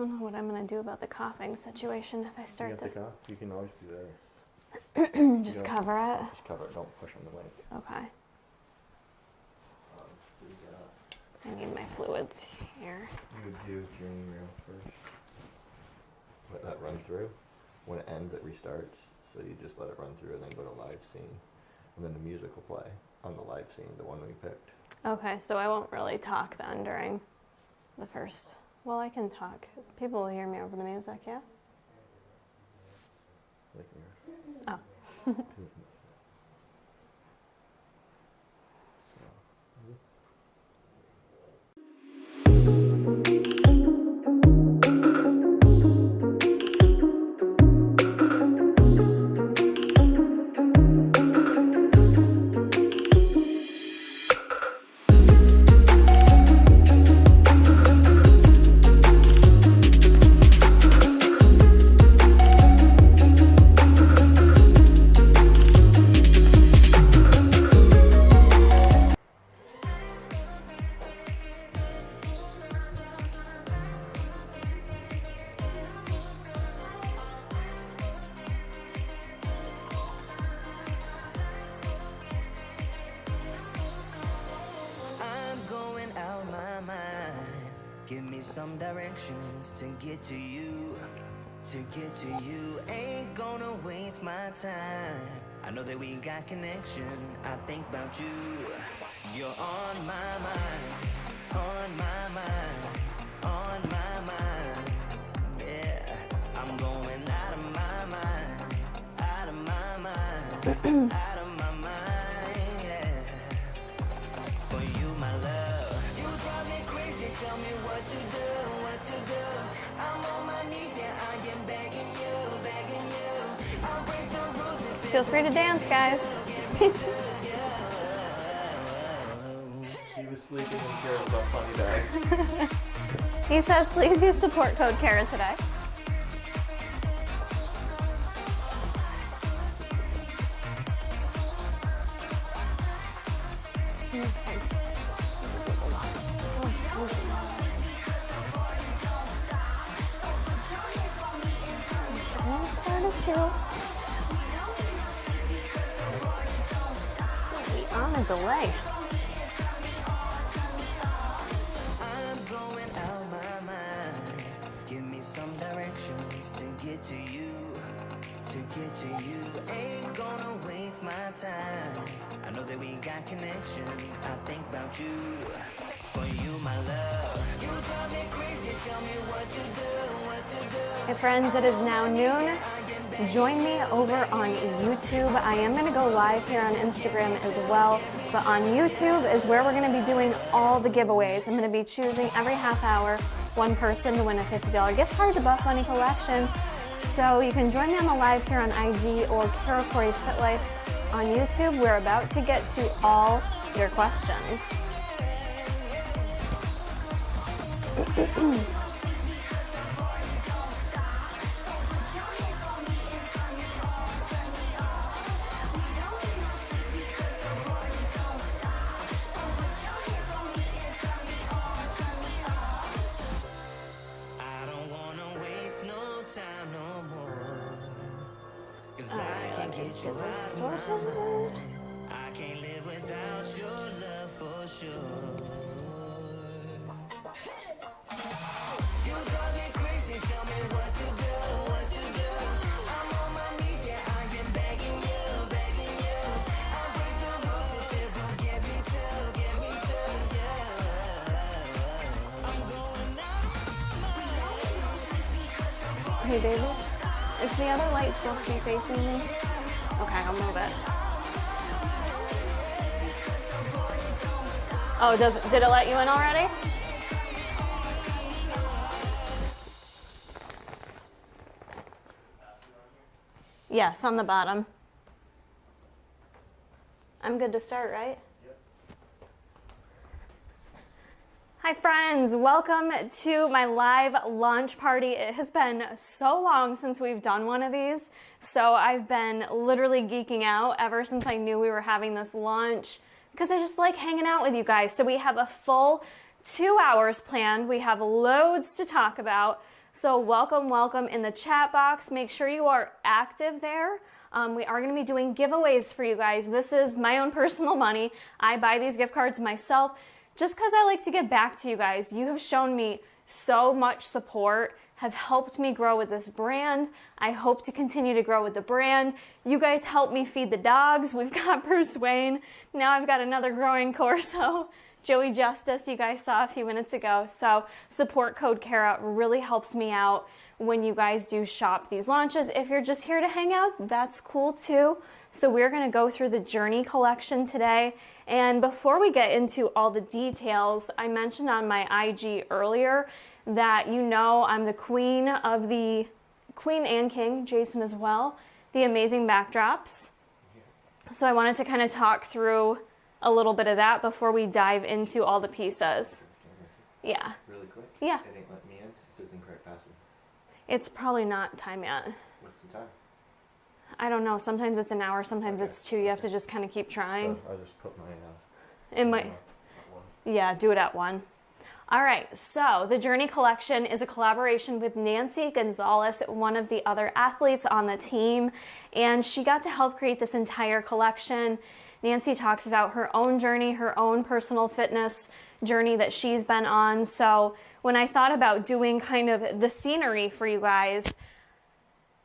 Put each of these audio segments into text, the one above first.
don't know what I'm going to do about the coughing situation if I start You to... have to cough? You can always do this. Just cover it? Just cover it, don't push on the weight. Okay. I need my fluids here. You would do dream reel first. Let that run through. When it ends, it restarts. So you just let it run through and then go to live scene. And then the music will play on the live scene, the one we picked. Okay, so I won't really talk then during the first... Well, I can talk. People will hear me over the music, yeah? Like yours. Oh. Give me some directions to get to you. To get to you, ain't gonna waste my time. I know that we got connection. I think about you. You're on my mind. On my mind. On my mind. Yeah, I'm going out of my mind. Out of my mind. Out of my mind. Yeah. For you, my love. You drive me crazy. Tell me what to do. What to do. I'm on my knees. Yeah, I am begging you. Begging you. I'll break the rules. Feel free to dance, guys. He was sleeping in Kara's Buffbunny bag. He says, please use support code Kara today. Started too. We on a delay. I'm going out my mind. Give me some directions to get to you. To get to you, ain't gonna waste my time. I know that we got connection. I think about you. For you, my love. You drive me crazy. Tell me what to do. What to do. Hey friends, it is now noon. Join me over on YouTube. I am going to go live here on Instagram as well, but on YouTube is where we're going to be doing all the giveaways. I'm going to be choosing every half hour one person to win a $50 gift card to Buffbunny Collection. So you can join me on the live here on IG or Kara Corey Fit Life on YouTube. We're about to get to all your questions. I don't wanna waste no time no more. 'Cause I can't get you out of my mind. I can't live without your love for sure. You drive me crazy, tell me what to do, what to do. I'm on my knees, yeah, I am begging you, begging you. I'll break the rules if it will get me to, yeah. I'm going out my Hey baby, is the other light supposed to be facing me? Okay, I'll move it. Oh, did it let you in already? Yes, on the bottom. I'm good to start, right? Yep. Hi friends, welcome to my live launch party. It has been so long since we've done one of these, so I've been literally geeking out ever since I knew we were having this launch because I just like hanging out with you guys. So we have a full 2 hours planned. We have loads to talk about. So welcome, welcome in the chat box. Make sure you are active there. We are going to be doing giveaways for you guys. This is my own personal money. I buy these gift cards myself just because I like to give back to you guys. You have shown me so much support, have helped me grow with this brand. I hope to continue to grow with the brand. You guys help me feed the dogs. We've got Bruce Wayne. Now I've got another growing Corso. Joey Justice, you guys saw a few minutes ago. So support code Kara really helps me out when you guys do shop these launches. If you're just here to hang out, that's cool too. So we're gonna go through the Journey collection today. And before we get into all the details, I mentioned on my IG earlier that you know I'm the queen of the queen and king, Jason as well, the amazing backdrops. So I wanted to kind of talk through a little bit of that before we dive into all the pieces. Yeah. Really quick? Yeah. It ain't let me in. It says incorrect password. It's probably not time yet. What's the time? I don't know. Sometimes it's an hour, sometimes Okay. it's 2. You have to just kind of keep trying. So I'll just put my It might, at 1. yeah, do it at 1. All right, so the Journey collection is a collaboration with Nancy Gonzalez, one of the other athletes on the team, and she got to help create this entire collection. Nancy talks about her own journey, her own personal fitness journey that she's been on. So when I thought about doing kind of the scenery for you guys,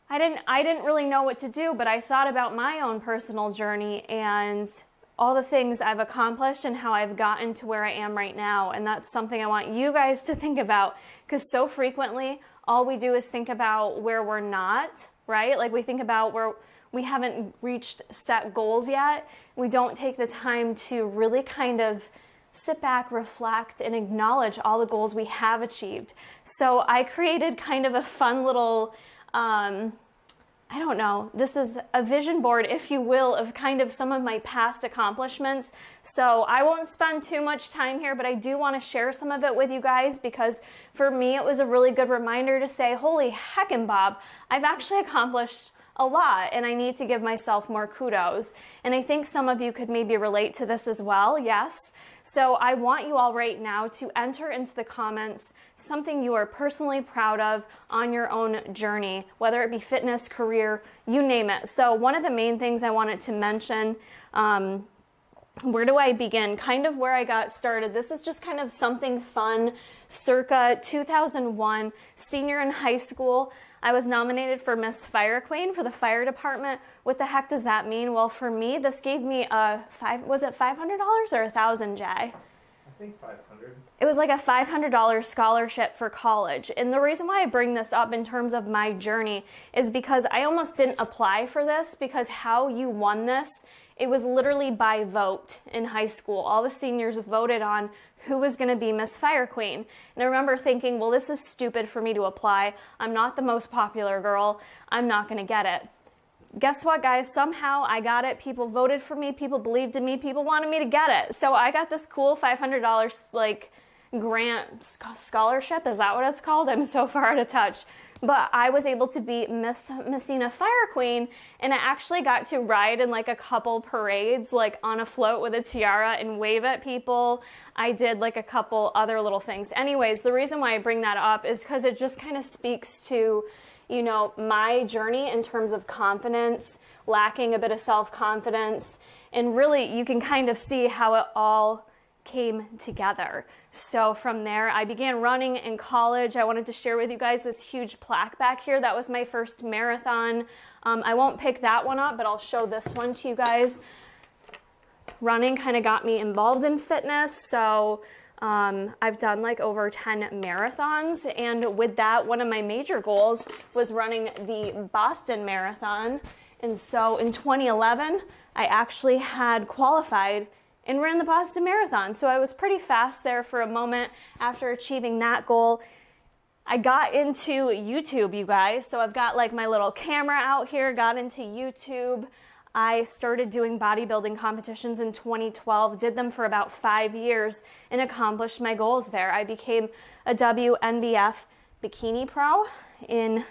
I didn't really know what to do, but I thought about my own personal journey and all the things I've accomplished and how I've gotten to where I am right now. And that's something I want you guys to think about, because so frequently all we do is think about where we're not, right? Like we think about where we haven't reached set goals yet. We don't take the time to really kind of sit back, reflect, and acknowledge all the goals we have achieved. So I created kind of a fun little, I don't know, this is a vision board, if you will, of kind of some of my past accomplishments. So I won't spend too much time here, but I do want to share some of it with you guys, because for me it was a really good reminder to say, holy heckin' Bob, I've actually accomplished a lot and I need to give myself more kudos. And I think some of you could maybe relate to this as well, yes. So I want you all right now to enter into the comments something you are personally proud of on your own journey, whether it be fitness, career, you name it. So one of the main things I wanted to mention, where do I begin? Kind of where I got started. This is just kind of something fun, circa 2001, senior in high school. I was nominated for Miss Fire Queen for the fire department. What the heck does that mean? Well, for me, this gave me was it $500 or $1,000, Jay? I think 500. It was like a $500 scholarship for college. And the reason why I bring this up in terms of my journey is because I almost didn't apply for this, because how you won this, it was literally by vote in high school. All the seniors voted on who was going to be Miss Fire Queen. And I remember thinking, well, this is stupid for me to apply. I'm not the most popular girl. I'm not going to get it. Guess what, guys? Somehow I got it. People voted for me. People believed in me. People wanted me to get it. So I got this cool $500 like grant scholarship. Is that what it's called? I'm so far out of touch. But I was able to be Miss Messina Fire Queen, and I actually got to ride in like a couple parades, like on a float with a tiara and wave at people. I did like a couple other little things. Anyways, the reason why I bring that up is because it just kind of speaks to, you know, my journey in terms of confidence, lacking a bit of self-confidence, and really you can kind of see how it all came together. So from there, I began running in college. I wanted to share with you guys this huge plaque back here. That was my first marathon. I won't pick that one up, but I'll show this one to you guys. Running kind of got me involved in fitness. So I've done like over 10 marathons. And with that, one of my major goals was running the Boston Marathon. And so in 2011, I actually had qualified and ran the Boston Marathon. So I was pretty fast there for a moment after achieving that goal. I got into YouTube, you guys. So I've got like my little camera out here, got into YouTube. I started doing bodybuilding competitions in 2012, did them for about 5 years, and accomplished my goals there. I became a WNBF bikini pro in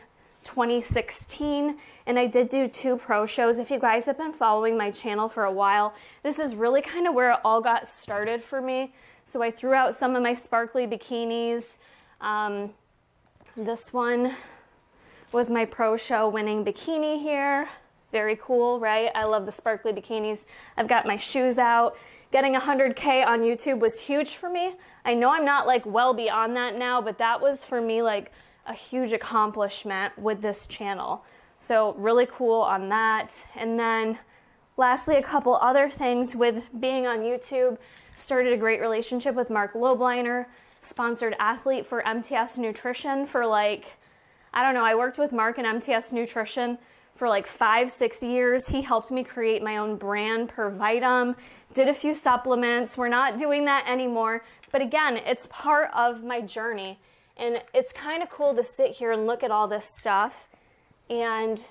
2016, and I did do 2 pro shows. If you guys have been following my channel for a while, this is really kind of where it all got started for me. So I threw out some of my sparkly bikinis. This one was my pro show winning bikini here. Very cool, right? I love the sparkly bikinis. I've got my shoes out. Getting 100K on YouTube was huge for me. I know I'm not like well beyond that now, but that was for me like a huge accomplishment with this channel. So really cool on that. And then lastly, a couple other things with being on YouTube. Started a great relationship with Mark Lobliner, sponsored athlete for MTS Nutrition for like, I don't know, I worked with Mark in MTS Nutrition for like 5-6 years. He helped me create my own brand per Vitam, did a few supplements. We're not doing that anymore. But again, it's part of my journey. And it's kind of cool to sit here and look at all this stuff. And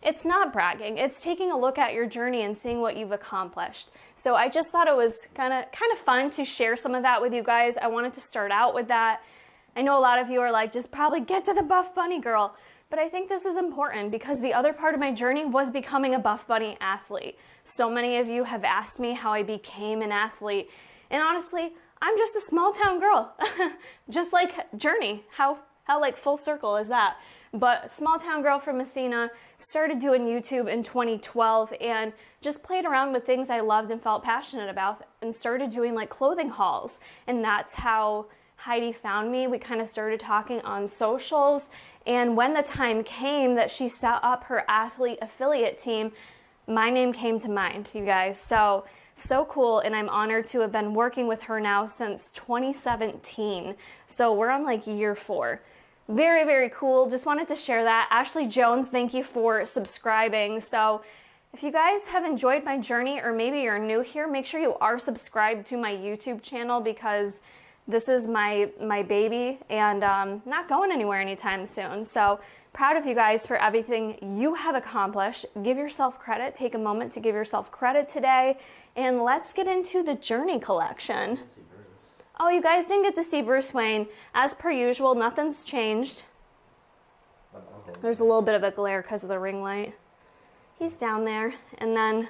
it's not bragging. It's taking a look at your journey and seeing what you've accomplished. So I just thought it was kind of fun to share some of that with you guys. I wanted to start out with that. I know a lot of you are like, just probably get to the Buffbunny girl. But I think this is important because the other part of my journey was becoming a Buffbunny athlete. So many of you have asked me how I became an athlete. And honestly, I'm just a small town girl. Just like Journey. How like full circle is that? But small town girl from Messina, started doing YouTube in 2012 and just played around with things I loved and felt passionate about and started doing like clothing hauls. And that's how Heidi found me. We kind of started talking on socials. And when the time came that she set up her athlete affiliate team, my name came to mind, you guys. So cool. And I'm honored to have been working with her now since 2017. So we're on like year 4. Very, very cool. Just wanted to share that. Ashley Jones, thank you for subscribing. So if you guys have enjoyed my journey or maybe you're new here, make sure you are subscribed to my YouTube channel because this is my baby and not going anywhere anytime soon. So proud of you guys for everything you have accomplished. Give yourself credit. Take a moment to give yourself credit today. And let's get into the Journey collection. Oh, you guys didn't get to see Bruce Wayne. As per usual, nothing's changed. There's a little bit of a glare because of the ring light. He's down there, and then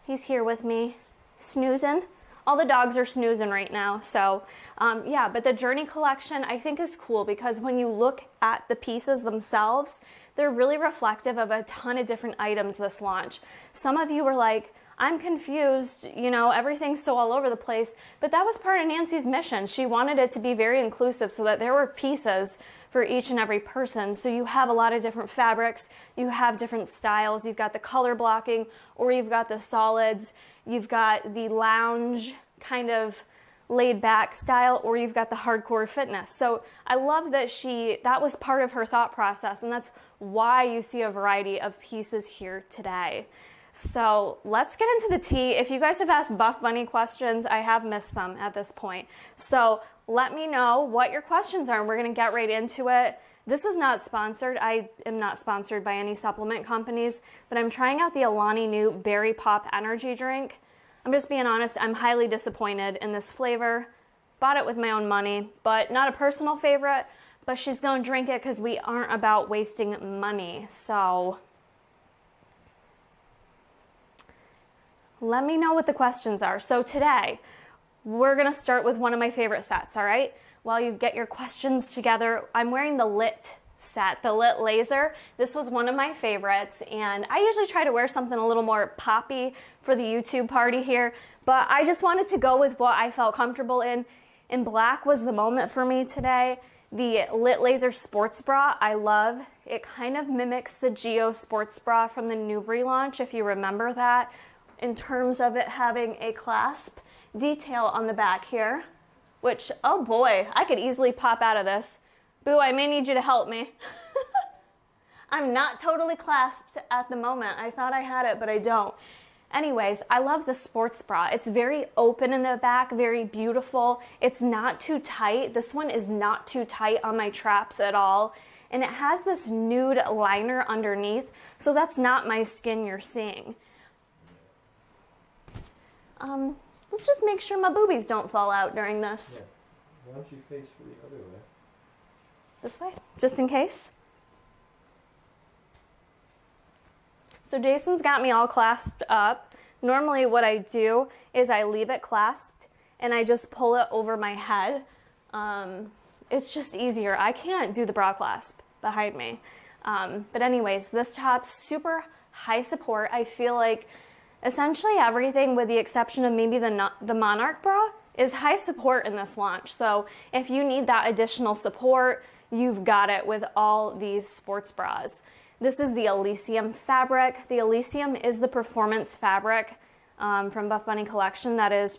he's here with me, snoozing. All the dogs are snoozing right now, so yeah, but the Journey collection I think is cool because when you look at the pieces themselves, they're really reflective of a ton of different items this launch. Some of you were like, I'm confused, you know, everything's so all over the place, but that was part of Nancy's mission. She wanted it to be very inclusive so that there were pieces for each and every person. So you have a lot of different fabrics, you have different styles, you've got the color blocking, or you've got the solids, you've got the lounge kind of laid back style, or you've got the hardcore fitness. So I love that that was part of her thought process, and that's why you see a variety of pieces here today. So let's get into the tea. If you guys have asked Buffbunny questions, I have missed them at this point. So let me know what your questions are, and we're gonna get right into it. This is not sponsored. I am not sponsored by any supplement companies, but I'm trying out the Alani Nu Berry Pop Energy Drink. I'm just being honest, I'm highly disappointed in this flavor. Bought it with my own money, but not a personal favorite, but she's gonna drink it because we aren't about wasting money. So let me know what the questions are. So today, we're gonna start with one of my favorite sets, all right? While you get your questions together, I'm wearing the Lit set, the Lit Laser. This was one of my favorites, and I usually try to wear something a little more poppy for the YouTube party here, but I just wanted to go with what I felt comfortable in, and black was the moment for me today. The Lit Laser sports bra, I love. It kind of mimics the Geo sports bra from the new relaunch, if you remember that, in terms of it having a clasp detail on the back here, which, oh boy, I could easily pop out of this. Boo, I may need you to help me. I'm not totally clasped at the moment. I thought I had it, but I don't. Anyways, I love the sports bra. It's very open in the back, very beautiful. It's not too tight. This one is not too tight on my traps at all. And it has this nude liner underneath, so that's not my skin you're seeing. Let's just make sure my boobies don't fall out during this. Yeah. Why don't you face the other way? This way, just in case. So Jason's got me all clasped up. Normally what I do is I leave it clasped and I just pull it over my head. it's just easier. I can't do the bra clasp behind me. But anyways, this top's super high support. I feel like essentially everything with the exception of maybe the Monarch bra is high support in this launch. So if you need that additional support, you've got it with all these sports bras. This is the Elysium fabric. The Elysium is the performance fabric from Buffbunny collection that is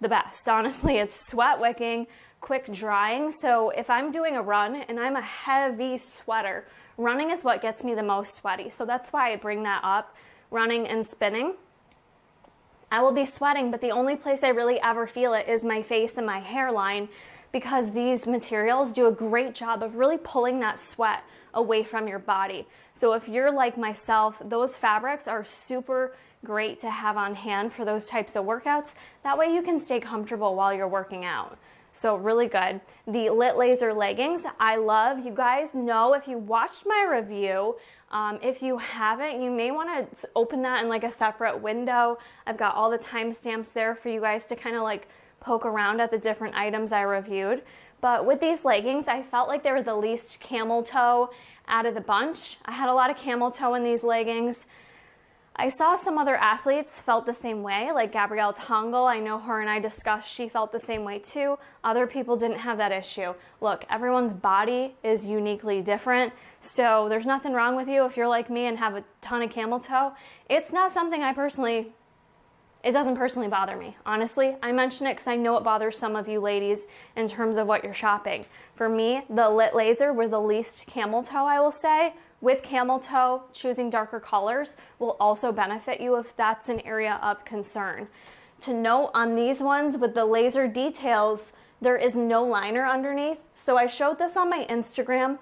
the best. Honestly, it's sweat wicking, quick drying. So if I'm doing a run and I'm a heavy sweater, running is what gets me the most sweaty. So that's why I bring that up, running and spinning. I will be sweating, but the only place I really ever feel it is my face and my hairline, because these materials do a great job of really pulling that sweat away from your body. So if you're like myself, those fabrics are super great to have on hand for those types of workouts. That way you can stay comfortable while you're working out. So really good. The Lit Laser leggings, I love. You guys know if you watched my review, if you haven't, you may want to open that in like a separate window. I've got all the timestamps there for you guys to kind of like poke around at the different items I reviewed. But with these leggings, I felt like they were the least camel toe out of the bunch. I had a lot of camel toe in these leggings. I saw some other athletes felt the same way, like Gabrielle Tongle. I know her and I discussed, she felt the same way too. Other people didn't have that issue. Look, everyone's body is uniquely different, so there's nothing wrong with you if you're like me and have a ton of camel toe. It's not something it doesn't personally bother me. Honestly, I mention it because I know it bothers some of you ladies in terms of what you're shopping. For me, the Lit Laser were the least camel toe, I will say. With camel toe, choosing darker colors will also benefit you if that's an area of concern. To note on these ones with the laser details, there is no liner underneath. So I showed this on my Instagram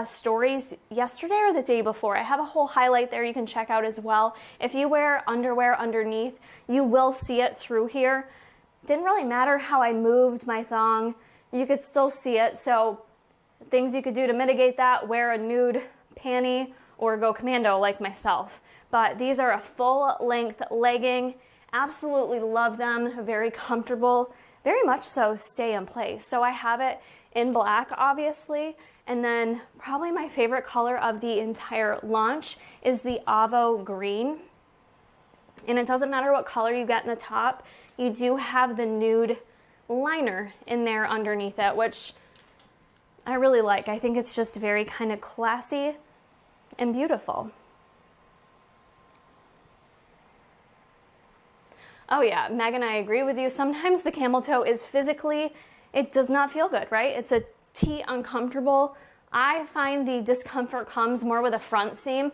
stories yesterday or the day before. I have a whole highlight there you can check out as well. If you wear underwear underneath, you will see it through here. Didn't really matter how I moved my thong, you could still see it. So things you could do to mitigate that, wear a nude panty or go commando like myself. But these are a full length legging. Absolutely love them, very comfortable, very much so stay in place. So I have it in black obviously, and then probably my favorite color of the entire launch is the Avo green. And it doesn't matter what color you get in the top, you do have the nude liner in there underneath it, which I really like. I think it's just very kind of classy and beautiful. Oh yeah, Megan, I agree with you. Sometimes the camel toe is physically, it does not feel good, right? It's a T uncomfortable. I find the discomfort comes more with a front seam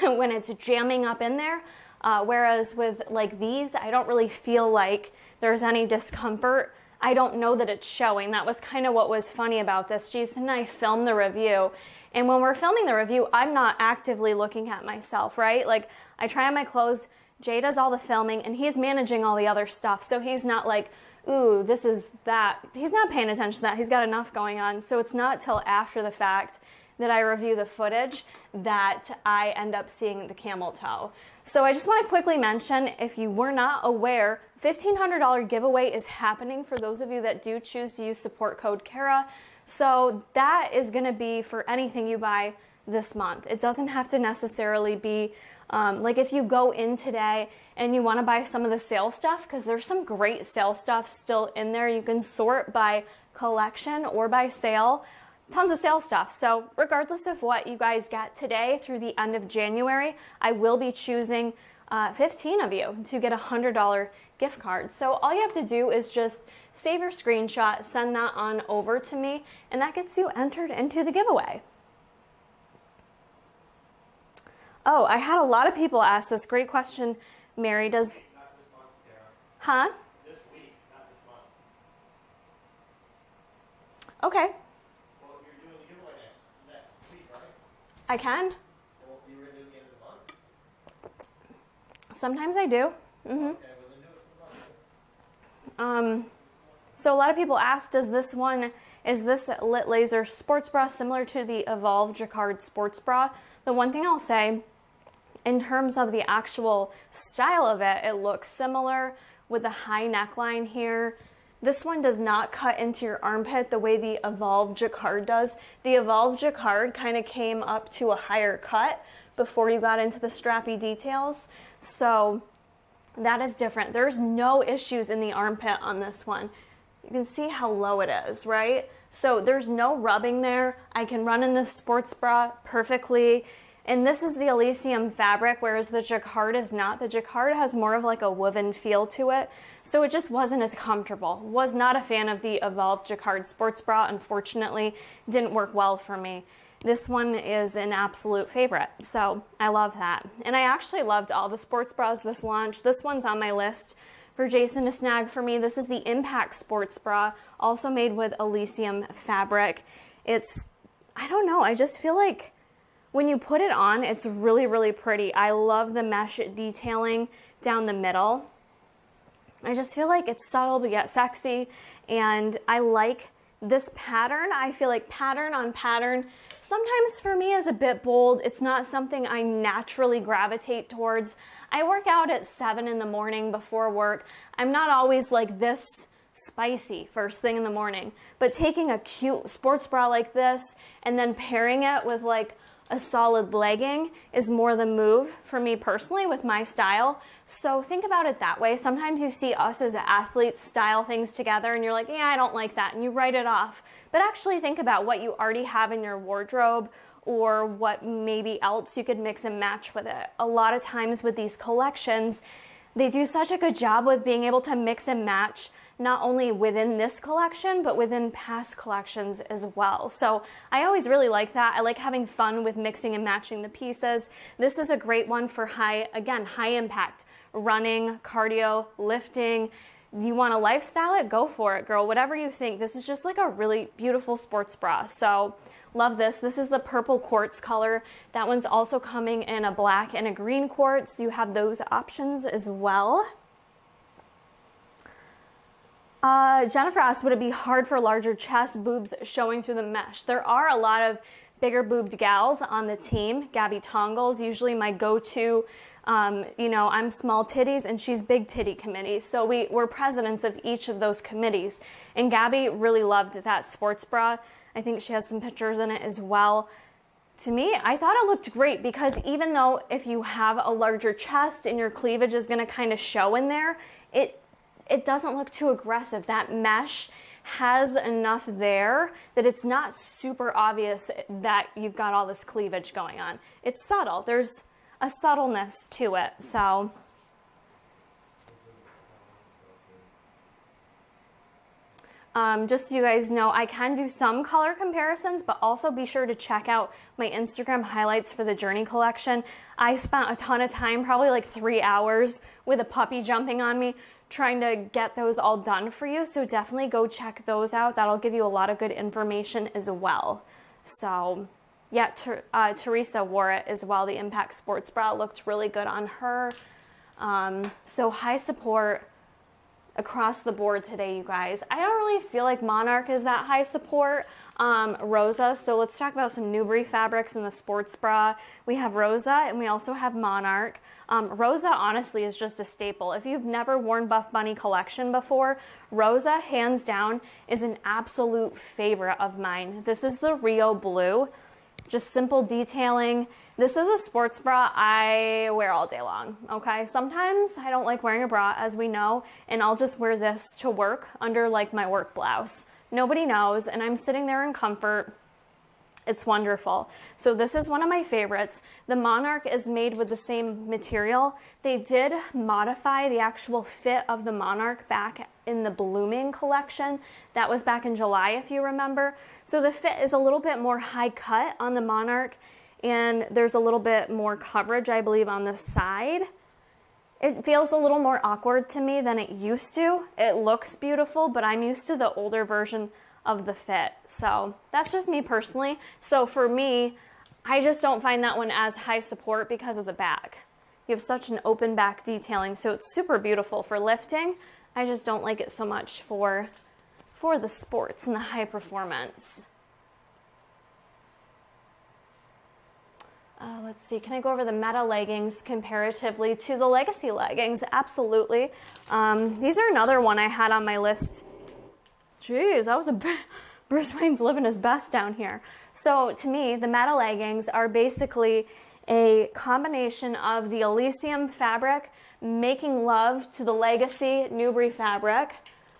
when it's jamming up in there. Whereas with like these, I don't really feel like there's any discomfort. I don't know that it's showing. That was kind of what was funny about this. Jason and I filmed the review, and when we're filming the review, I'm not actively looking at myself, right? Like I try on my clothes, Jay does all the filming, and he's managing all the other stuff. So he's not like, ooh, this is that. He's not paying attention to that. He's got enough going on. So it's not till after the fact that I review the footage that I end up seeing the camel toe. So I just want to quickly mention, if you were not aware, $1,500 giveaway is happening for those of you that do choose to use support code Kara. So that is going to be for anything you buy this month. It doesn't have to necessarily be like if you go in today and you want to buy some of the sale stuff, because there's some great sale stuff still in there. You can sort by collection or by sale. Tons of sale stuff. So regardless of what you guys get today through the end of January, I will be choosing 15 of you to get a $100 gift card. So all you have to do is just save your screenshot, send that on over to me, and that gets you entered into the giveaway. Oh, I had a lot of people ask this great question, Mary. Does... Not this month, Kara. Huh? This week, not this month. Okay. Well, you're doing the giveaway next week, right? I can. Well, you ready at the end of the month? Sometimes I do. Okay, well then do it for the month. So a lot of people ask, is this Lit Laser sports bra similar to the Evolve Jacquard sports bra? The one thing I'll say, in terms of the actual style of it, it looks similar with the high neckline here. This one does not cut into your armpit the way the Evolve Jacquard does. The Evolve Jacquard kind of came up to a higher cut before you got into the strappy details. So that is different. There's no issues in the armpit on this one. You can see how low it is, right? So there's no rubbing there. I can run in this sports bra perfectly. And this is the Elysium fabric, whereas the Jacquard is not. The Jacquard has more of like a woven feel to it. So it just wasn't as comfortable. Was not a fan of the Evolve Jacquard sports bra, unfortunately. Didn't work well for me. This one is an absolute favorite, so I love that. And I actually loved all the sports bras this launch. This one's on my list for Jason to snag for me. This is the Impact sports bra, also made with Elysium fabric. It's, I don't know, I just feel like when you put it on, it's really, really pretty. I love the mesh detailing down the middle. I just feel like it's subtle but yet sexy, and I like this pattern. I feel like pattern on pattern sometimes for me is a bit bold. It's not something I naturally gravitate towards. I work out at 7 in the morning before work. I'm not always like this spicy first thing in the morning, but taking a cute sports bra like this and then pairing it with like a solid legging is more the move for me personally with my style. So think about it that way. Sometimes you see us as athletes style things together and you're like, yeah, I don't like that, and you write it off. But actually think about what you already have in your wardrobe or what maybe else you could mix and match with it. A lot of times with these collections, they do such a good job with being able to mix and match not only within this collection, but within past collections as well. So I always really like that. I like having fun with mixing and matching the pieces. This is a great one for high impact, running, cardio, lifting. You want to lifestyle it? Go for it, girl. Whatever you think. This is just like a really beautiful sports bra. So love this. This is the purple quartz color. That one's also coming in a black and a green quartz. You have those options as well. Jennifer asked, would it be hard for larger chest boobs showing through the mesh? There are a lot of bigger boobed gals on the team. Gabby Tongle's usually my go-to. I'm small titties and she's big titty committee. So we're presidents of each of those committees. And Gabby really loved that sports bra. I think she has some pictures in it as well. To me, I thought it looked great because even though if you have a larger chest and your cleavage is gonna kind of show in there, it doesn't look too aggressive. That mesh has enough there that it's not super obvious that you've got all this cleavage going on. It's subtle. There's a subtleness to it. So just so you guys know, I can do some color comparisons, but also be sure to check out my Instagram highlights for the Journey collection. I spent a ton of time, probably like 3 hours with a puppy jumping on me, trying to get those all done for you. So definitely go check those out. That'll give you a lot of good information as well. So yeah, Teresa wore it as well. The Impact sports bra looked really good on her. So high support across the board today, you guys. I don't really feel like Monarch is that high support. Rosa, so let's talk about some Newbury fabrics in the sports bra. We have Rosa and we also have Monarch. Rosa honestly is just a staple. If you've never worn Buffbunny collection before, Rosa hands down is an absolute favorite of mine. This is the Rio Blue, just simple detailing. This is a sports bra I wear all day long, okay? Sometimes I don't like wearing a bra, as we know, and I'll just wear this to work under like my work blouse. Nobody knows, and I'm sitting there in comfort. It's wonderful. So this is one of my favorites. The Monarch is made with the same material. They did modify the actual fit of the Monarch back in the Blooming collection. That was back in July, if you remember. So the fit is a little bit more high cut on the Monarch, and there's a little bit more coverage, I believe, on the side. It feels a little more awkward to me than it used to. It looks beautiful, but I'm used to the older version of the fit. So that's just me personally. So for me, I just don't find that one as high support because of the back. You have such an open back detailing, so it's super beautiful for lifting. I just don't like it so much for the sports and the high performance. Let's see, can I go over the Meta leggings comparatively to the Legacy leggings? Absolutely. These are another one I had on my list Jeez, that was Bruce Wayne's living his best down here. So to me, the Meta leggings are basically a combination of the Elysium fabric making love to the Legacy Newbury fabric.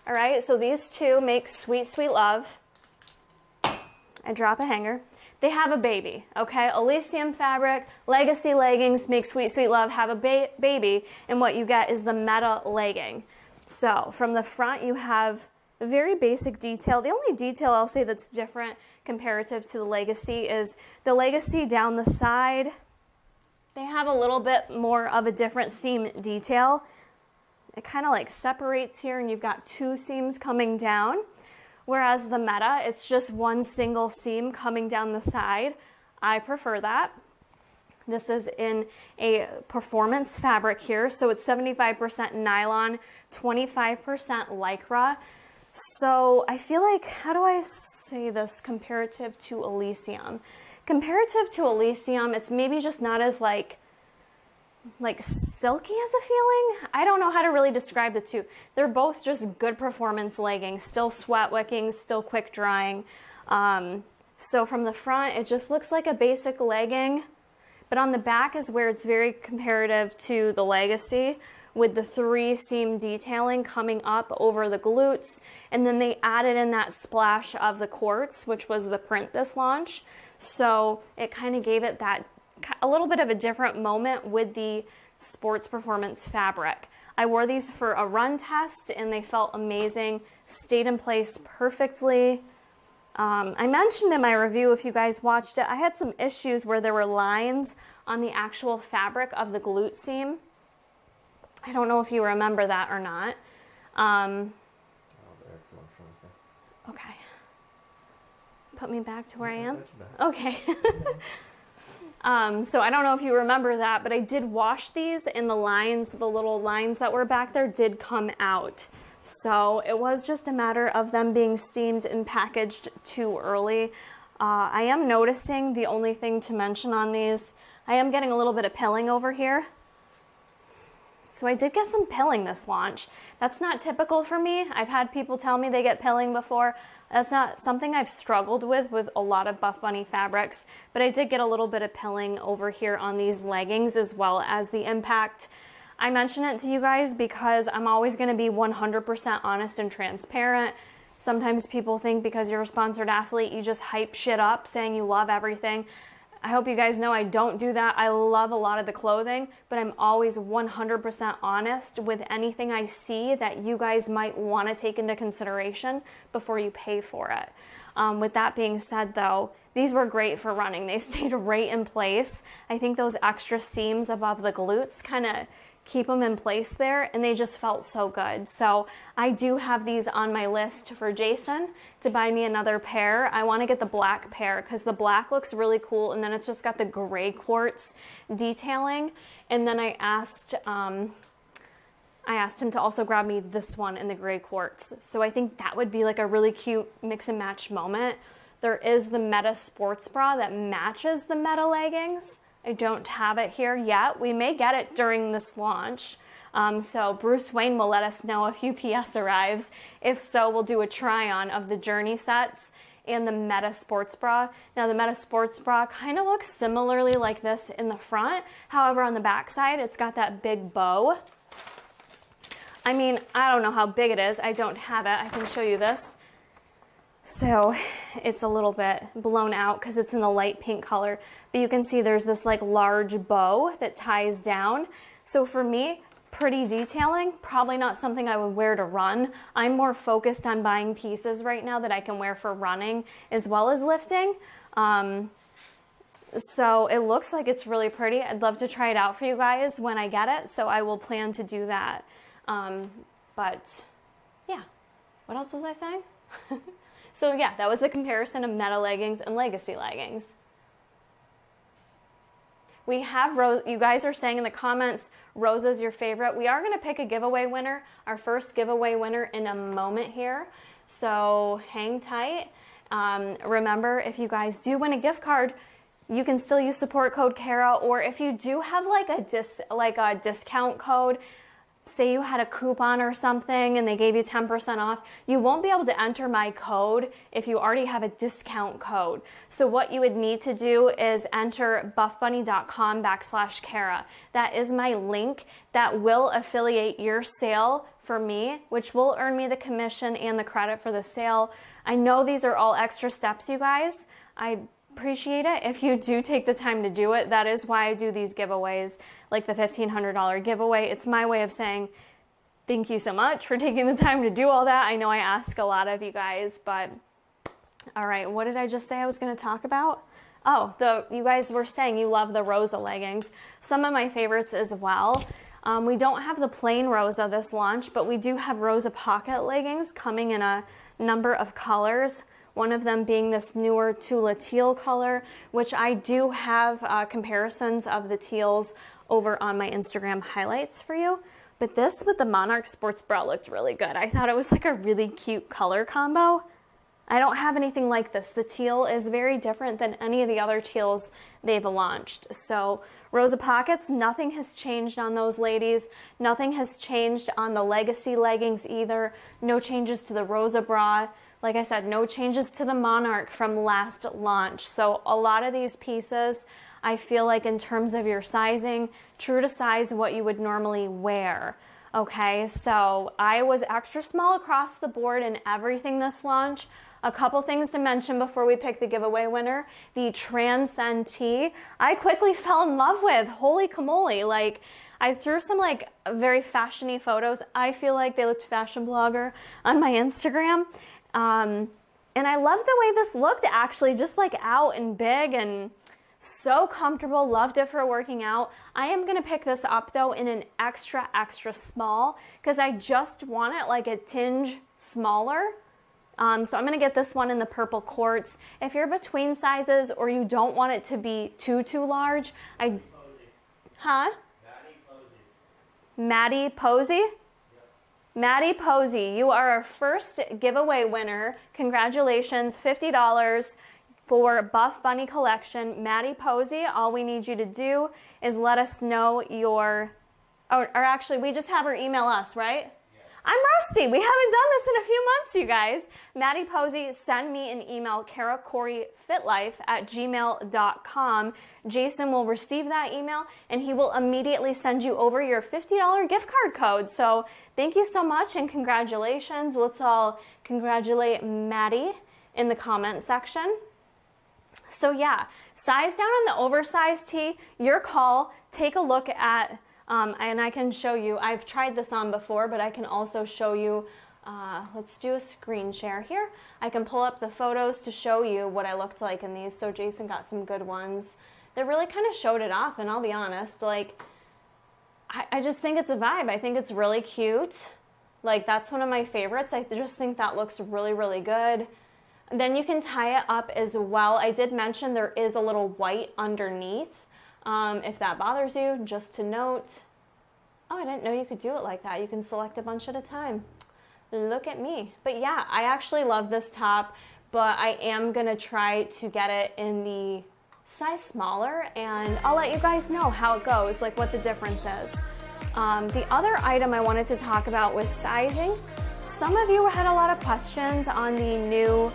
All right, so these two make sweet, sweet love. I drop a hanger. They have a baby, okay? Elysium fabric, Legacy leggings make sweet, sweet love, have a baby, and what you get is the Meta legging. So from the front, you have a very basic detail. The only detail I'll say that's different comparative to the Legacy is the Legacy down the side, they have a little bit more of a different seam detail. It kind of like separates here and you've got two seams coming down. Whereas the Meta, it's just one single seam coming down the side. I prefer that. This is in a performance fabric here. So it's 75% nylon, 25% Lycra. So I feel like, how do I say this comparative to Elysium? Comparative to Elysium, it's maybe just not as like silky as a feeling. I don't know how to really describe the two. They're both just good performance leggings, still sweat wicking, still quick drying. So from the front, it just looks like a basic legging, but on the back is where it's very comparative to the Legacy with the 3 seam detailing coming up over the glutes. And then they added in that splash of the quartz, which was the print this launch. So it kind of gave it that a little bit of a different moment with the sports performance fabric. I wore these for a run test and they felt amazing, stayed in place perfectly. I mentioned in my review, if you guys watched it, I had some issues where there were lines on the actual fabric of the glute seam. I don't know if you remember that or not. Okay. Put me back to where I am? Okay. So I don't know if you remember that, but I did wash these and the lines, the little lines that were back there did come out. So it was just a matter of them being steamed and packaged too early. I am noticing, the only thing to mention on these, I am getting a little bit of pilling over here. So I did get some pilling this launch. That's not typical for me. I've had people tell me they get pilling before. That's not something I've struggled with a lot of Buffbunny fabrics, but I did get a little bit of pilling over here on these leggings as well as the impact. I mention it to you guys because I'm always gonna be 100% honest and transparent. Sometimes people think because you're a sponsored athlete, you just hype shit up saying you love everything. I hope you guys know I don't do that. I love a lot of the clothing, but I'm always 100% honest with anything I see that you guys might want to take into consideration before you pay for it. With that being said though, these were great for running. They stayed right in place. I think those extra seams above the glutes kind of keep them in place there, and they just felt so good. So I do have these on my list for Jason to buy me another pair. I want to get the black pair because the black looks really cool, and then it's just got the gray quartz detailing. And then I asked him to also grab me this one in the gray quartz. So I think that would be like a really cute mix and match moment. There is the Meta sports bra that matches the Meta leggings. I don't have it here yet. We may get it during this launch. So Bruce Wayne will let us know if UPS arrives. If so, we'll do a try-on of the Journey sets and the Meta sports bra. Now the Meta sports bra kind of looks similarly like this in the front. However, on the back side, it's got that big bow. I mean, I don't know how big it is. I don't have it. I can show you this. So it's a little bit blown out because it's in the light pink color, but you can see there's this like large bow that ties down. So for me, pretty detailing, probably not something I would wear to run. I'm more focused on buying pieces right now that I can wear for running as well as lifting. So it looks like it's really pretty. I'd love to try it out for you guys when I get it. So I will plan to do that. But yeah, what else was I saying? So yeah, that was the comparison of Meta leggings and Legacy leggings. We have Rose, you guys are saying in the comments, Rosa's your favorite. We are gonna pick a giveaway winner, our first giveaway winner in a moment here. So hang tight. Remember, if you guys do win a gift card, you can still use support code Kara, or if you do have like a discount code, say you had a coupon or something and they gave you 10% off, you won't be able to enter my code if you already have a discount code. So what you would need to do is enter buffbunny.com/Kara. That is my link that will affiliate your sale for me, which will earn me the commission and the credit for the sale. I know these are all extra steps, you guys. I appreciate it if you do take the time to do it. That is why I do these giveaways, like the $1,500 giveaway. It's my way of saying thank you so much for taking the time to do all that. I know I ask a lot of you guys, but all right, what did I just say I was going to talk about? Oh, you guys were saying you love the Rosa leggings. Some of my favorites as well. We don't have the plain Rosa this launch, but we do have Rosa pocket leggings coming in a number of colors. One of them being this newer Tula teal color, which I do have comparisons of the teals over on my Instagram highlights for you. But this with the Monarch Sports Bra looked really good. I thought it was like a really cute color combo. I don't have anything like this. The teal is very different than any of the other teals they've launched. So Rosa pockets, nothing has changed on those ladies. Nothing has changed on the Legacy leggings either. No changes to the Rosa bra. Like I said, no changes to the Monarch from last launch. So a lot of these pieces, I feel like in terms of your sizing, true to size what you would normally wear. Okay, so I was extra small across the board in everything this launch. A couple things to mention before we pick the giveaway winner. The Transcend tee, I quickly fell in love with. Holy camole, like I threw some like very fashion-y photos. I feel like they looked fashion blogger on my Instagram. And I love the way this looked actually, just like out and big and so comfortable. Loved it for working out. I am going to pick this up though in an extra small because I just want it like a tinge smaller. So I'm going to get this one in the purple quartz. If you're between sizes or you don't want it to be too large, Maddie Posey? Maddie Posey, you are our first giveaway winner. Congratulations, $50 for Buff Bunny collection. Maddie Posey, all we need you to do is let us know your, or actually we just have her email us, right? Yes. I'm rusty, we haven't done this in a few months, you guys. Maddie Posey, send me an email, karacoreyfitlife@gmail.com. Jason will receive that email and he will immediately send you over your $50 gift card code. So thank you so much and congratulations. Let's all congratulate Maddie in the comment section. So yeah, size down on the oversized tee, your call. Take a look at, and I can show you, I've tried this on before, but I can also show you, let's do a screen share here. I can pull up the photos to show you what I looked like in these. So Jason got some good ones that really kind of showed it off, and I'll be honest, like, I just think it's a vibe. I think it's really cute. Like, that's one of my favorites. I just think that looks really, really good. Then you can tie it up as well. I did mention there is a little white underneath. If that bothers you, just to note. Oh, I didn't know you could do it like that. You can select a bunch at a time. Look at me. But yeah, I actually love this top, but I am gonna try to get it in the size smaller, and I'll let you guys know how it goes, like what the difference is. The other item I wanted to talk about was sizing. Some of you had a lot of questions on the new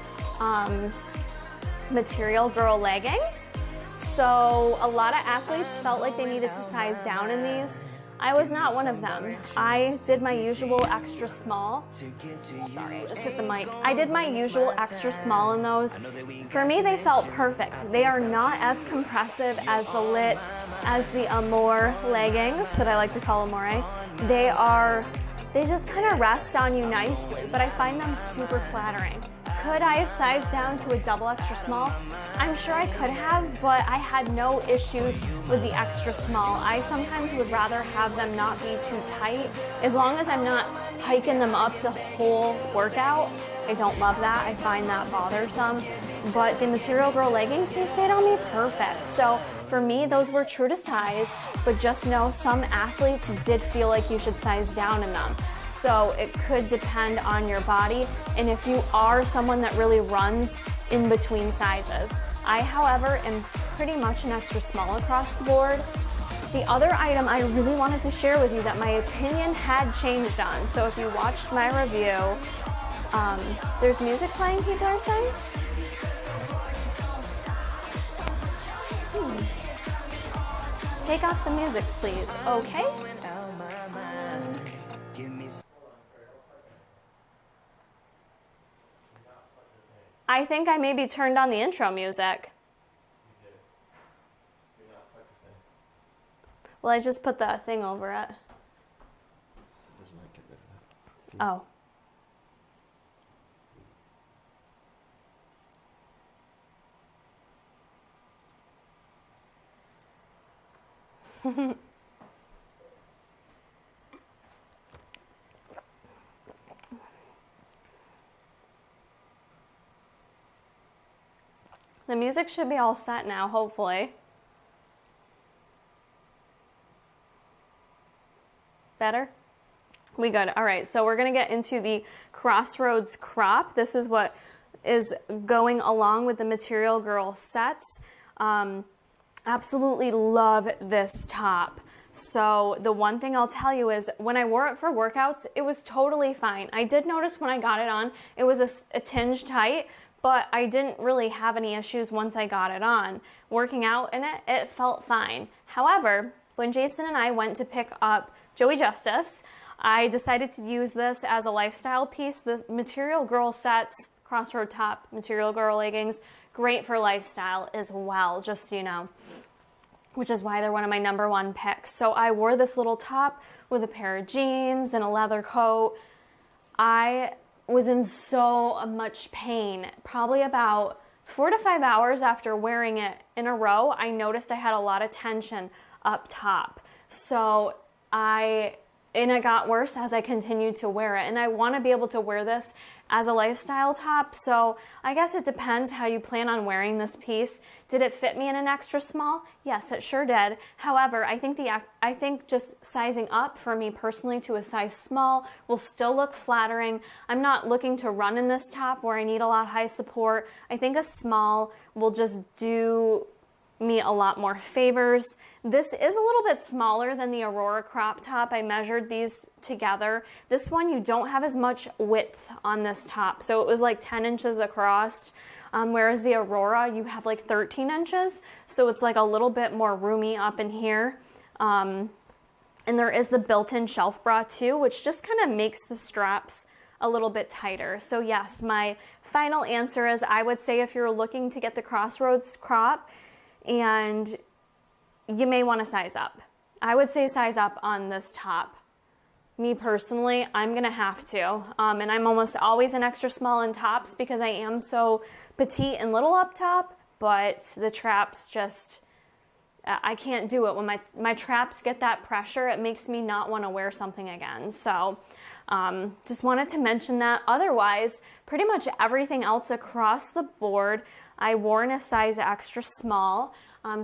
Material Girl leggings. So a lot of athletes felt like they needed to size down in these. I was not one of them. I did my usual extra small. Sorry, I just hit the mic. I did my usual extra small in those. For me, they felt perfect. They are not as compressive as the Amore leggings that I like to call Amore. They just kind of rest on you nicely, but I find them super flattering. Could I have sized down to a double extra small? I'm sure I could have, but I had no issues with the extra small. I sometimes would rather have them not be too tight, as long as I'm not hiking them up the whole workout. I don't love that. I find that bothersome. But the Material Girl leggings, they stayed on me perfect. So for me, those were true to size, but just know some athletes did feel like you should size down in them. So it could depend on your body, and if you are someone that really runs in between sizes. I, however, am pretty much an extra small across the board. The other item I really wanted to share with you that my opinion had changed on. So if you watched my review, there's music playing, people are saying? Take off the music, please. Okay. I think I maybe turned on the intro music. Well, I just put the thing over it. Oh. The music should be all set now, hopefully. Better? We good. All right, so we're gonna get into the Crossroads crop. This is what is going along with the Material Girl sets. Absolutely love this top. So the one thing I'll tell you is when I wore it for workouts, it was totally fine. I did notice when I got it on, it was a tinge tight, but I didn't really have any issues once I got it on. Working out in it, it felt fine. However, when Jason and I went to pick up Joey Justice, I decided to use this as a lifestyle piece. The Material Girl sets, Crossroad top, Material Girl leggings, great for lifestyle as well, just so you know, which is why they're one of my #1 picks. So I wore this little top with a pair of jeans and a leather coat. I was in so much pain. Probably about 4 to 5 hours after wearing it in a row, I noticed I had a lot of tension up top. So it got worse as I continued to wear it. And I want to be able to wear this as a lifestyle top. So I guess it depends how you plan on wearing this piece. Did it fit me in an extra small? Yes, it sure did. However, I think just sizing up for me personally to a size small will still look flattering. I'm not looking to run in this top where I need a lot of high support. I think a small will just do me a lot more favors. This is a little bit smaller than the Aurora crop top. I measured these together. This one, you don't have as much width on this top. So it was like 10 inches across, whereas the Aurora, you have like 13 inches. So it's like a little bit more roomy up in here. And there is the built-in shelf bra too, which just kind of makes the straps a little bit tighter. So yes, my final answer is I would say if you're looking to get the Crossroads crop, and you may want to size up. I would say size up on this top. Me personally, I'm gonna have to. And I'm almost always an extra small in tops because I am so petite and little up top, but the traps just, I can't do it. When my traps get that pressure, it makes me not want to wear something again. So just wanted to mention that. Otherwise, pretty much everything else across the board, I wore in a size extra small.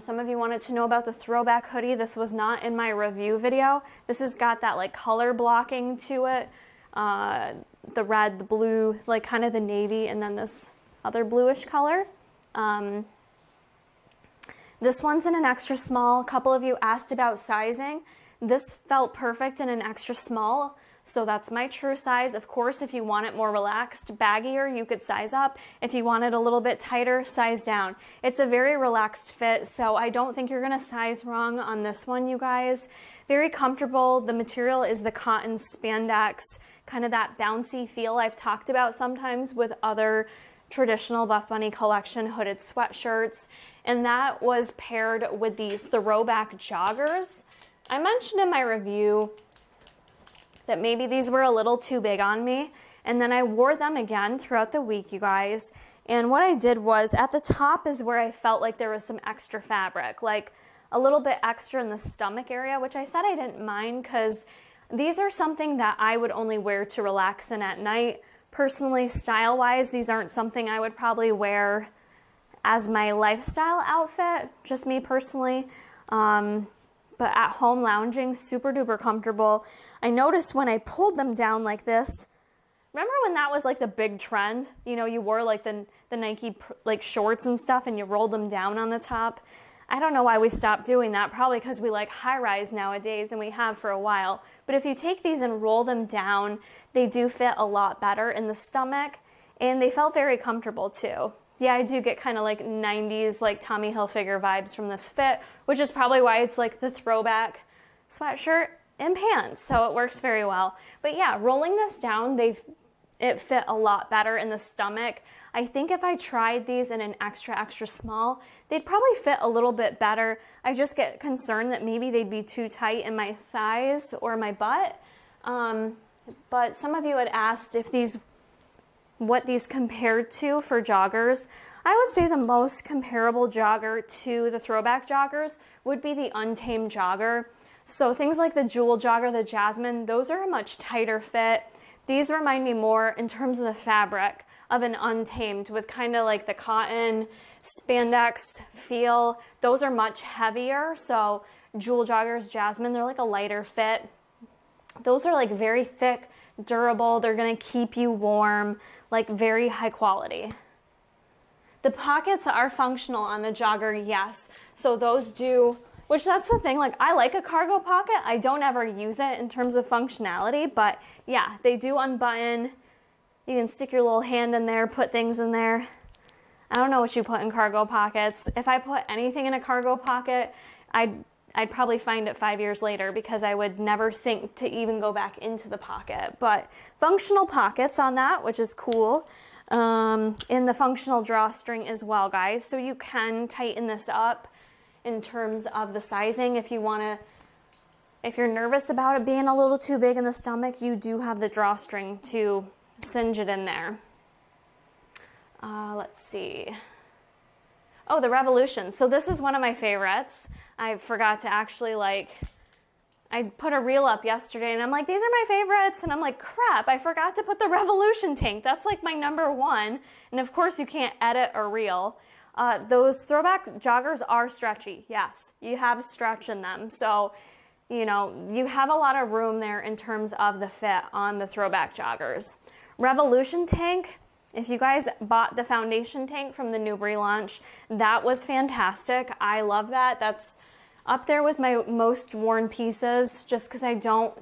Some of you wanted to know about the Throwback hoodie. This was not in my review video. This has got that like color blocking to it. The red, the blue, like kind of the navy, and then this other bluish color. This one's in an extra small. A couple of you asked about sizing. This felt perfect in an extra small. So that's my true size. Of course, if you want it more relaxed, baggier, you could size up. If you want it a little bit tighter, size down. It's a very relaxed fit, so I don't think you're gonna size wrong on this one, you guys. Very comfortable. The material is the cotton spandex, kind of that bouncy feel I've talked about sometimes with other traditional Buffbunny collection hooded sweatshirts. And that was paired with the Throwback joggers. I mentioned in my review that maybe these were a little too big on me, and then I wore them again throughout the week, you guys. And what I did was, at the top is where I felt like there was some extra fabric, like a little bit extra in the stomach area, which I said I didn't mind because these are something that I would only wear to relax in at night. Personally, style-wise, these aren't something I would probably wear as my lifestyle outfit, just me personally. But at home lounging, super duper comfortable. I noticed when I pulled them down like this, remember when that was like the big trend? You know, you wore like the Nike like shorts and stuff and you rolled them down on the top. I don't know why we stopped doing that, probably because we like high-rise nowadays, and we have for a while. But if you take these and roll them down, they do fit a lot better in the stomach, and they felt very comfortable too. Yeah, I do get kind of like 90s, like Tommy Hilfiger vibes from this fit, which is probably why it's like the throwback sweatshirt and pants, so it works very well. But yeah, rolling this down, it fit a lot better in the stomach. I think if I tried these in an extra small, they'd probably fit a little bit better. I just get concerned that maybe they'd be too tight in my thighs or my butt. But some of you had asked what these compared to for joggers. I would say the most comparable jogger to the throwback joggers would be the Untamed jogger. So things like the Jewel jogger, the Jasmine, those are a much tighter fit. These remind me more in terms of the fabric of an Untamed, with kind of like the cotton spandex feel. Those are much heavier. So Jewel joggers, Jasmine, they're like a lighter fit. Those are like very thick, durable. They're gonna keep you warm, like very high quality. The pockets are functional on the jogger, yes. So those do, which that's the thing, like I like a cargo pocket. I don't ever use it in terms of functionality, but yeah, they do unbutton. You can stick your little hand in there, put things in there. I don't know what you put in cargo pockets. If I put anything in a cargo pocket, I'd probably find it 5 years later, because I would never think to even go back into the pocket. But functional pockets on that, which is cool. In the functional drawstring as well, guys. So you can tighten this up in terms of the sizing if you want to. If you're nervous about it being a little too big in the stomach, you do have the drawstring to singe it in there. Let's see. Oh, the Revolution. So this is one of my favorites. I forgot to actually I put a reel up yesterday and I'm like, these are my favorites. And I'm like, crap, I forgot to put the Revolution tank. That's like my #1. And of course you can't edit or reel. Those throwback joggers are stretchy. Yes, you have stretch in them. So, you know, you have a lot of room there in terms of the fit on the throwback joggers. Revolution tank, if you guys bought the foundation tank from the new relaunch, that was fantastic. I love that. That's up there with my most worn pieces, just because I don't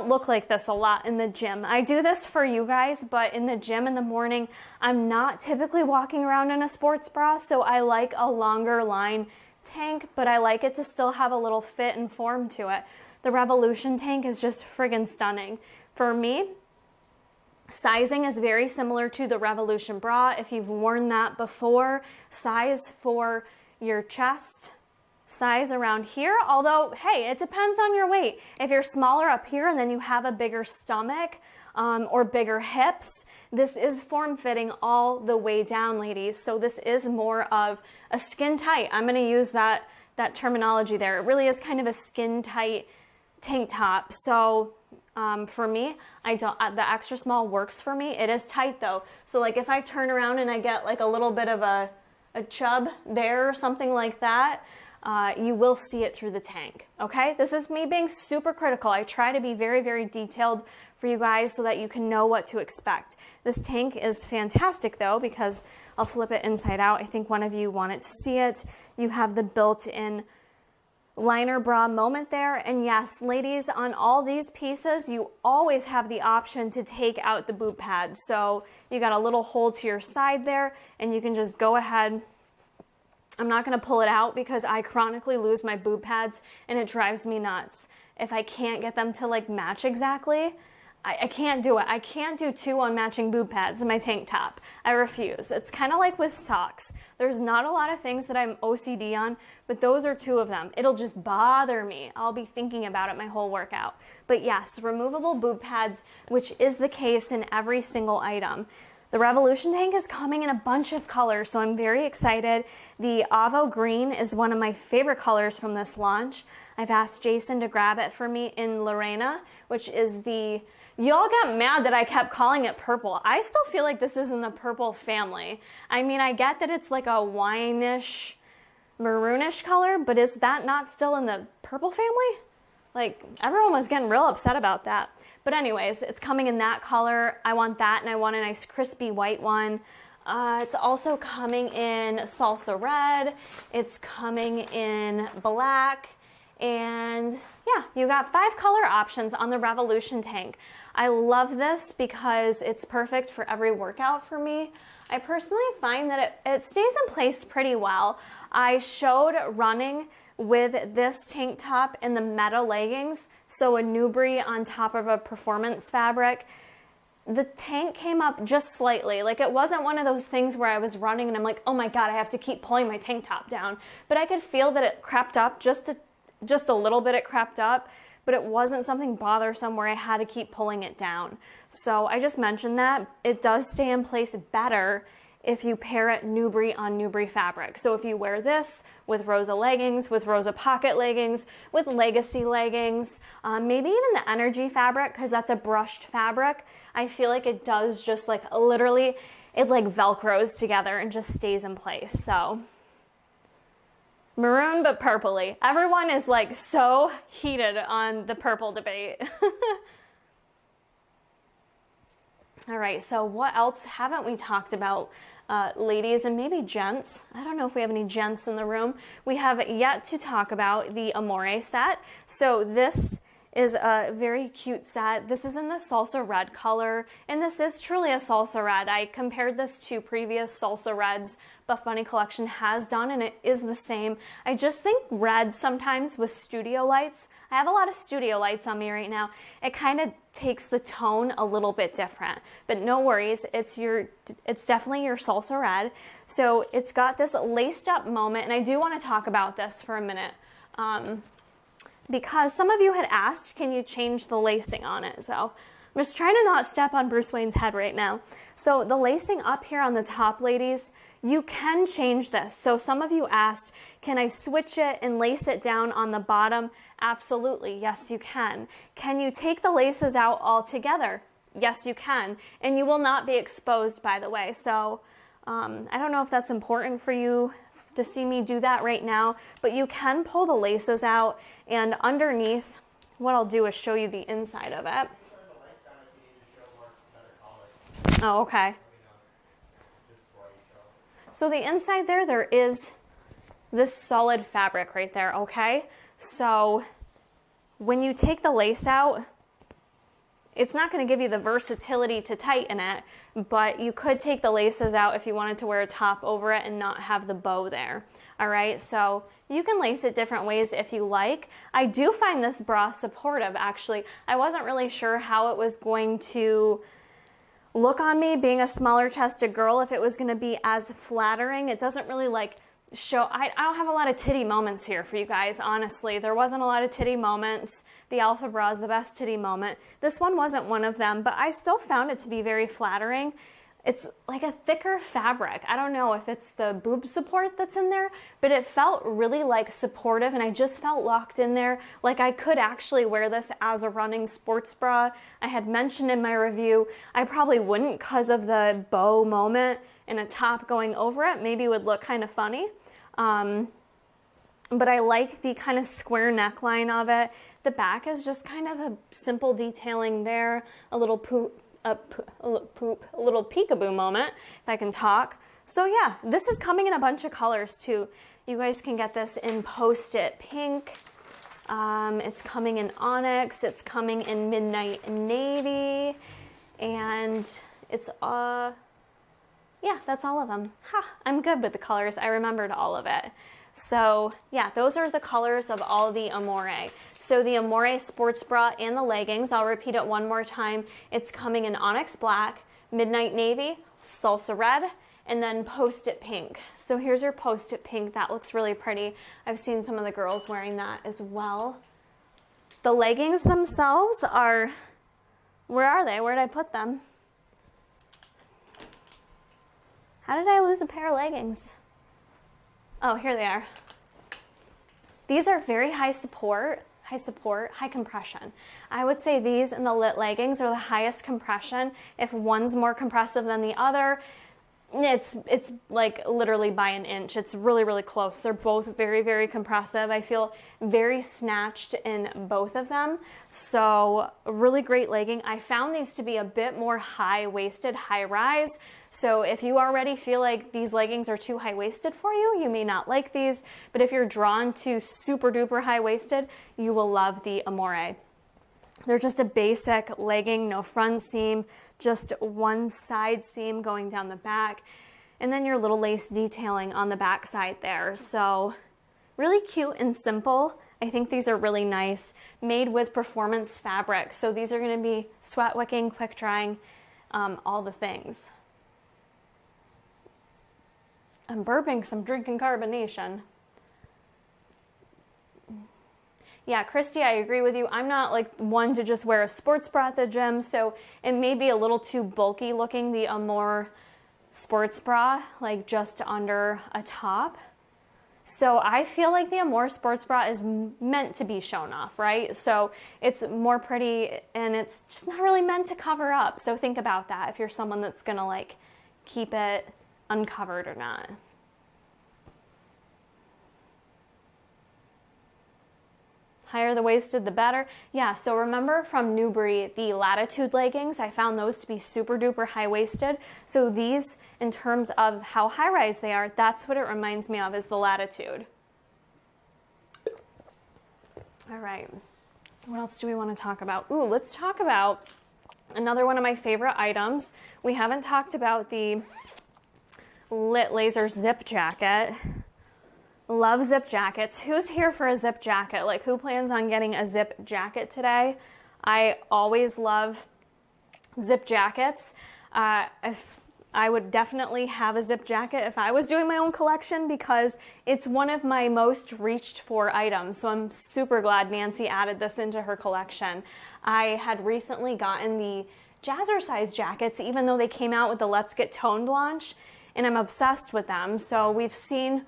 look like this a lot in the gym. I do this for you guys, but in the gym in the morning, I'm not typically walking around in a sports bra, so I like a longer line tank, but I like it to still have a little fit and form to it. The Revolution tank is just friggin' stunning. For me, sizing is very similar to the Revolution bra. If you've worn that before, size for your chest, size around here, although, hey, it depends on your weight. If you're smaller up here and then you have a bigger stomach or bigger hips, this is form-fitting all the way down, ladies. So this is more of a skin tight. I'm gonna use that terminology there. It really is kind of a skin tight tank top. So for me, the extra small works for me. It is tight though. So like if I turn around and I get like a little bit of a chub there or something like that, you will see it through the tank, okay? This is me being super critical. I try to be very, very detailed for you guys so that you can know what to expect. This tank is fantastic though, because I'll flip it inside out. I think one of you wanted to see it. You have the built-in liner bra moment there. And yes, ladies, on all these pieces, you always have the option to take out the boob pads. So you got a little hole to your side there and you can just go ahead. I'm not gonna pull it out because I chronically lose my boob pads and it drives me nuts. If I can't get them to like match exactly, I can't do it. I can't do 2 unmatching boob pads in my tank top. I refuse. It's kind of like with socks. There's not a lot of things that I'm OCD on, but those are 2 of them. It'll just bother me. I'll be thinking about it my whole workout. But yes, removable boob pads, which is the case in every single item. The Revolution tank is coming in a bunch of colors, so I'm very excited. The Avo Green is one of my favorite colors from this launch. I've asked Jason to grab it for me in Lorena, which is the... Y'all got mad that I kept calling it purple. I still feel like this is in the purple family. I mean, I get that it's like a wine-ish, maroonish color, but is that not still in the purple family? Like, everyone was getting real upset about that. But anyways, it's coming in that color. I want that, and I want a nice crispy white one. It's also coming in salsa red. It's coming in black. And yeah, you got 5 color options on the Revolution tank. I love this because it's perfect for every workout for me. I personally find that it stays in place pretty well. I showed running with this tank top and the meta leggings, so a Nubri on top of a performance fabric. The tank came up just slightly. Like, it wasn't one of those things where I was running and I'm like, oh my God, I have to keep pulling my tank top down. But I could feel that it crept up just a little bit. It crept up, but it wasn't something bothersome where I had to keep pulling it down. So I just mentioned that. It does stay in place better if you pair it Nubri on Nubri fabric. So if you wear this with Rosa leggings, with Rosa pocket leggings, with Legacy leggings, maybe even the Energy fabric, because that's a brushed fabric, I feel like it does just like literally, it like Velcros together and just stays in place. So maroon but purpley. Everyone is like so heated on the purple debate. All right, so what else haven't we talked about, ladies and maybe gents? I don't know if we have any gents in the room. We have yet to talk about the Amore set. So this is a very cute set. This is in the salsa red color, and this is truly a salsa red. I compared this to previous salsa reds Buffbunny collection has done, and it is the same. I just think red sometimes with studio lights, I have a lot of studio lights on me right now, it kind of takes the tone a little bit different. But no worries, it's definitely your salsa red. So it's got this laced up moment, and I do want to talk about this for a minute. Because some of you had asked, can you change the lacing on it? So I'm just trying to not step on Bruce Wayne's head right now. So the lacing up here on the top, ladies, you can change this. So some of you asked, can I switch it and lace it down on the bottom? Absolutely, yes you can. Can you take the laces out altogether? Yes you can. And you will not be exposed, by the way. So I don't know if that's important for you to see me do that right now, but you can pull the laces out, and underneath, what I'll do is show you the inside of it. Oh, okay. So the inside there is this solid fabric right there, okay? So when you take the lace out, it's not going to give you the versatility to tighten it, but you could take the laces out if you wanted to wear a top over it and not have the bow there. All right, so you can lace it different ways if you like. I do find this bra supportive, actually. I wasn't really sure how it was going to look on me being a smaller chested girl, if it was going to be as flattering. It doesn't really like show, I don't have a lot of titty moments here for you guys, honestly. There wasn't a lot of titty moments. The Alpha bra is the best titty moment. This one wasn't one of them, but I still found it to be very flattering. It's like a thicker fabric. I don't know if it's the boob support that's in there, but it felt really like supportive, and I just felt locked in there. Like I could actually wear this as a running sports bra. I had mentioned in my review, I probably wouldn't because of the bow moment and a top going over it. Maybe it would look kind of funny. But I like the kind of square neckline of it. The back is just kind of a simple detailing there, a little peekaboo moment, if I can talk. So yeah, this is coming in a bunch of colors too. You guys can get this in Post-it Pink. It's coming in Onyx. It's coming in Midnight Navy. And it's, yeah, that's all of them. Ha, I'm good with the colors. I remembered all of it. So yeah, those are the colors of all the Amore. So the Amore sports bra and the leggings, I'll repeat it one more time. It's coming in Onyx Black, Midnight Navy, Salsa Red, and then Post-it Pink. So here's your Post-it Pink. That looks really pretty. I've seen some of the girls wearing that as well. The leggings themselves are, where are they? Where did I put them? How did I lose a pair of leggings? Oh, here they are. These are very high support, high compression. I would say these and the lit leggings are the highest compression. If one's more compressive than the other, It's like literally by an inch. It's really, really close. They're both very, very compressive. I feel very snatched in both of them. So really great legging. I found these to be a bit more high-waisted, high-rise. So if you already feel like these leggings are too high-waisted for you, you may not like these. But if you're drawn to super duper high-waisted, you will love the Amore. They're just a basic legging, no front seam, just one side seam going down the back, and then your little lace detailing on the back side there. So really cute and simple. I think these are really nice, made with performance fabric. So these are going to be sweat wicking, quick drying, all the things. I'm burping, so I'm drinking carbonation. Yeah, Christy, I agree with you. I'm not like one to just wear a sports bra at the gym, so it may be a little too bulky looking, the Amore sports bra, like just under a top. So I feel like the Amore sports bra is meant to be shown off, right? So it's more pretty and it's just not really meant to cover up. So think about that if you're someone that's gonna like keep it uncovered or not. Higher the waisted, the better. Yeah, so remember from Newbury, the Latitude leggings, I found those to be super duper high-waisted. So these, in terms of how high-rise they are, that's what it reminds me of, is the Latitude. All right, what else do we want to talk about? Ooh, let's talk about another one of my favorite items. We haven't talked about the Lit Laser zip jacket. Love zip jackets. Who's here for a zip jacket? Like, who plans on getting a zip jacket today? I always love zip jackets. If I would definitely have a zip jacket if I was doing my own collection, because it's one of my most reached for items. So I'm super glad Nancy added this into her collection. I had recently gotten the Jazzercise jackets, even though they came out with the Let's Get Toned launch, and I'm obsessed with them. So we've seen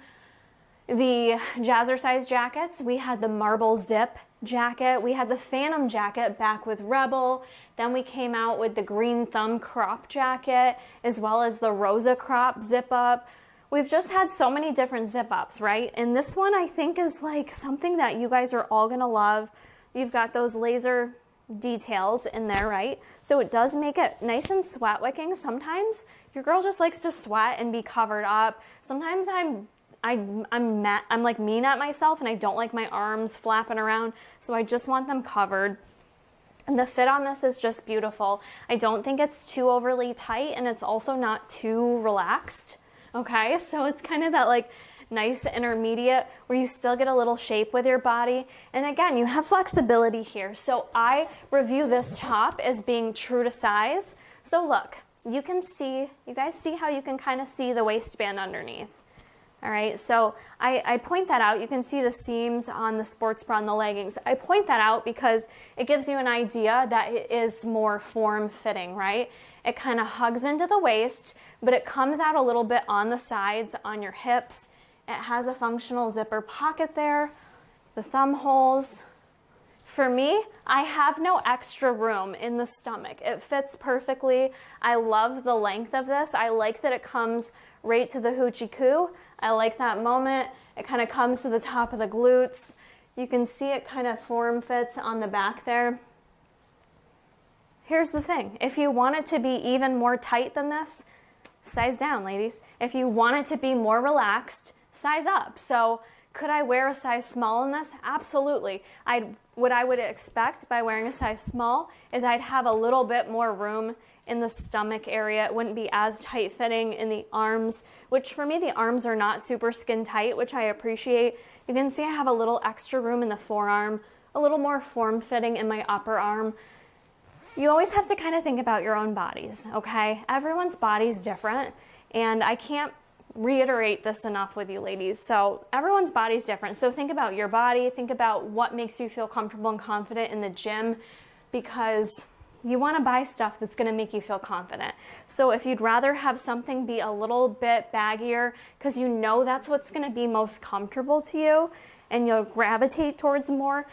the Jazzercise jackets. We had the marble zip jacket. We had the Phantom jacket back with Rebel. Then we came out with the green thumb crop jacket, as well as the Rosa crop zip up. We've just had so many different zip ups, right? And this one I think is like something that you guys are all gonna love. You've got those laser details in there, right? So it does make it nice and sweat wicking. Sometimes your girl just likes to sweat and be covered up. Sometimes I'm like mean at myself and I don't like my arms flapping around, so I just want them covered. And the fit on this is just beautiful. I don't think it's too overly tight, and it's also not too relaxed, okay? So it's kind of that like nice intermediate where you still get a little shape with your body. And again, you have flexibility here. So I review this top as being true to size. So look, you guys see how you can kind of see the waistband underneath. All right, so I point that out. You can see the seams on the sports bra and the leggings. I point that out because it gives you an idea that it is more form-fitting, right? It kind of hugs into the waist, but it comes out a little bit on the sides, on your hips. It has a functional zipper pocket there, the thumb holes. For me, I have no extra room in the stomach. It fits perfectly. I love the length of this. I like that it comes right to the hoochie coo. I like that moment. It kind of comes to the top of the glutes. You can see it kind of form fits on the back there. Here's the thing. If you want it to be even more tight than this, size down, ladies. If you want it to be more relaxed, size up. So could I wear a size small in this? Absolutely. What I would expect by wearing a size small is I'd have a little bit more room in the stomach area. It wouldn't be as tight fitting in the arms, which for me, the arms are not super skin tight, which I appreciate. You can see I have a little extra room in the forearm, a little more form fitting in my upper arm. You always have to kind of think about your own bodies, okay? Everyone's body's different, and I can't reiterate this enough with you ladies. So everyone's body's different. So think about your body, think about what makes you feel comfortable and confident in the gym, because you want to buy stuff that's going to make you feel confident. So if you'd rather have something be a little bit baggier because you know that's what's going to be most comfortable to you and you'll gravitate towards more,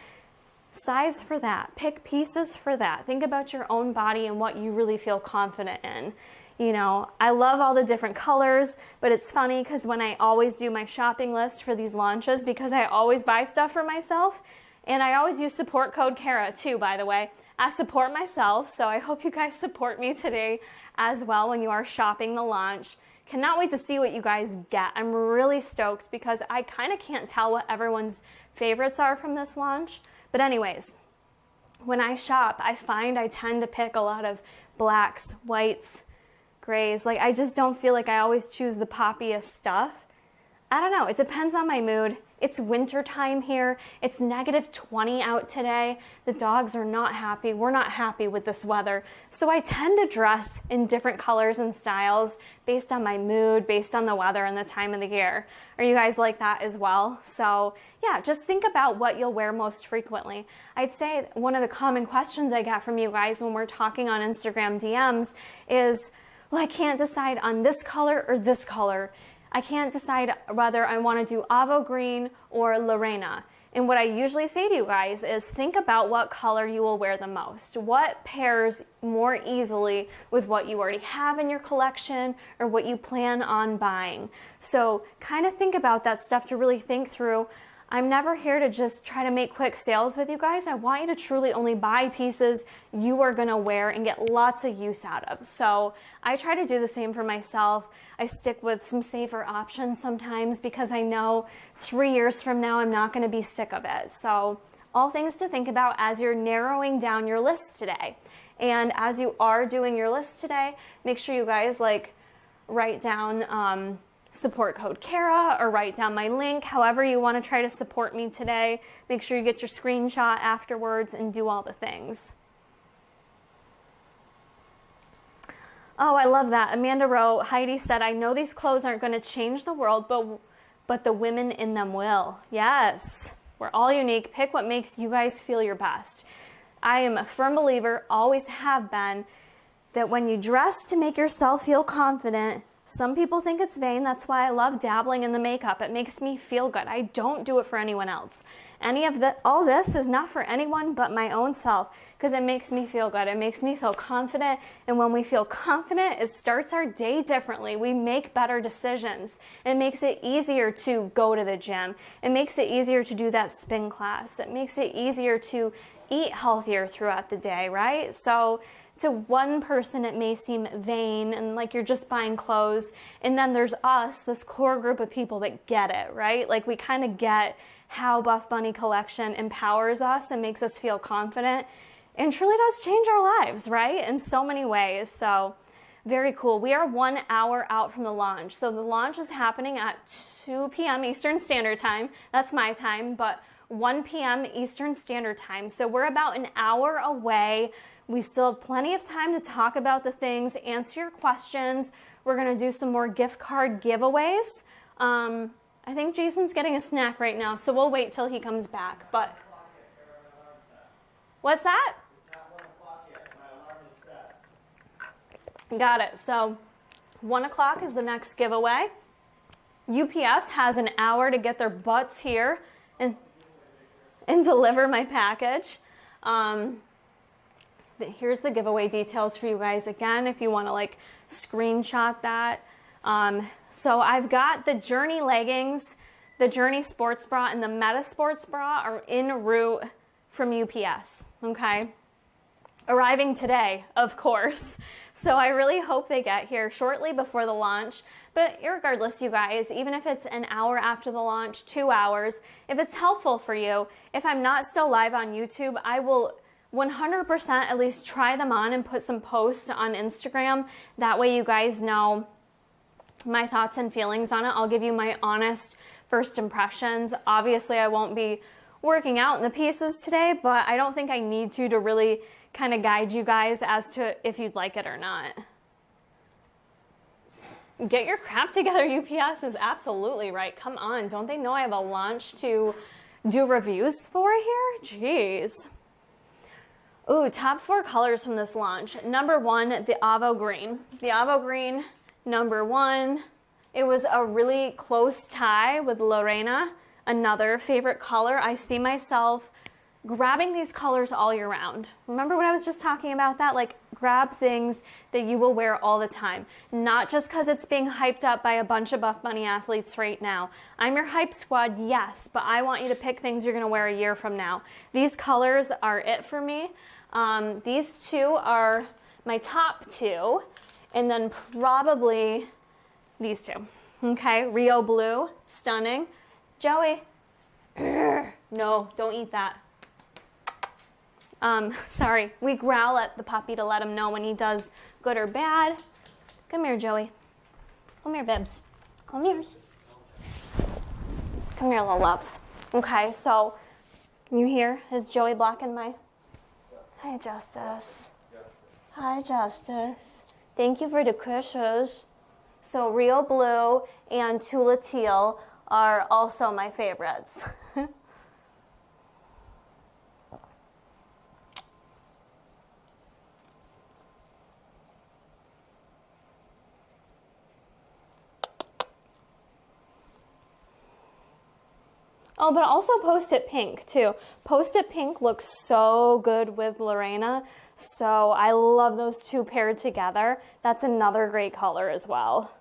size for that. Pick pieces for that. Think about your own body and what you really feel confident in. You know, I love all the different colors, but it's funny because when I always do my shopping list for these launches, because I always buy stuff for myself, and I always use support code Kara too, by the way. I support myself, so I hope you guys support me today as well when you are shopping the launch. Cannot wait to see what you guys get. I'm really stoked because I kind of can't tell what everyone's favorites are from this launch. But anyways, when I shop, I find I tend to pick a lot of blacks, whites, grays. Like, I just don't feel like I always choose the poppiest stuff. I don't know, it depends on my mood. It's winter time here. It's -20 out today. The dogs are not happy. We're not happy with this weather. So I tend to dress in different colors and styles based on my mood, based on the weather and the time of the year. Are you guys like that as well? So yeah, just think about what you'll wear most frequently. I'd say one of the common questions I get from you guys when we're talking on Instagram DMs is, well, I can't decide on this color or this color. I can't decide whether I want to do Avo Green or Lorena. And what I usually say to you guys is think about what color you will wear the most. What pairs more easily with what you already have in your collection or what you plan on buying. So kind of think about that stuff to really think through. I'm never here to just try to make quick sales with you guys. I want you to truly only buy pieces you are gonna wear and get lots of use out of. So I try to do the same for myself. I stick with some safer options sometimes because I know 3 years from now I'm not gonna be sick of it. So all things to think about as you're narrowing down your list today. And as you are doing your list today, make sure you guys write down support code Kara or write down my link, however you want to try to support me today. Make sure you get your screenshot afterwards and do all the things. Oh, I love that. Amanda wrote, Heidi said, I know these clothes aren't going to change the world, but the women in them will. Yes, we're all unique. Pick what makes you guys feel your best. I am a firm believer, always have been, that when you dress to make yourself feel confident, some people think it's vain. That's why I love dabbling in the makeup. It makes me feel good. I don't do it for anyone else. All this is not for anyone but my own self because it makes me feel good. It makes me feel confident. And when we feel confident, it starts our day differently. We make better decisions. It makes it easier to go to the gym. It makes it easier to do that spin class. It makes it easier to eat healthier throughout the day, right? So to one person, it may seem vain and like you're just buying clothes. And then there's us, this core group of people that get it, right? Like we kind of get how Buffbunny collection empowers us and makes us feel confident and truly does change our lives, right? In so many ways. So very cool. We are 1 hour out from the launch. So the launch is happening at 2 p.m. Eastern Standard Time. That's my time, but 1 p.m. Eastern Standard Time. So we're about an hour away. We still have plenty of time to talk about the things, answer your questions. We're gonna do some more gift card giveaways. I think Jason's getting a snack right now, so we'll wait till he comes back. But what's that? Got it. So 1 o'clock is the next giveaway. UPS has an hour to get their butts here and deliver my package. Here's the giveaway details for you guys again if you want to screenshot that. So I've got the Journey leggings, the Journey sports bra, and the Meta sports bra are en route from UPS, okay? Arriving today, of course. So I really hope they get here shortly before the launch. But regardless, you guys, even if it's an hour after the launch, 2 hours, if it's helpful for you, if I'm not still live on YouTube, I will 100% at least try them on and put some posts on Instagram. That way you guys know my thoughts and feelings on it. I'll give you my honest first impressions. Obviously, I won't be working out in the pieces today, but I don't think I need to really kind of guide you guys as to if you'd like it or not. Get your crap together, UPS is absolutely right. Come on, don't they know I have a launch to do reviews for here? Jeez. Ooh, top 4 colors from this launch. Number 1, the Avo Green. The Avo Green, number 1. It was a really close tie with Lorena, another favorite color. I see myself grabbing these colors all year round. Remember what I was just talking about that? Grab things that you will wear all the time, not just because it's being hyped up by a bunch of Buffbunny athletes right now. I'm your hype squad, yes, but I want you to pick things you're gonna wear a year from now. These colors are it for me. These two are my top two, and then probably these two. Okay, Rio Blue, stunning. Joey, no, don't eat that. Sorry, we growl at the puppy to let him know when he does good or bad. Come here, Joey. Come here, Bibs. Come here. Come here, little loves. Okay, so can you hear? Is Joey blocking my... Hi, Justice. Hi, Justice. Thank you for the kisses. So Rio Blue and Tula Teal are also my favorites. Oh, but also Post-it Pink too. Post-it Pink looks so good with Lorena, so I love those two paired together. That's another great color as well.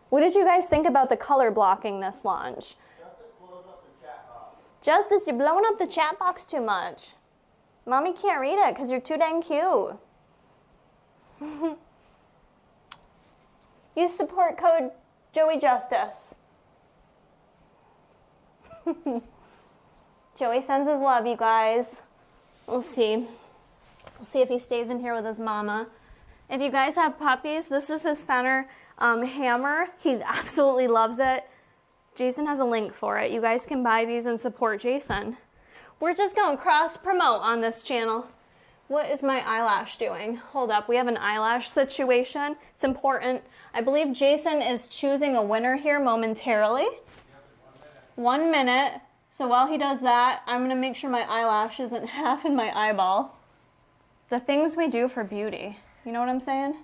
What did you guys think about the color blocking this launch? Justice blows up the chat box. Justice, you're blowing up the chat box too much. Mommy can't read it because you're too dang cute. Use support code Joey Justice. Joey sends his love, you guys. We'll see. We'll see if he stays in here with his mama. If you guys have puppies, this is his Fenner hammer. He absolutely loves it. Jason has a link for it. You guys can buy these and support Jason. We're just going to cross promote on this channel. What is my eyelash doing? Hold up, we have an eyelash situation. It's important. I believe Jason is choosing a winner here momentarily. 1 minute. So while he does that, I'm gonna make sure my eyelash isn't half in my eyeball. The things we do for beauty. You know what I'm saying?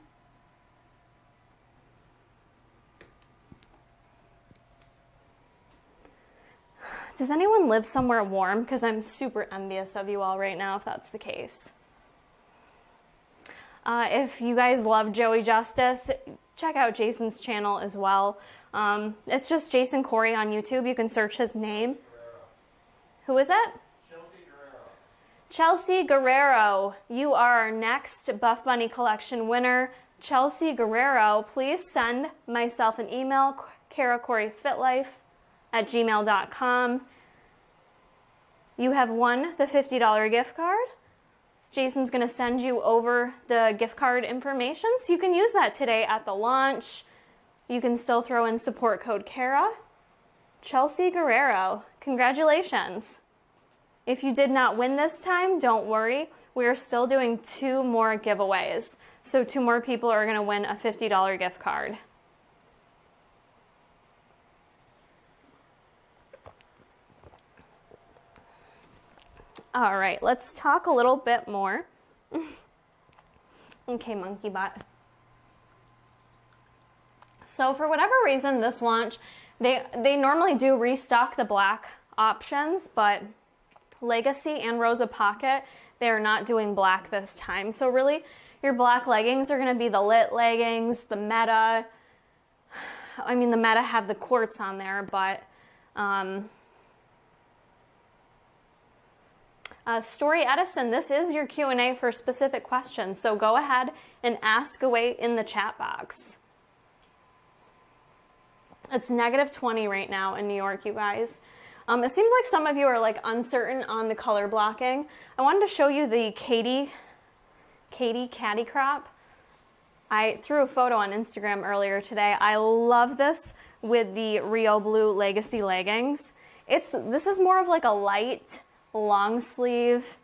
Does anyone live somewhere warm? Because I'm super envious of you all right now if that's the case. If you guys love Joey Justice, check out Jason's channel as well. It's just Jason Corey on YouTube. You can search his name. Guerrero. Who is it? Chelsea Guerrero. Chelsea Guerrero. You are our next Buffbunny collection winner. Chelsea Guerrero, please send myself an email, karacoreyfitlife@gmail.com. You have won the $50 gift card. Jason's going to send you over the gift card information, so you can use that today at the launch. You can still throw in support code Kara. Chelsea Guerrero, congratulations. If you did not win this time, don't worry. We are still doing 2 more giveaways. So 2 more people are going to win a $50 gift card. All right, let's talk a little bit more. Okay, monkey butt. So for whatever reason, this launch, they normally do restock the black options, but Legacy and Rosa Pocket, they're not doing black this time. So really, your black leggings are gonna be the Lit leggings, the Meta. I mean, the Meta have the quartz on there, but Story Edison, this is your Q&A for specific questions, so go ahead and ask away in the chat box. It's -20 right now in New York, you guys. It seems like some of you are like uncertain on the color blocking. I wanted to show you the Katie Caddy Crop. I threw a photo on Instagram earlier today. I love this with the Rio Blue Legacy leggings. This is more of like a light long sleeve.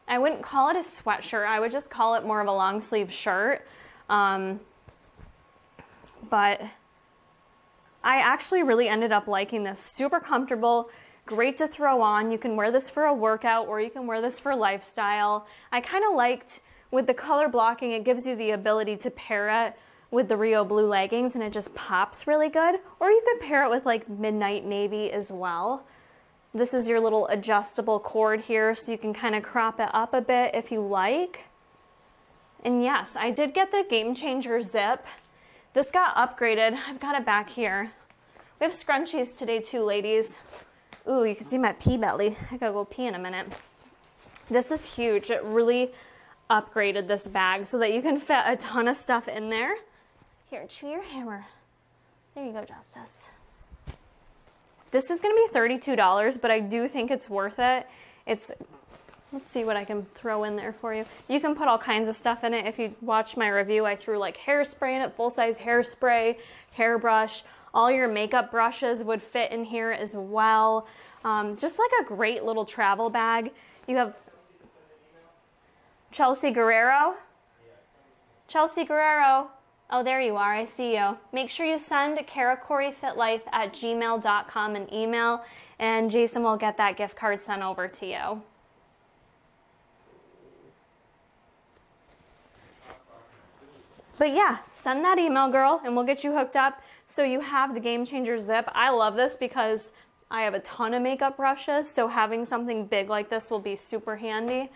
I wouldn't call it a sweatshirt. I would just call it more of a long sleeve shirt. But I actually really ended up liking this. Super comfortable, great to throw on. You can wear this for a workout or you can wear this for lifestyle. I kind of liked with the color blocking, it gives you the ability to pair it with the Rio Blue leggings and it just pops really good. Or you could pair it with like midnight navy as well. This is your little adjustable cord here, so you can kind of crop it up a bit if you like. And yes, I did get the Game Changer zip. This got upgraded. I've got it back here. We have scrunchies today too, ladies. Ooh, you can see my pee belly. I gotta go pee in a minute. This is huge. It really upgraded this bag so that you can fit a ton of stuff in there. Here, chew your hammer. There you go, Justice. This is gonna be $32, but I do think it's worth it. Let's see what I can throw in there for you. You can put all kinds of stuff in it. If you watch my review, I threw like hairspray in it, full-size hairspray, hairbrush. All your makeup brushes would fit in here as well. Just like a great little travel bag. You have Chelsea Guerrero. Chelsea Guerrero. Oh, there you are. I see you. Make sure you send karacoreyfitlife@gmail.com an email, and Jason will get that gift card sent over to you. But yeah, send that email, girl, and we'll get you hooked up so you have the Game Changer zip. I love this because I have a ton of makeup brushes, so having something big like this will be super handy.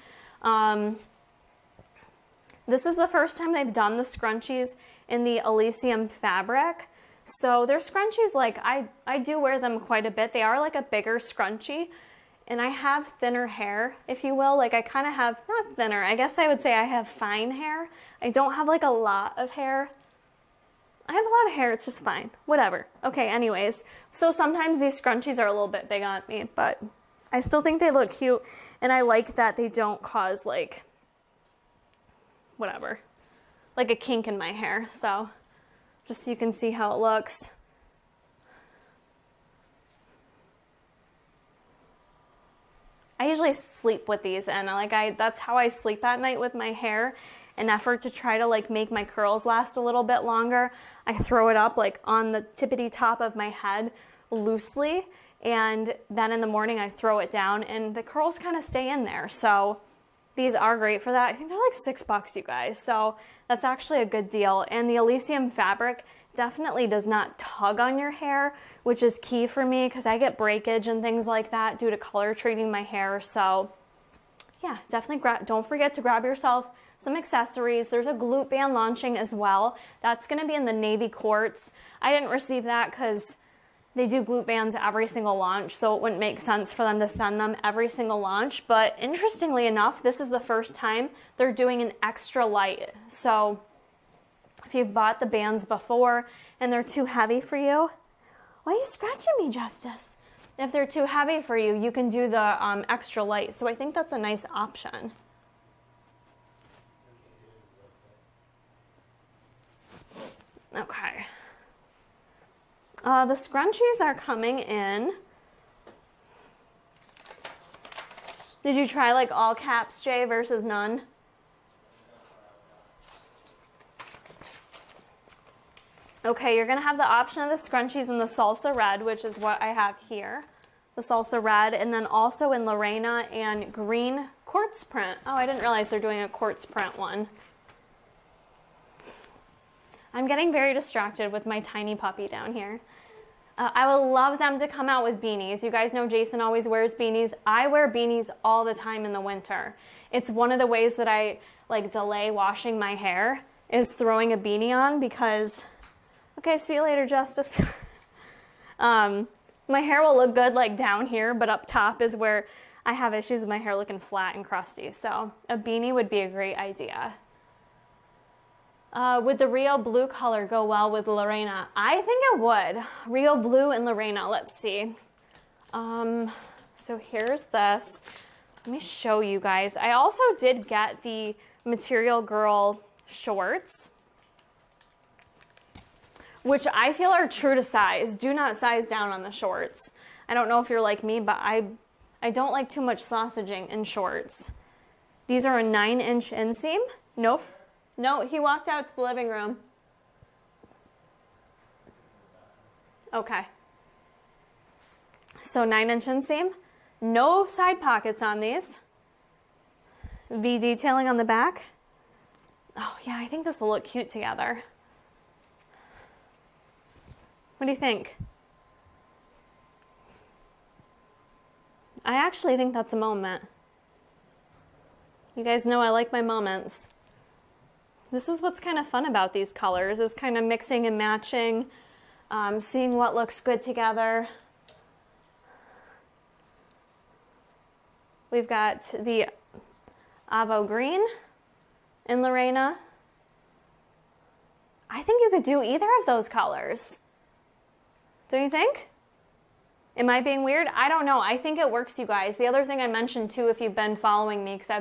This is the first time they've done the scrunchies in the Elysium fabric. So they're scrunchies, like I do wear them quite a bit. They are like a bigger scrunchie, and I have thinner hair, if you will. Like I kind of have, not thinner, I guess I would say I have fine hair. I don't have like a lot of hair. I have a lot of hair, it's just fine, whatever. Okay, anyways, so sometimes these scrunchies are a little bit big on me, but I still think they look cute, and I like that they don't cause like, whatever, like a kink in my hair. So just so you can see how it looks. I usually sleep with these, and that's how I sleep at night with my hair. An effort to try to like make my curls last a little bit longer, I throw it up like on the tippity top of my head loosely, and then in the morning I throw it down and the curls kind of stay in there. So these are great for that. I think they're like $6, you guys, so that's actually a good deal. And the Elysium fabric definitely does not tug on your hair, which is key for me because I get breakage and things like that due to color treating my hair. So yeah, definitely don't forget to grab yourself some accessories. There's a glute band launching as well. That's gonna be in the navy quartz. I didn't receive that because they do glute bands every single launch, so it wouldn't make sense for them to send them every single launch. But interestingly enough, this is the first time they're doing an extra light. So if you've bought the bands before and they're too heavy for you, why are you scratching me, Justice? If they're too heavy for you, you can do the extra light. So I think that's a nice option. Okay. The scrunchies are coming in. Did you try like all caps, Jay, versus none? Okay, you're gonna have the option of the scrunchies in the salsa red, which is what I have here. The salsa red, and then also in Lorena and green quartz print. Oh, I didn't realize they're doing a quartz print one. I'm getting very distracted with my tiny puppy down here. I would love them to come out with beanies. You guys know Jason always wears beanies. I wear beanies all the time in the winter. It's one of the ways that I like delay washing my hair is throwing a beanie on because, okay, see you later, Justice. My hair will look good like down here, but up top is where I have issues with my hair looking flat and crusty. So a beanie would be a great idea. Would the Rio blue color go well with Lorena? I think it would. Rio blue and Lorena, let's see. So here's this. Let me show you guys. I also did get the Material Girl shorts, which I feel are true to size. Do not size down on the shorts. I don't know if you're like me, but I don't like too much sausaging in shorts. These are a 9-inch inseam. No, he walked out to the living room. Okay. So 9-inch inseam. No side pockets on these. V detailing on the back. Oh yeah, I think this will look cute together. What do you think? I actually think that's a moment. You guys know I like my moments. This is what's kind of fun about these colors, is kind of mixing and matching, seeing what looks good together. We've got the Avo Green in Lorena. I think you could do either of those colors. Don't you think? Am I being weird? I don't know. I think it works, you guys. The other thing I mentioned too, if you've been following me, because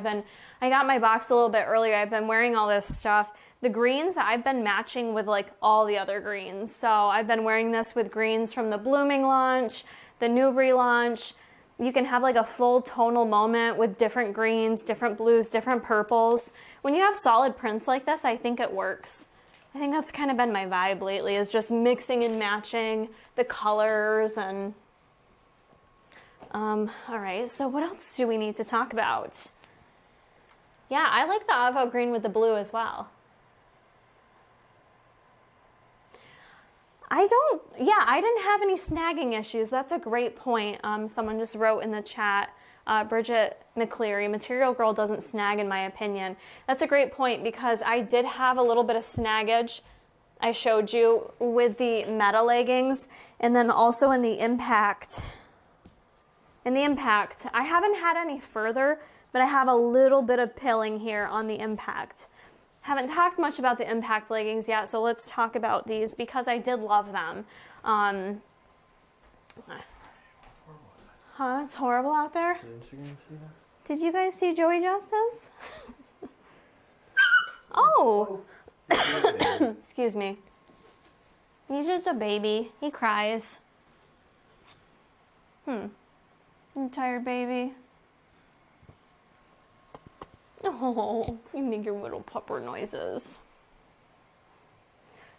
I got my box a little bit earlier. I've been wearing all this stuff. The greens, I've been matching with like all the other greens. So I've been wearing this with greens from the Blooming launch, the Newbury launch. You can have like a full tonal moment with different greens, different blues, different purples. When you have solid prints like this, I think it works. I think that's kind of been my vibe lately, is just mixing and matching the colors. And all right, so what else do we need to talk about? Yeah, I like the Avo Green with the blue as well. I didn't have any snagging issues. That's a great point. Someone just wrote in the chat, Bridget McCleary, Material Girl doesn't snag in my opinion. That's a great point, because I did have a little bit of snaggage I showed you with the Meta leggings, and then also in the Impact. In the Impact, I haven't had any further, but I have a little bit of pilling here on the Impact. Haven't talked much about the Impact leggings yet, so let's talk about these because I did love them. It's horrible out there. Did you guys see Joey Justice? Oh, excuse me. He's just a baby. He cries. You tired, baby? Oh, you make your little pupper noises.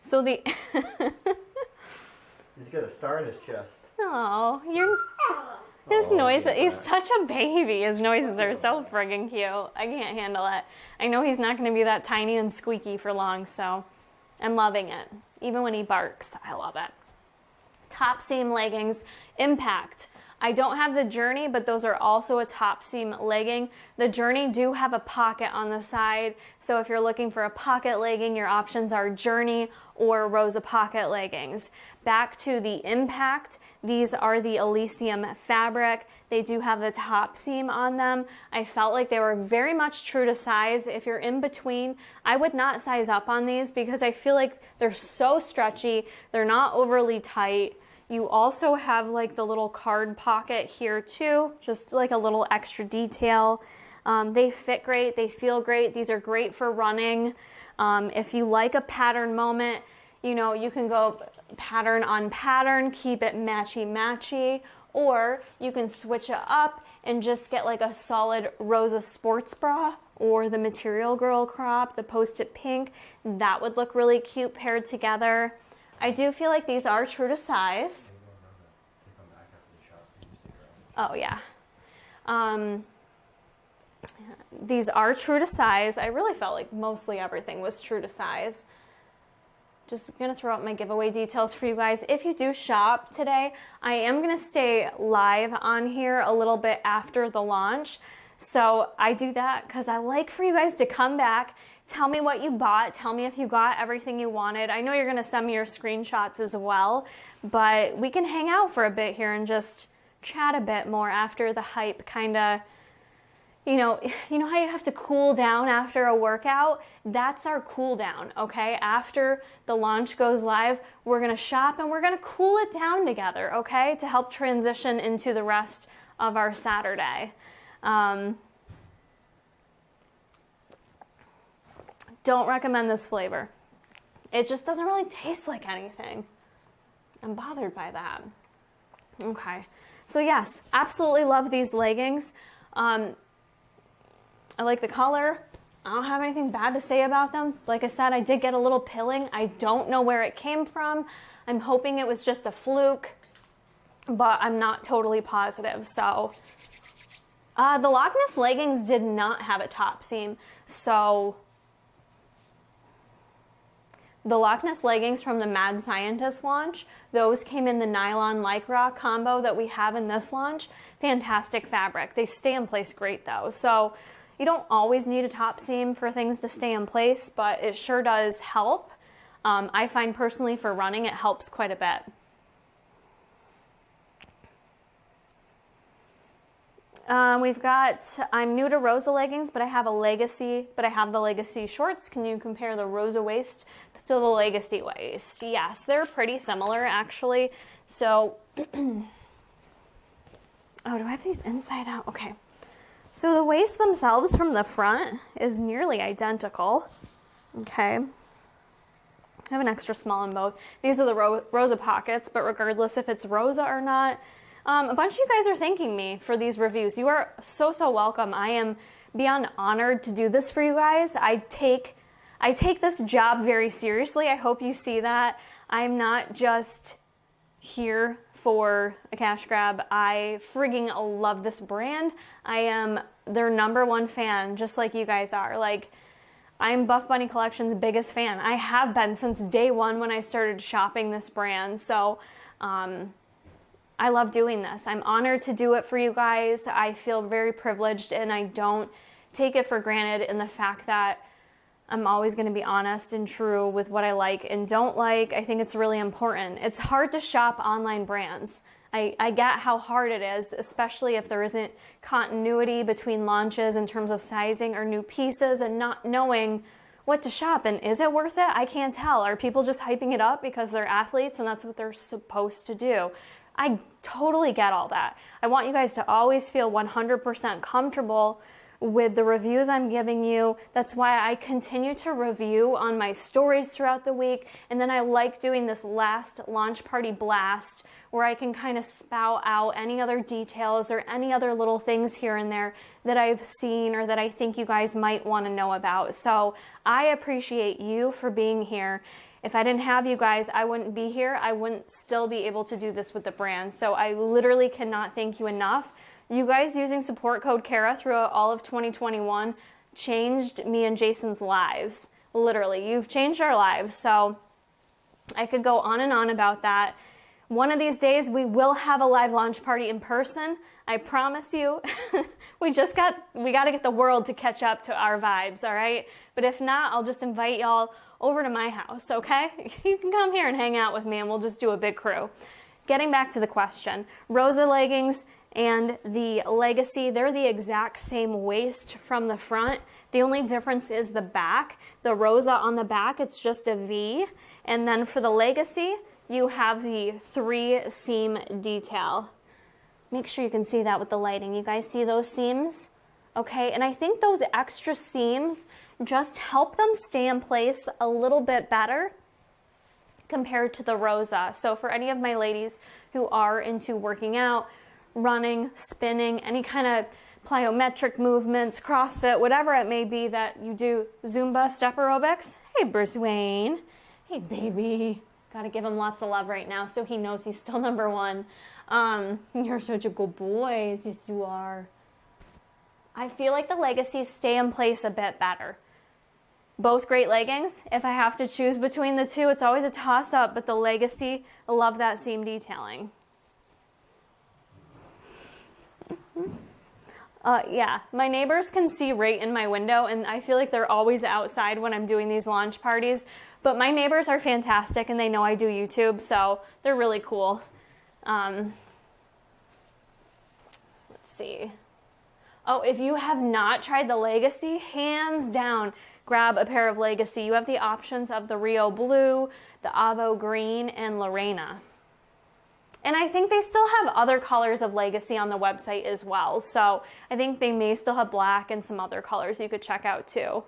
So the... He's got a star in his chest. Oh, his noises, he's such a baby. His noises are so friggin' cute. I can't handle it. I know he's not gonna be that tiny and squeaky for long, so I'm loving it. Even when he barks, I love it. Top seam leggings, Impact. I don't have the Journey, but those are also a top seam legging. The Journey do have a pocket on the side, so if you're looking for a pocket legging, your options are Journey or Rosa pocket leggings. Back to the Impact, these are the Elysium fabric. They do have the top seam on them. I felt like they were very much true to size. If you're in between, I would not size up on these because I feel like they're so stretchy. They're not overly tight. You also have like the little card pocket here too, just like a little extra detail. They fit great, they feel great. These are great for running. If you like a pattern moment, you know, you can go pattern on pattern, keep it matchy-matchy, or you can switch it up and just get like a solid Rosa sports bra or the Material Girl crop, the Post-it pink. That would look really cute paired together. I do feel like these are true to size. Oh yeah. These are true to size. I really felt like mostly everything was true to size. Just gonna throw out my giveaway details for you guys. If you do shop today, I am gonna stay live on here a little bit after the launch. So I do that because I like for you guys to come back. Tell me what you bought. Tell me if you got everything you wanted. I know you're gonna send me your screenshots as well, but we can hang out for a bit here and just chat a bit more after the hype kinda, you know how you have to cool down after a workout? That's our cool down, okay? After the launch goes live, we're gonna shop and we're gonna cool it down together, okay? To help transition into the rest of our Saturday. Don't recommend this flavor. It just doesn't really taste like anything. I'm bothered by that. Okay, so yes, absolutely love these leggings. I like the color. I don't have anything bad to say about them. Like I said, I did get a little pilling. I don't know where it came from. I'm hoping it was just a fluke, but I'm not totally positive. So the Loch Ness leggings did not have a top seam, so The Loch Ness leggings from the Mad Scientist launch, those came in the nylon lycra combo that we have in this launch. Fantastic fabric. They stay in place great though. So you don't always need a top seam for things to stay in place, but it sure does help. I find personally for running, it helps quite a bit. We've got, I'm new to Rosa leggings, but I have the Legacy shorts. Can you compare the Rosa waist to the Legacy waist? Yes, they're pretty similar actually. So, oh, do I have these inside out? Okay. So the waist themselves from the front is nearly identical. Okay. I have an extra small in both. These are the Rosa pockets, but regardless if it's Rosa or not, a bunch of you guys are thanking me for these reviews. You are so, so welcome. I am beyond honored to do this for you guys. I take this job very seriously. I hope you see that. I'm not just here for a cash grab. I frigging love this brand. I am their #1 fan, just like you guys are. Like, I'm Buffbunny Collection's biggest fan. I have been since day one when I started shopping this brand. So, I love doing this. I'm honored to do it for you guys. I feel very privileged and I don't take it for granted in the fact that I'm always going to be honest and true with what I like and don't like. I think it's really important. It's hard to shop online brands. I get how hard it is, especially if there isn't continuity between launches in terms of sizing or new pieces and not knowing what to shop. And is it worth it? I can't tell. Are people just hyping it up because they're athletes and that's what they're supposed to do? I totally get all that. I want you guys to always feel 100% comfortable with the reviews I'm giving you. That's why I continue to review on my stories throughout the week. And then I like doing this last launch party blast where I can kind of spout out any other details or any other little things here and there that I've seen or that I think you guys might want to know about. So I appreciate you for being here. If I didn't have you guys, I wouldn't be here. I wouldn't still be able to do this with the brand. So I literally cannot thank you enough. You guys using support code Kara throughout all of 2021 changed me and Jason's lives. Literally, you've changed our lives. So I could go on and on about that. One of these days, we will have a live launch party in person. I promise you. we got to get the world to catch up to our vibes, all right? But if not, I'll just invite y'all over to my house, okay? You can come here and hang out with me and we'll just do a big crew. Getting back to the question, Rosa leggings and the Legacy, they're the exact same waist from the front. The only difference is the back. The Rosa on the back, it's just a V. And then for the Legacy, you have the 3-seam detail. Make sure you can see that with the lighting. You guys see those seams? Okay, and I think those extra seams just help them stay in place a little bit better compared to the Rosa. So for any of my ladies who are into working out, running, spinning, any kind of plyometric movements, CrossFit, whatever it may be that you do, Zumba, step aerobics. Hey, Bruce Wayne. Hey, baby. Gotta give him lots of love right now so he knows he's still #1. You're such a good boy. Yes, you are. I feel like the Legacies stay in place a bit better. Both great leggings. If I have to choose between the two, it's always a toss-up, but the Legacy, I love that seam detailing. Yeah, my neighbors can see right in my window, and I feel like they're always outside when I'm doing these launch parties. But my neighbors are fantastic, and they know I do YouTube, so they're really cool. Let's see. Oh, if you have not tried the Legacy, hands down, grab a pair of Legacy. You have the options of the Rio Blue, the Avo Green, and Lorena. And I think they still have other colors of Legacy on the website as well. So I think they may still have black and some other colors you could check out too.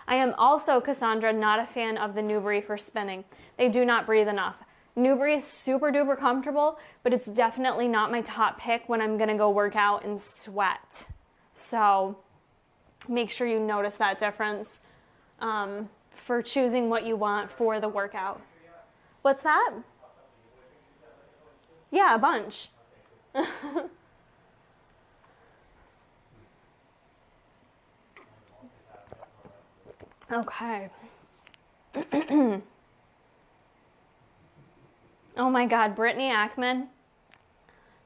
I am also, Cassandra, not a fan of the Newbury for spinning. They do not breathe enough. Newbury is super duper comfortable, but it's definitely not my top pick when I'm gonna go work out and sweat. So make sure you notice that difference for choosing what you want for the workout. What's that? Yeah, a bunch. Okay. Oh my God, Brittany Ackman,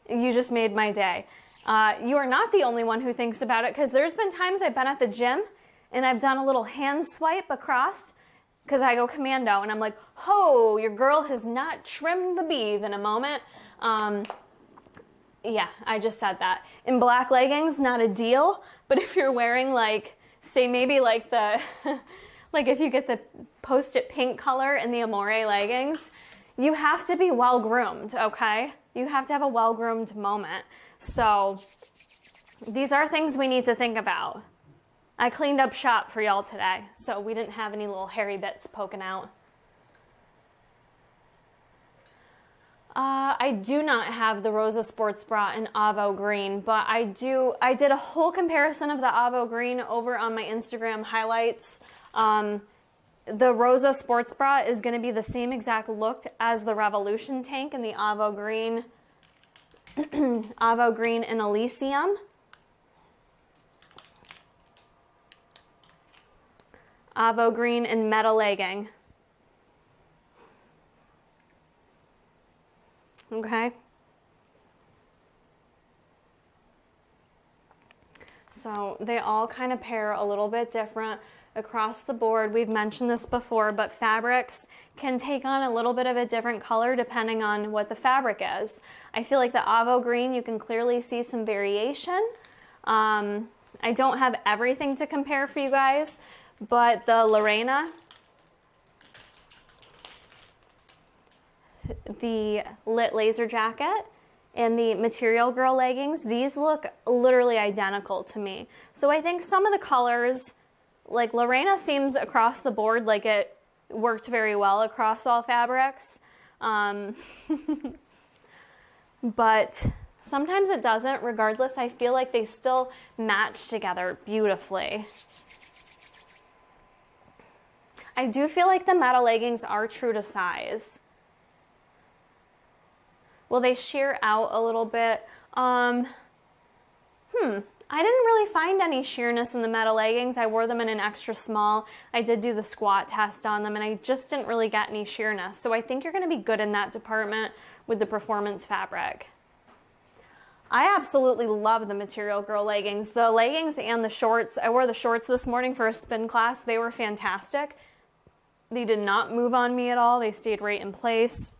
you just made my day. You are not the only one who thinks about it, because there's been times I've been at the gym and I've done a little hand swipe across because I go commando and I'm like, oh, your girl has not trimmed the beeve in a moment. Yeah, I just said that. In black leggings, not a deal. But if you're wearing like, say maybe like the, like if you get the post-it pink color in the Amore leggings, you have to be well groomed, okay? You have to have a well groomed moment. So these are things we need to think about. I cleaned up shop for y'all today, so we didn't have any little hairy bits poking out. I do not have the Rosa sports bra in Avo green, but I did a whole comparison of the Avo green over on my Instagram highlights. The Rosa sports bra is going to be the same exact look as the Revolution tank in the Avo green, Avo green and Elysium. Avo green and Meta legging. Okay. So they all kind of pair a little bit different across the board. We've mentioned this before, but fabrics can take on a little bit of a different color depending on what the fabric is. I feel like the Avo green, you can clearly see some variation. I don't have everything to compare for you guys, but the Lorena, the Lit Laser jacket, and the Material Girl leggings, these look literally identical to me. So I think some of the colors, like Lorena seems across the board like it worked very well across all fabrics. But sometimes it doesn't. Regardless, I feel like they still match together beautifully. I do feel like the Meta leggings are true to size. Will they sheer out a little bit? I didn't really find any sheerness in the Meta leggings. I wore them in an extra small. I did do the squat test on them and I just didn't really get any sheerness. So I think you're gonna be good in that department with the performance fabric. I absolutely love the Material Girl leggings. The leggings and the shorts, I wore the shorts this morning for a spin class. They were fantastic. They did not move on me at all. They stayed right in place.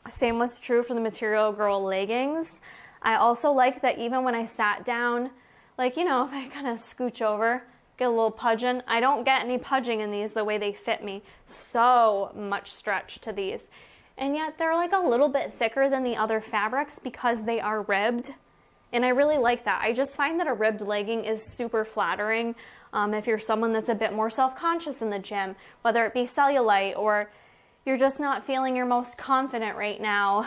Same was true for the Material Girl leggings. I also like that even when I sat down, like, you know, if I kind of scooch over, get a little pudging, I don't get any pudging in these the way they fit me. So much stretch to these. And yet they're like a little bit thicker than the other fabrics because they are ribbed. And I really like that. I just find that a ribbed legging is super flattering if you're someone that's a bit more self-conscious in the gym, whether it be cellulite or you're just not feeling your most confident right now,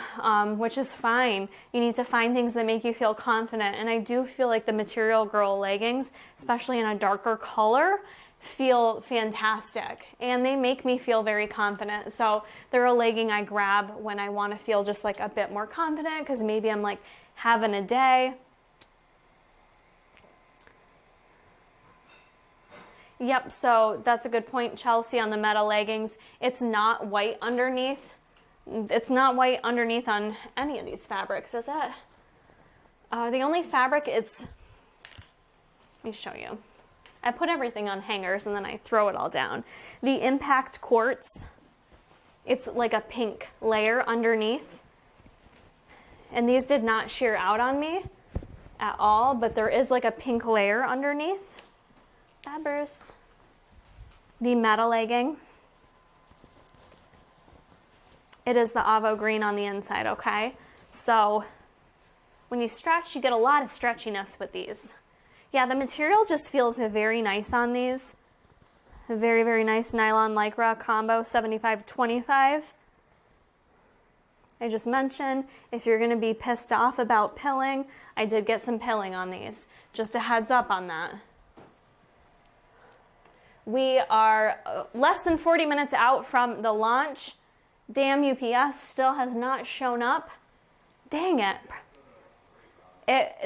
which is fine. You need to find things that make you feel confident. And I do feel like the Material Girl leggings, especially in a darker color, feel fantastic. And they make me feel very confident. So they're a legging I grab when I want to feel just like a bit more confident because maybe I'm like having a day. Yep, so that's a good point, Chelsea, on the Meta leggings. It's not white underneath. It's not white underneath on any of these fabrics, is it? The only fabric it's... Let me show you. I put everything on hangers and then I throw it all down. The Impact Quartz, it's like a pink layer underneath. And these did not sheer out on me at all, but there is like a pink layer underneath. Bruce. The Meta legging. It is the Avo green on the inside, okay? So when you stretch, you get a lot of stretchiness with these. Yeah, the material just feels very nice on these. A very, very nice nylon lycra combo, 75-25. I just mentioned if you're going to be pissed off about pilling, I did get some pilling on these. Just a heads up on that. We are less than 40 minutes out from the launch. Damn, UPS still has not shown up. Dang it.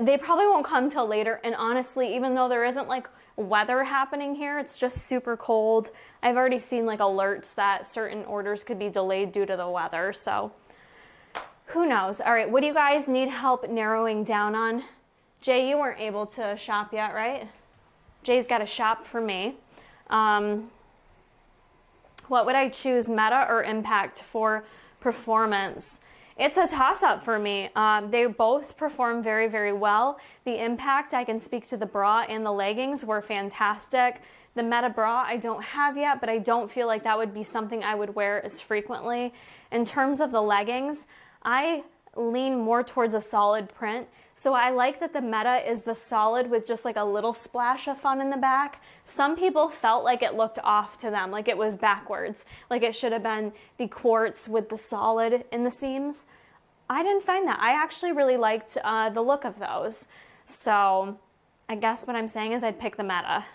They probably won't come till later. And honestly, even though there isn't like weather happening here, it's just super cold. I've already seen like alerts that certain orders could be delayed due to the weather. So Who knows? All right, what do you guys need help narrowing down on? Jay, you weren't able to shop yet, right? Jay's got to shop for me. What would I choose, Meta or Impact for performance? It's a toss-up for me. They both perform very, very well. The Impact, I can speak to the bra and the leggings were fantastic. The Meta bra I don't have yet, but I don't feel like that would be something I would wear as frequently. In terms of the leggings, I lean more towards a solid print. So I like that the Meta is the solid with just like a little splash of fun in the back. Some people felt like it looked off to them, like it was backwards, like it should have been the quartz with the solid in the seams. I didn't find that. I actually really liked the look of those. So I guess what I'm saying is I'd pick the Meta.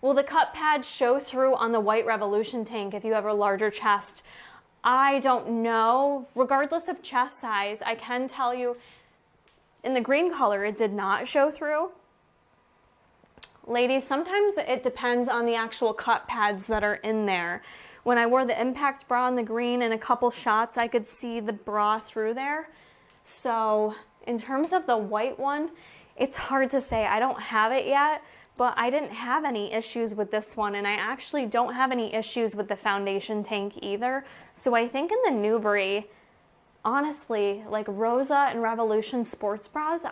Will the cup pads show through on the white Revolution tank if you have a larger chest? I don't know. Regardless of chest size, I can tell you in the green color, it did not show through. Ladies, sometimes it depends on the actual cup pads that are in there. When I wore the Impact bra in the green in a couple shots, I could see the bra through there. So in terms of the white one, it's hard to say. I don't have it yet, but I didn't have any issues with this one, and I actually don't have any issues with the foundation tank either. So I think in the Newbury, honestly, like Rosa and Revolution sports bras,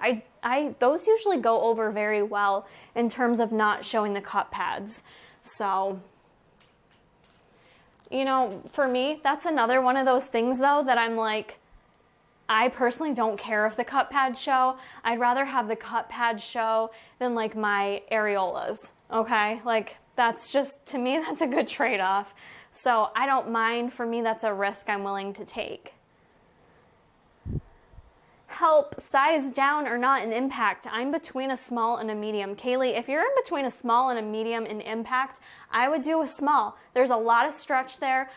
those usually go over very well in terms of not showing the cup pads. So, you know, for me, that's another one of those things though that I'm like, I personally don't care if the cup pads show. I'd rather have the cup pads show than like my areolas, okay? Like that's just, to me, that's a good trade-off. So I don't mind. For me, that's a risk I'm willing to take. Help, size down or not in Impact. I'm between a small and a medium. Kaylee, if you're in between a small and a medium in Impact, I would do a small. There's a lot of stretch there,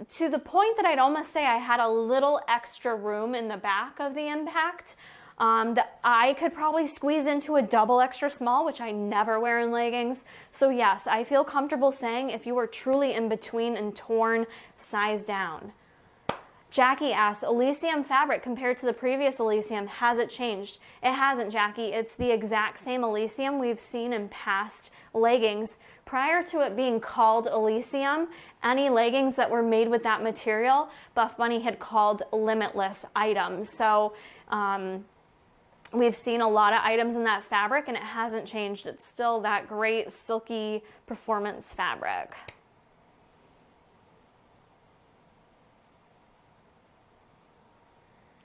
to the point that I'd almost say I had a little extra room in the back of the Impact that I could probably squeeze into a double extra small, which I never wear in leggings. So yes, I feel comfortable saying if you are truly in between and torn, size down. Jackie asks, Elysium fabric compared to the previous Elysium, has it changed? It hasn't, Jackie. It's the exact same Elysium we've seen in past leggings. Prior to it being called Elysium, any leggings that were made with that material, Buffbunny had called limitless items. So we've seen a lot of items in that fabric and it hasn't changed. It's still that great silky performance fabric.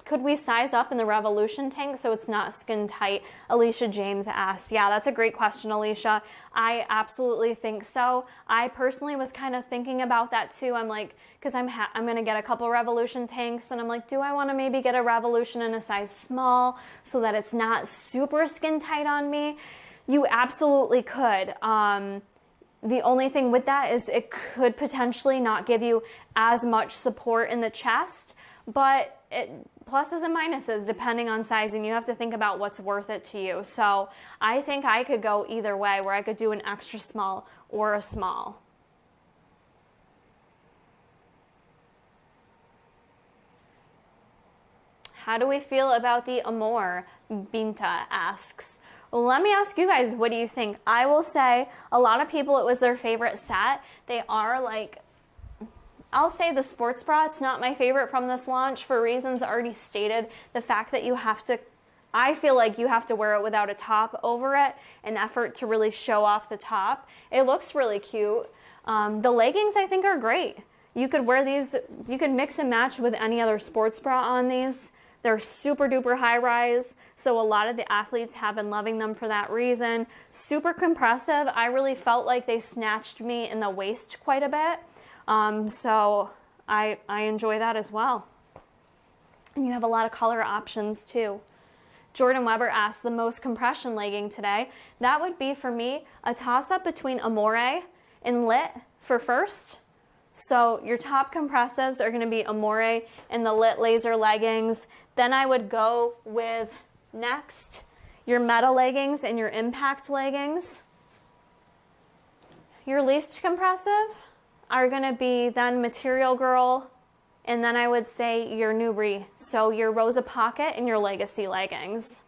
Could we size up in the Revolution tank so it's not skin tight? Alicia James asks. Yeah, that's a great question, Alicia. I absolutely think so. I personally was kind of thinking about that too. I'm like, because I'm going to get a couple Revolution tanks and I'm like, do I want to maybe get a Revolution in a size small so that it's not super skin tight on me? You absolutely could. The only thing with that is it could potentially not give you as much support in the chest, but pluses and minuses depending on sizing. You have to think about what's worth it to you. So I think I could go either way, where I could do an extra small or a small. How do we feel about the Amore? Binta asks. Well, let me ask you guys, what do you think? I will say a lot of people, it was their favorite set. They are like, I'll say the sports bra, it's not my favorite from this launch for reasons already stated. The fact that you have to, I feel like you have to wear it without a top over it, an effort to really show off the top. It looks really cute. The leggings I think are great. You could wear these, you could mix and match with any other sports bra on these. They're super duper high rise, so a lot of the athletes have been loving them for that reason. Super compressive. I really felt like they snatched me in the waist quite a bit. So I enjoy that as well. And you have a lot of color options too. Jordan Weber asked the most compression legging today. That would be for me a toss-up between Amore and Lit for first. So your top compressives are going to be Amore and the Lit laser leggings. Then I would go with next your Meta leggings and your Impact leggings. Your least compressive are going to be then Material Girl And then I would say your newbie, so your Rosa Pocket and your Legacy leggings.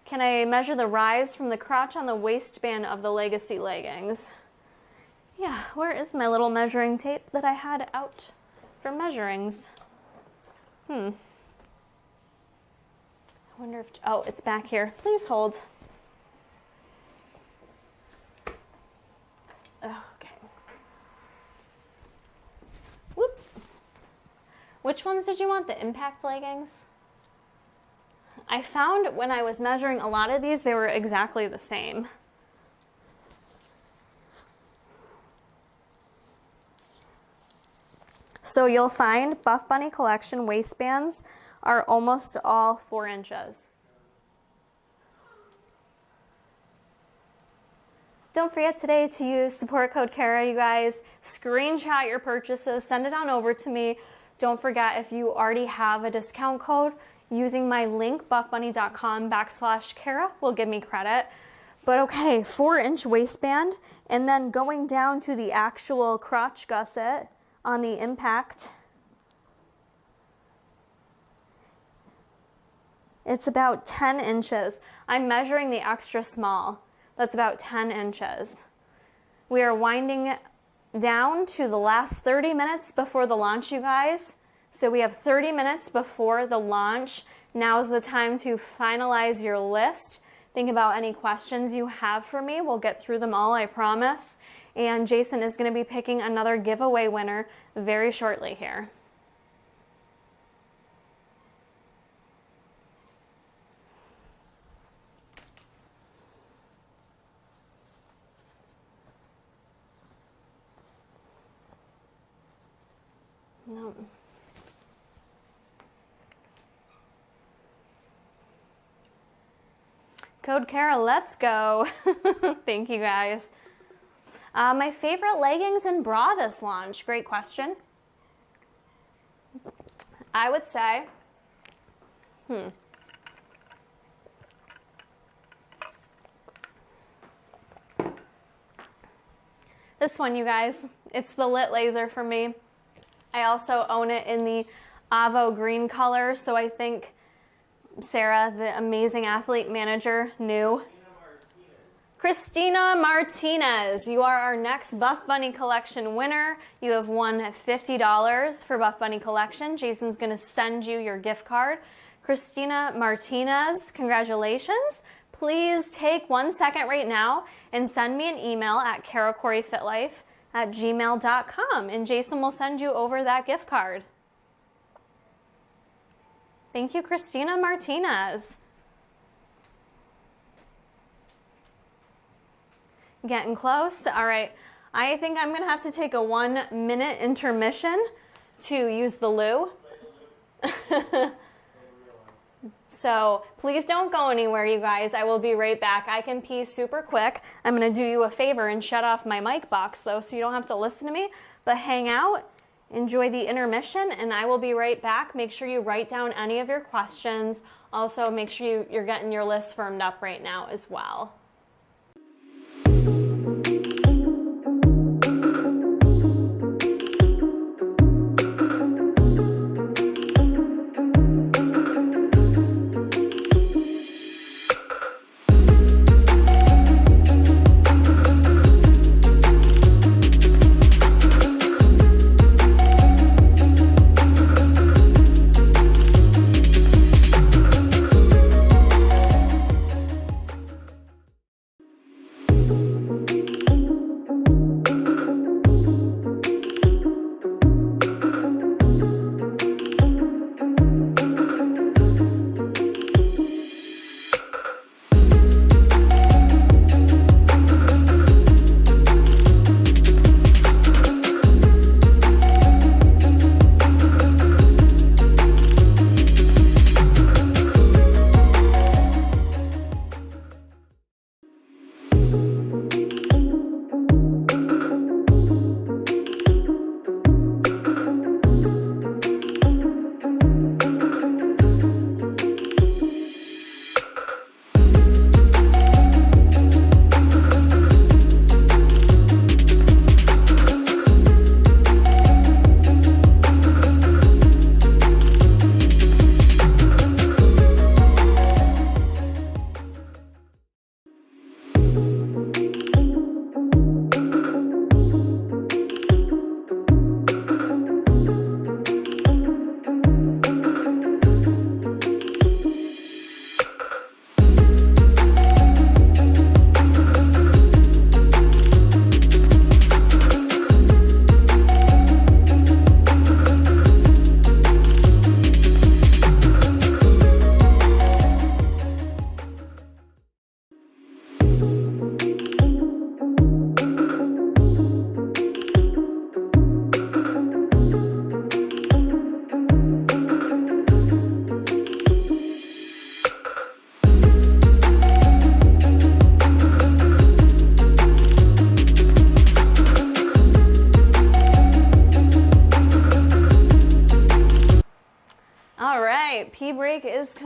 Can I measure the rise from the crotch on the waistband of the Legacy leggings? Yeah, where is my little measuring tape that I had out for measurings? I wonder if, oh, it's back here. Please hold. Okay. Whoop. Which ones did you want? The impact leggings? I found when I was measuring a lot of these, they were exactly the same. So you'll find Buffbunny collection waistbands are almost all 4 inches. Don't forget today to use support code Kara, you guys. Screenshot your purchases, send it on over to me. Don't forget, if you already have a discount code, using my link, buffbunny.com/Kara, will give me credit. But okay, 4-inch waistband, and then going down to the actual crotch gusset on the impact, it's about 10 inches. I'm measuring the extra small. That's about 10 inches. We are winding down to the last 30 minutes before the launch, you guys. So we have 30 minutes before the launch. Now's the time to finalize your list. Think about any questions you have for me. We'll get through them all, I promise. And Jason is going to be picking another giveaway winner very shortly here. No. Code Kara, let's go. Thank you guys. My favorite leggings and bra this launch. Great question. I would say, this one, you guys. It's the Lit Laser for me. I also own it in the Avo green color, so I think Sarah, the amazing athlete manager, knew. Christina Martinez, you are our next Buffbunny collection winner. You have won $50 for Buffbunny collection. Jason's going to send you your gift card. Christina Martinez, congratulations. Please take 1 second right now and send me an email at karacoreyfitlife@gmail.com, and Jason will send you over that gift card. Thank you, Christina Martinez. Getting close. All right. I think I'm going to have to take a 1-minute intermission to use the loo. So please don't go anywhere, you guys. I will be right back. I can pee super quick. I'm going to do you a favor and shut off my mic box, though, so you don't have to listen to me. But hang out, enjoy the intermission, and I will be right back. Make sure you write down any of your questions. Also, make sure you're getting your list firmed up right now as well.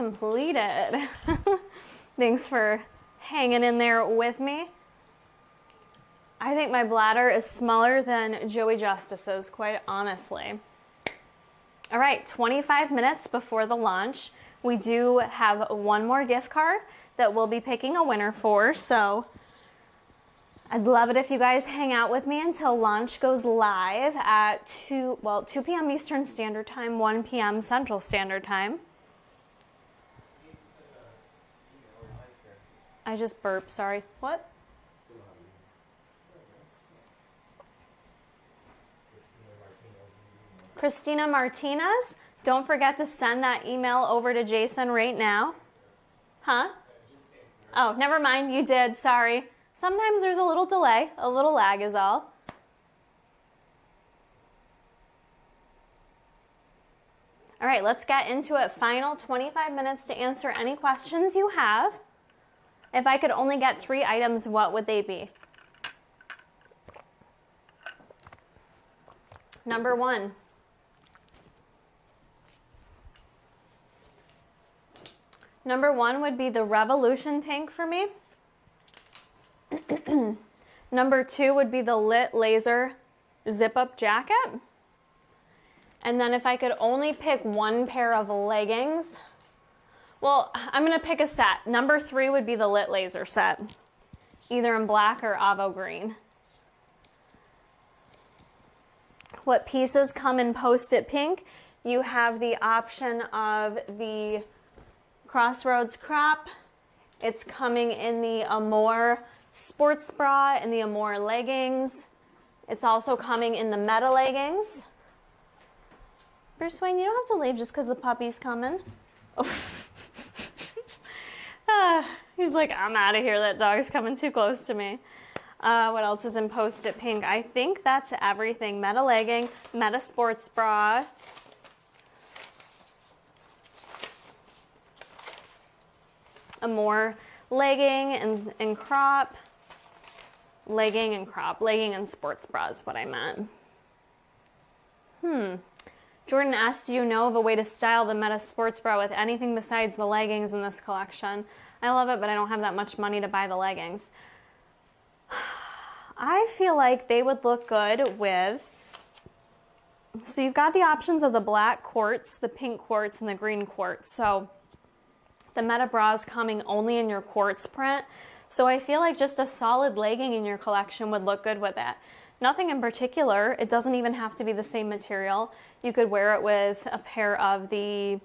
completed. Thanks for hanging in there with me. I think my bladder is smaller than Joey Justice's, quite honestly. All right, 25 minutes before the launch, we do have one more gift card that we'll be picking a winner for, so I'd love it if you guys hang out with me until launch goes live at 2 p.m. Eastern Standard Time, 1 p.m. Central Standard Time. I just burped, sorry. What? Christina Martinez, don't forget to send that email over to Jason right now. Huh? Oh, never mind, you did, sorry. Sometimes there's a little delay, a little lag is all. All right, let's get into it. Final 25 minutes to answer any questions you have. If I could only get 3 items, what would they be? Number 1. Number 1 would be the Revolution tank for me. Number 2 would be the Lit Laser zip-up jacket. And then if I could only pick one pair of leggings, well, I'm gonna pick a set. Number 3 would be the Lit Laser set, either in black or Avo green. What pieces come in Post-it pink? You have the option of the Crossroads crop. It's coming in the Amore sports bra and the Amore leggings. It's also coming in the Meta leggings. Bruce Wayne, you don't have to leave just because the puppy's coming. Oh. He's like, I'm out of here. That dog's coming too close to me. What else is in Post-it pink? I think that's everything. Meta legging, Meta sports bra. Amore legging and crop. Legging and crop. Legging and sports bra is what I meant. Jordan asked, do you know of a way to style the Meta sports bra with anything besides the leggings in this collection? I love it, but I don't have that much money to buy the leggings. I feel like they would look good with, so you've got the options of the black quartz, the pink quartz, and the green quartz. So the Meta bra is coming only in your quartz print. So I feel like just a solid legging in your collection would look good with it. Nothing in particular. It doesn't even have to be the same material. You could wear it with a pair of the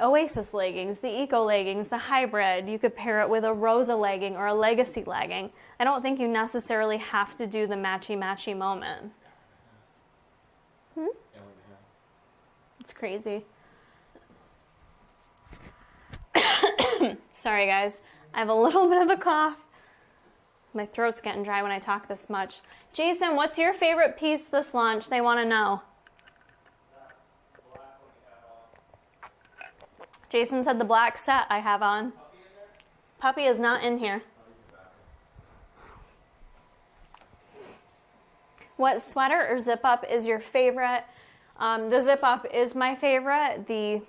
Oasis leggings, the Eco leggings, the hybrid. You could pair it with a Rosa legging or a Legacy legging. I don't think you necessarily have to do the matchy-matchy moment. It's crazy. Sorry guys, I have a little bit of a cough. My throat's getting dry when I talk this much. Jason, what's your favorite piece this launch? They want to know. Jason said the black set I have on. Puppy is not in here. What sweater or zip up is your favorite? The zip up is my favorite. The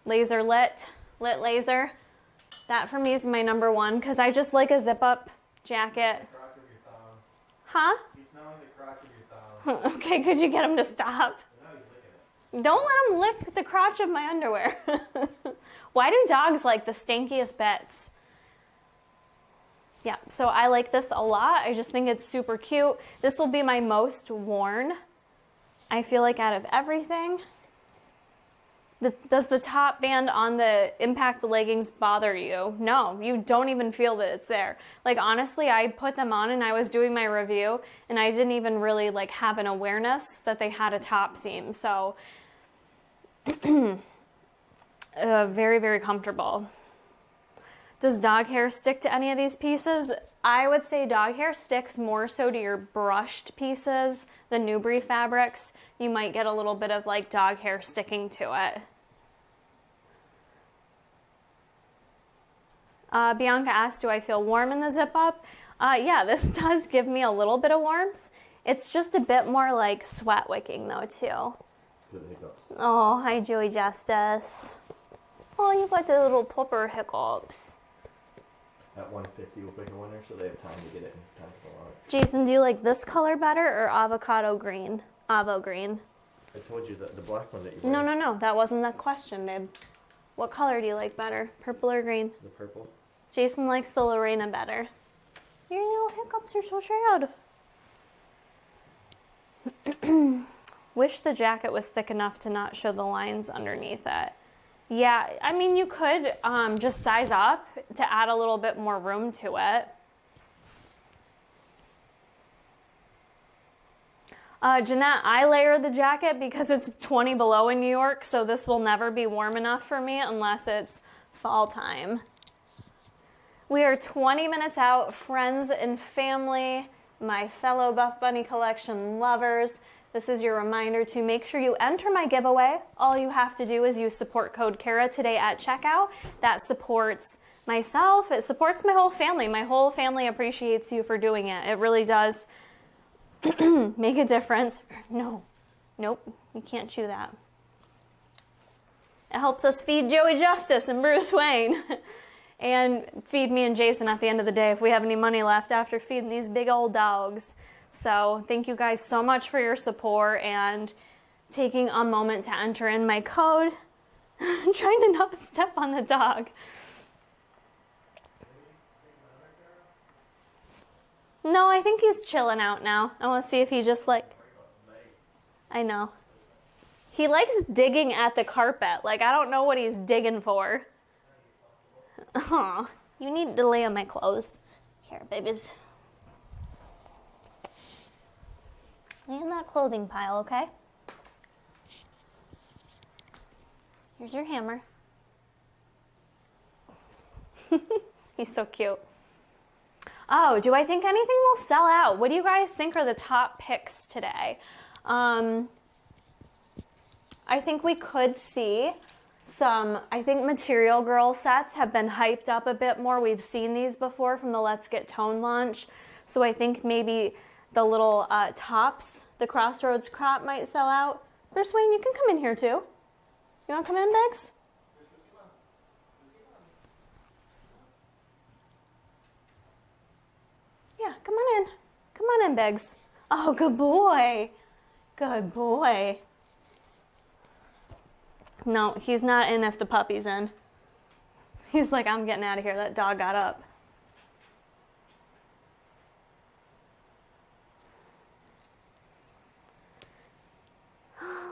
laser lit laser. That for me is my number 1 because I just like a zip up jacket. Huh? He's smelling the crotch of your thumb. Okay, could you get him to stop? Don't let him lick the crotch of my underwear. Why do dogs like the stankiest bits? Yeah, so I like this a lot. I just think it's super cute. This will be my most worn, I feel like, out of everything. Does the top band on the Impact leggings bother you? No, you don't even feel that it's there. Like, honestly, I put them on and I was doing my review and I didn't even really like have an awareness that they had a top seam. So very, very comfortable. Does dog hair stick to any of these pieces? I would say dog hair sticks more so to your brushed pieces, the Newbury fabrics. You might get a little bit of like dog hair sticking to it. Bianca asked, do I feel warm in the zip up? Yeah, this does give me a little bit of warmth. It's just a bit more like sweat wicking though too. Good hiccups. Oh, hi Joey Justice. Oh, you got the little pupper hiccups. At 150 we'll pick a winner, so they have time to get it in time for the launch. Jason, do you like this color better or avocado green? Avo green. I told you that the black one that you No, bought. no, no. That wasn't the question, babe. What color do you like better? Purple or green? The purple. Jason likes the Lorena better. Your little hiccups are so sad. Wish the jacket was thick enough to not show the lines underneath it. Yeah, I mean, you could just size up to add a little bit more room to it. Jeanette, I layer the jacket because it's 20 below in New York, so this will never be warm enough for me unless it's fall time. We are 20 minutes out, friends and family, my fellow Buffbunny collection lovers. This is your reminder to make sure you enter my giveaway. All you have to do is use support code Kara today at checkout. That supports myself, it supports my whole family. My whole family appreciates you for doing it. It really does make a difference. No, nope, you can't chew that. It helps us feed Joey Justice and Bruce Wayne and feed me and Jason at the end of the day if we have any money left after feeding these big old dogs. So thank you guys so much for your support and taking a moment to enter in my code. I'm trying to not step on the dog. No, I think he's chilling out now. I want to see if he just like, I know. He likes digging at the carpet. Like, I don't know what he's digging for. Aw, you need to lay on my clothes. Here, babies. Lay in that clothing pile, okay? Here's your hammer. He's so cute. Oh, do I think anything will sell out? What do you guys think are the top picks today? I think we could see some, I think Material Girl sets have been hyped up a bit more. We've seen these before from the Let's Get Toned launch. So I think maybe the little tops, the Crossroads crop might sell out. Bruce Wayne, you can come in here too. You want to come in, Biggs? Yeah, come on in. Come on in, Biggs. Oh, good boy. Good boy. No, he's not in if the puppy's in. He's like, I'm getting out of here. That dog got up.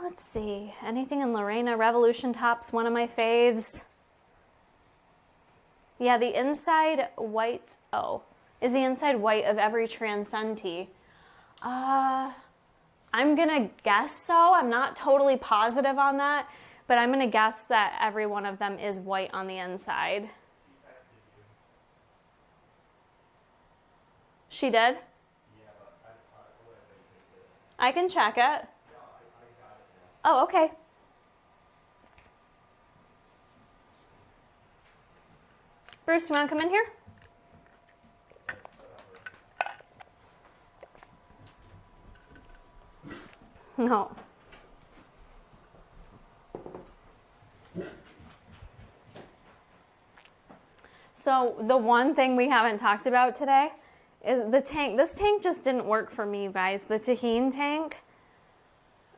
Let's see. Anything in Lorena Revolution tops, one of my faves. Yeah, the inside white. Oh, is the inside white of every Transcend tee? I'm gonna guess so. I'm not totally positive on that, but I'm gonna guess that every one of them is white on the inside. She did? I can check it. Oh, okay. Bruce, you want to come in here? No. So the one thing we haven't talked about today is the tank. This tank just didn't work for me, you guys. The Tahine tank.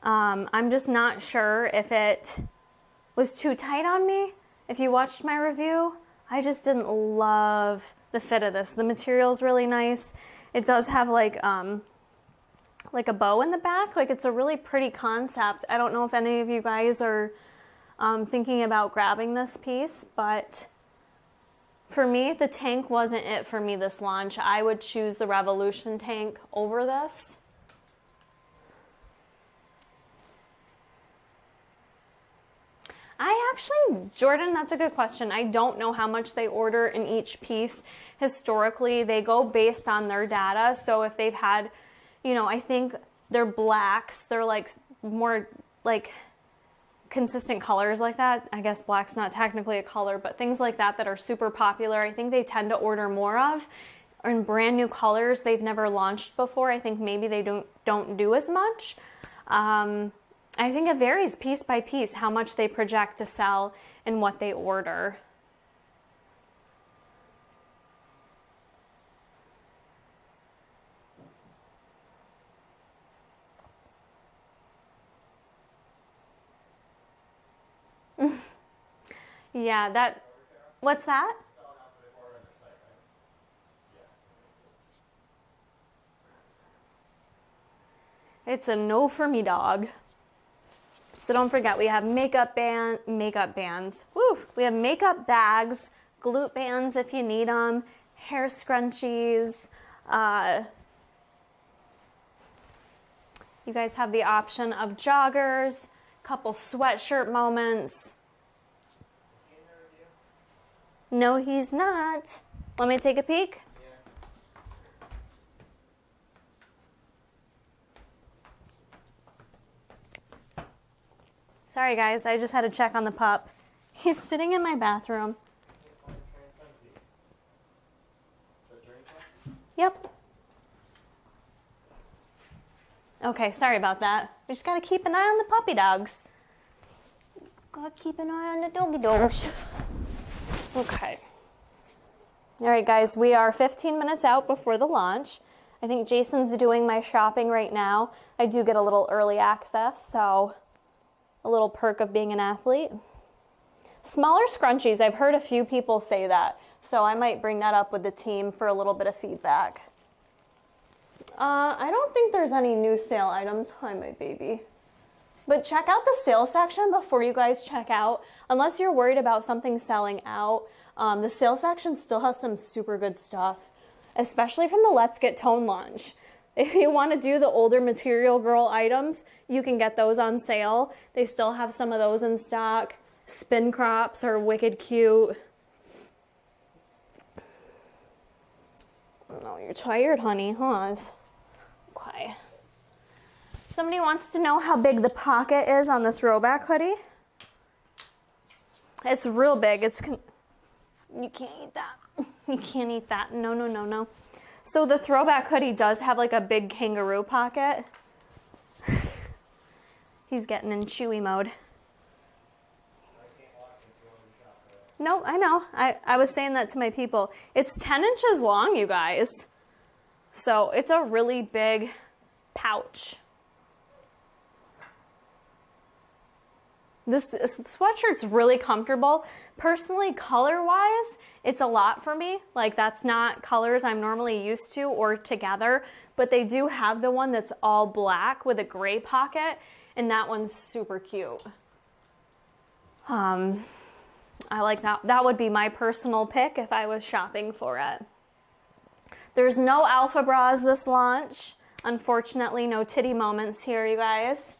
I'm just not sure if it was too tight on me. If you watched my review, I just didn't love the fit of this. The material's really nice. It does have like a bow in the back. Like, it's a really pretty concept. I don't know if any of you guys are thinking about grabbing this piece, but for me, the tank wasn't it for me this launch. I would choose the Revolution tank over this. Jordan, that's a good question. I don't know how much they order in each piece. Historically, they go based on their data. So if they've had, you know, I think they're blacks, they're like more like consistent colors like that. I guess black's not technically a color, but things like that that are super popular, I think they tend to order more of. Or in brand new colors they've never launched before, I think maybe they don't do as much. I think it varies piece by piece how much they project to sell and what they order. Yeah, that, what's that? It's a no for me, dog. So don't forget, we have makeup bands. Woo! We have makeup bags, glute bands if you need them, hair scrunchies. You guys have the option of joggers, couple sweatshirt moments. No, he's not. Want me to take a peek? Sorry guys, I just had to check on the pup. He's sitting in my bathroom. Yep. Okay, sorry about that. We just gotta keep an eye on the puppy dogs. Gotta keep an eye on the doggy dogs. Okay. All right, guys, we are 15 minutes out before the launch. I think Jason's doing my shopping right now. I do get a little early access, so a little perk of being an athlete. Smaller scrunchies, I've heard a few people say that, so I might bring that up with the team for a little bit of feedback. I don't think there's any new sale items. Hi, my baby. But check out the sales section before you guys check out. Unless you're worried about something selling out, the sales section still has some super good stuff, especially from the Let's Get Toned launch. If you want to do the older Material Girl items, you can get those on sale. They still have some of those in stock. Spin crops are wicked cute. Oh, you're tired, honey, huh? Okay. Somebody wants to know how big the pocket is on the Throwback hoodie. It's real big. You can't eat that. You can't eat that. No, no, no, no. So the Throwback hoodie does have like a big kangaroo pocket. He's getting in chewy mode. No, I know. I was saying that to my people. It's 10 inches long, you guys. So it's a really big pouch. This sweatshirt's really comfortable. Personally, color-wise, it's a lot for me. Like, that's not colors I'm normally used to or together, but they do have the one that's all black with a gray pocket, and that one's super cute. I like that. That would be my personal pick if I was shopping for it. There's no alpha bras this launch. Unfortunately, no titty moments here, you guys.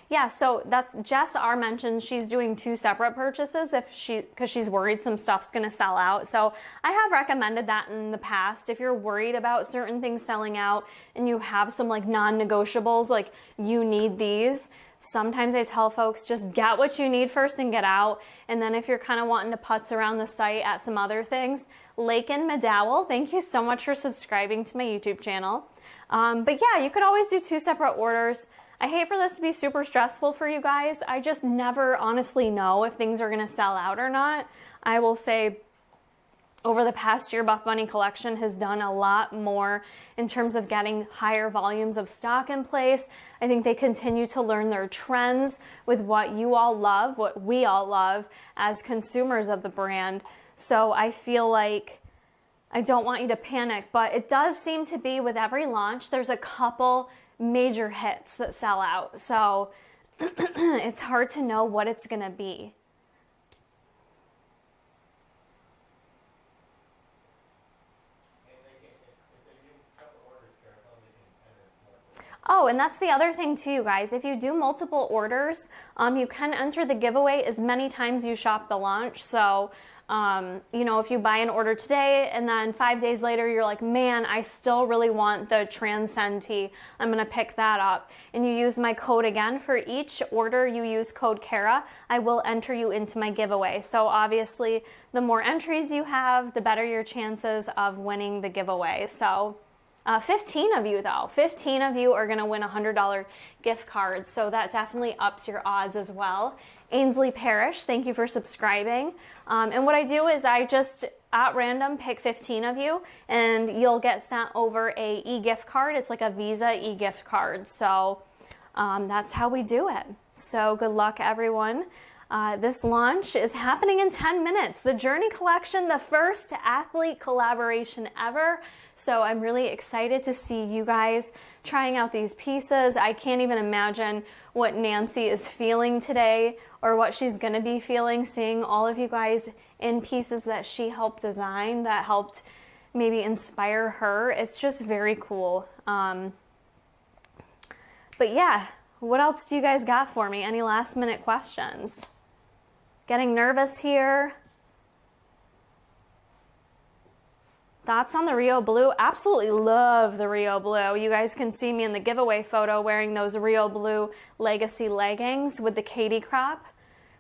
Yeah, so that's Jess R mentioned she's doing 2 separate purchases because she's worried some stuff's gonna sell out. So I have recommended that in the past. If you're worried about certain things selling out and you have some like non-negotiables, like you need these, sometimes I tell folks just get what you need first and get out. And then if you're kind of wanting to putz around the site at some other things, Lakin McDowell, thank you so much for subscribing to my YouTube channel. But yeah, you could always do 2 separate orders. I hate for this to be super stressful for you guys. I just never honestly know if things are gonna sell out or not. I will say over the past year, Buffbunny collection has done a lot more in terms of getting higher volumes of stock in place. I think they continue to learn their trends with what you all love, what we all love as consumers of the brand. So I feel like I don't want you to panic, but it does seem to be with every launch, there's a couple major hits that sell out. So it's hard to know what it's gonna be. Oh, and that's the other thing too, you guys. If you do multiple orders, you can enter the giveaway as many times you shop the launch. So You know, if you buy an order today and then 5 days later you're like, man, I still really want the Transcend tee, I'm gonna pick that up, and you use my code again for each order, you use code Kara, I will enter you into my giveaway. So obviously the more entries you have, the better your chances of winning the giveaway. So 15 of you though, 15 of you are gonna win a $100 gift card, so that definitely ups your odds as well. Ainsley Parrish, thank you for subscribing. And what I do is I just at random pick 15 of you and you'll get sent over a e-gift card. It's like a Visa e-gift card. So that's how we do it. So good luck everyone. This launch is happening in 10 minutes. The Journey collection, the first athlete collaboration ever. So I'm really excited to see you guys trying out these pieces. I can't even imagine what Nancy is feeling today or what she's gonna be feeling, seeing all of you guys in pieces that she helped design, that helped maybe inspire her. It's just very cool. But yeah, what else do you guys got for me? Any last minute questions? Getting nervous here. Thoughts on the Rio Blue? Absolutely love the Rio Blue. You guys can see me in the giveaway photo wearing those Rio Blue Legacy leggings with the Katie crop.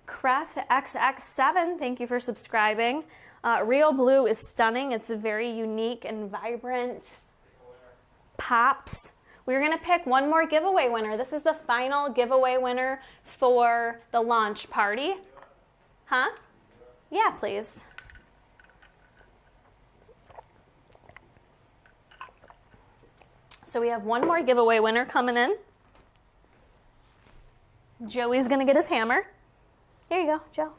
Kreth XX7, thank you for subscribing. Rio Blue is stunning. It's very unique and vibrant. Pops. We're gonna pick one more giveaway winner. This is the final giveaway winner for the launch party. Huh? Yeah, please. So we have one more giveaway winner coming in. Joey's gonna get his hammer. Here you go, Joe.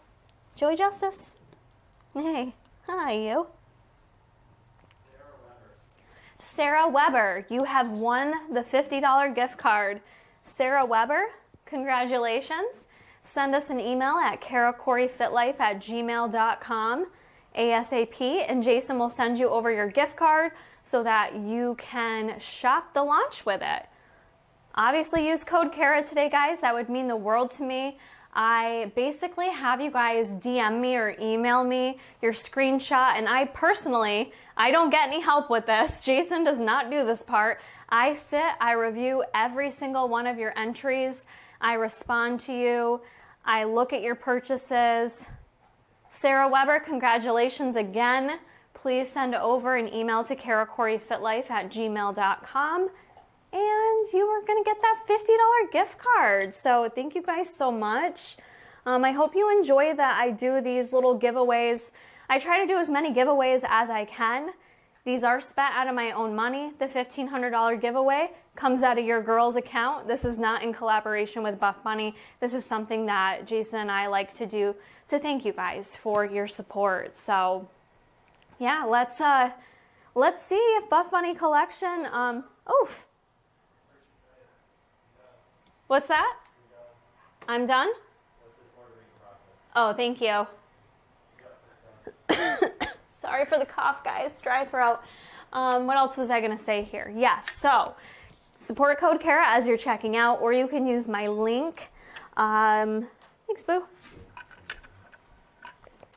Joey Justice. Hey, hi you. Sarah Weber, you have won the $50 gift card. Sarah Weber, congratulations. Send us an email at karacoreyfitlife@gmail.com ASAP, and Jason will send you over your gift card so that you can shop the launch with it. Obviously use code Kara today, guys. That would mean the world to me. I basically have you guys DM me or email me your screenshot, and I don't get any help with this. Jason does not do this part. I review every single one of your entries. I respond to you. I look at your purchases. Sarah Weber, congratulations again. Please send over an email to karacoreyfitlife@gmail.com. And you are going to get that $50 gift card. So thank you guys so much. I hope you enjoy that I do these little giveaways. I try to do as many giveaways as I can. These are spent out of my own money. The $1,500 giveaway comes out of your girl's account. This is not in collaboration with Buffbunny. This is something that Jason and I like to do to thank you guys for your support. So yeah, let's see if Buffbunny collection, oof. What's that? I'm done? Oh, thank you. Sorry for the cough, guys. Dry throat. What else was I going to say here? Yes, so support code Kara as you're checking out, or you can use my link. Thanks, boo.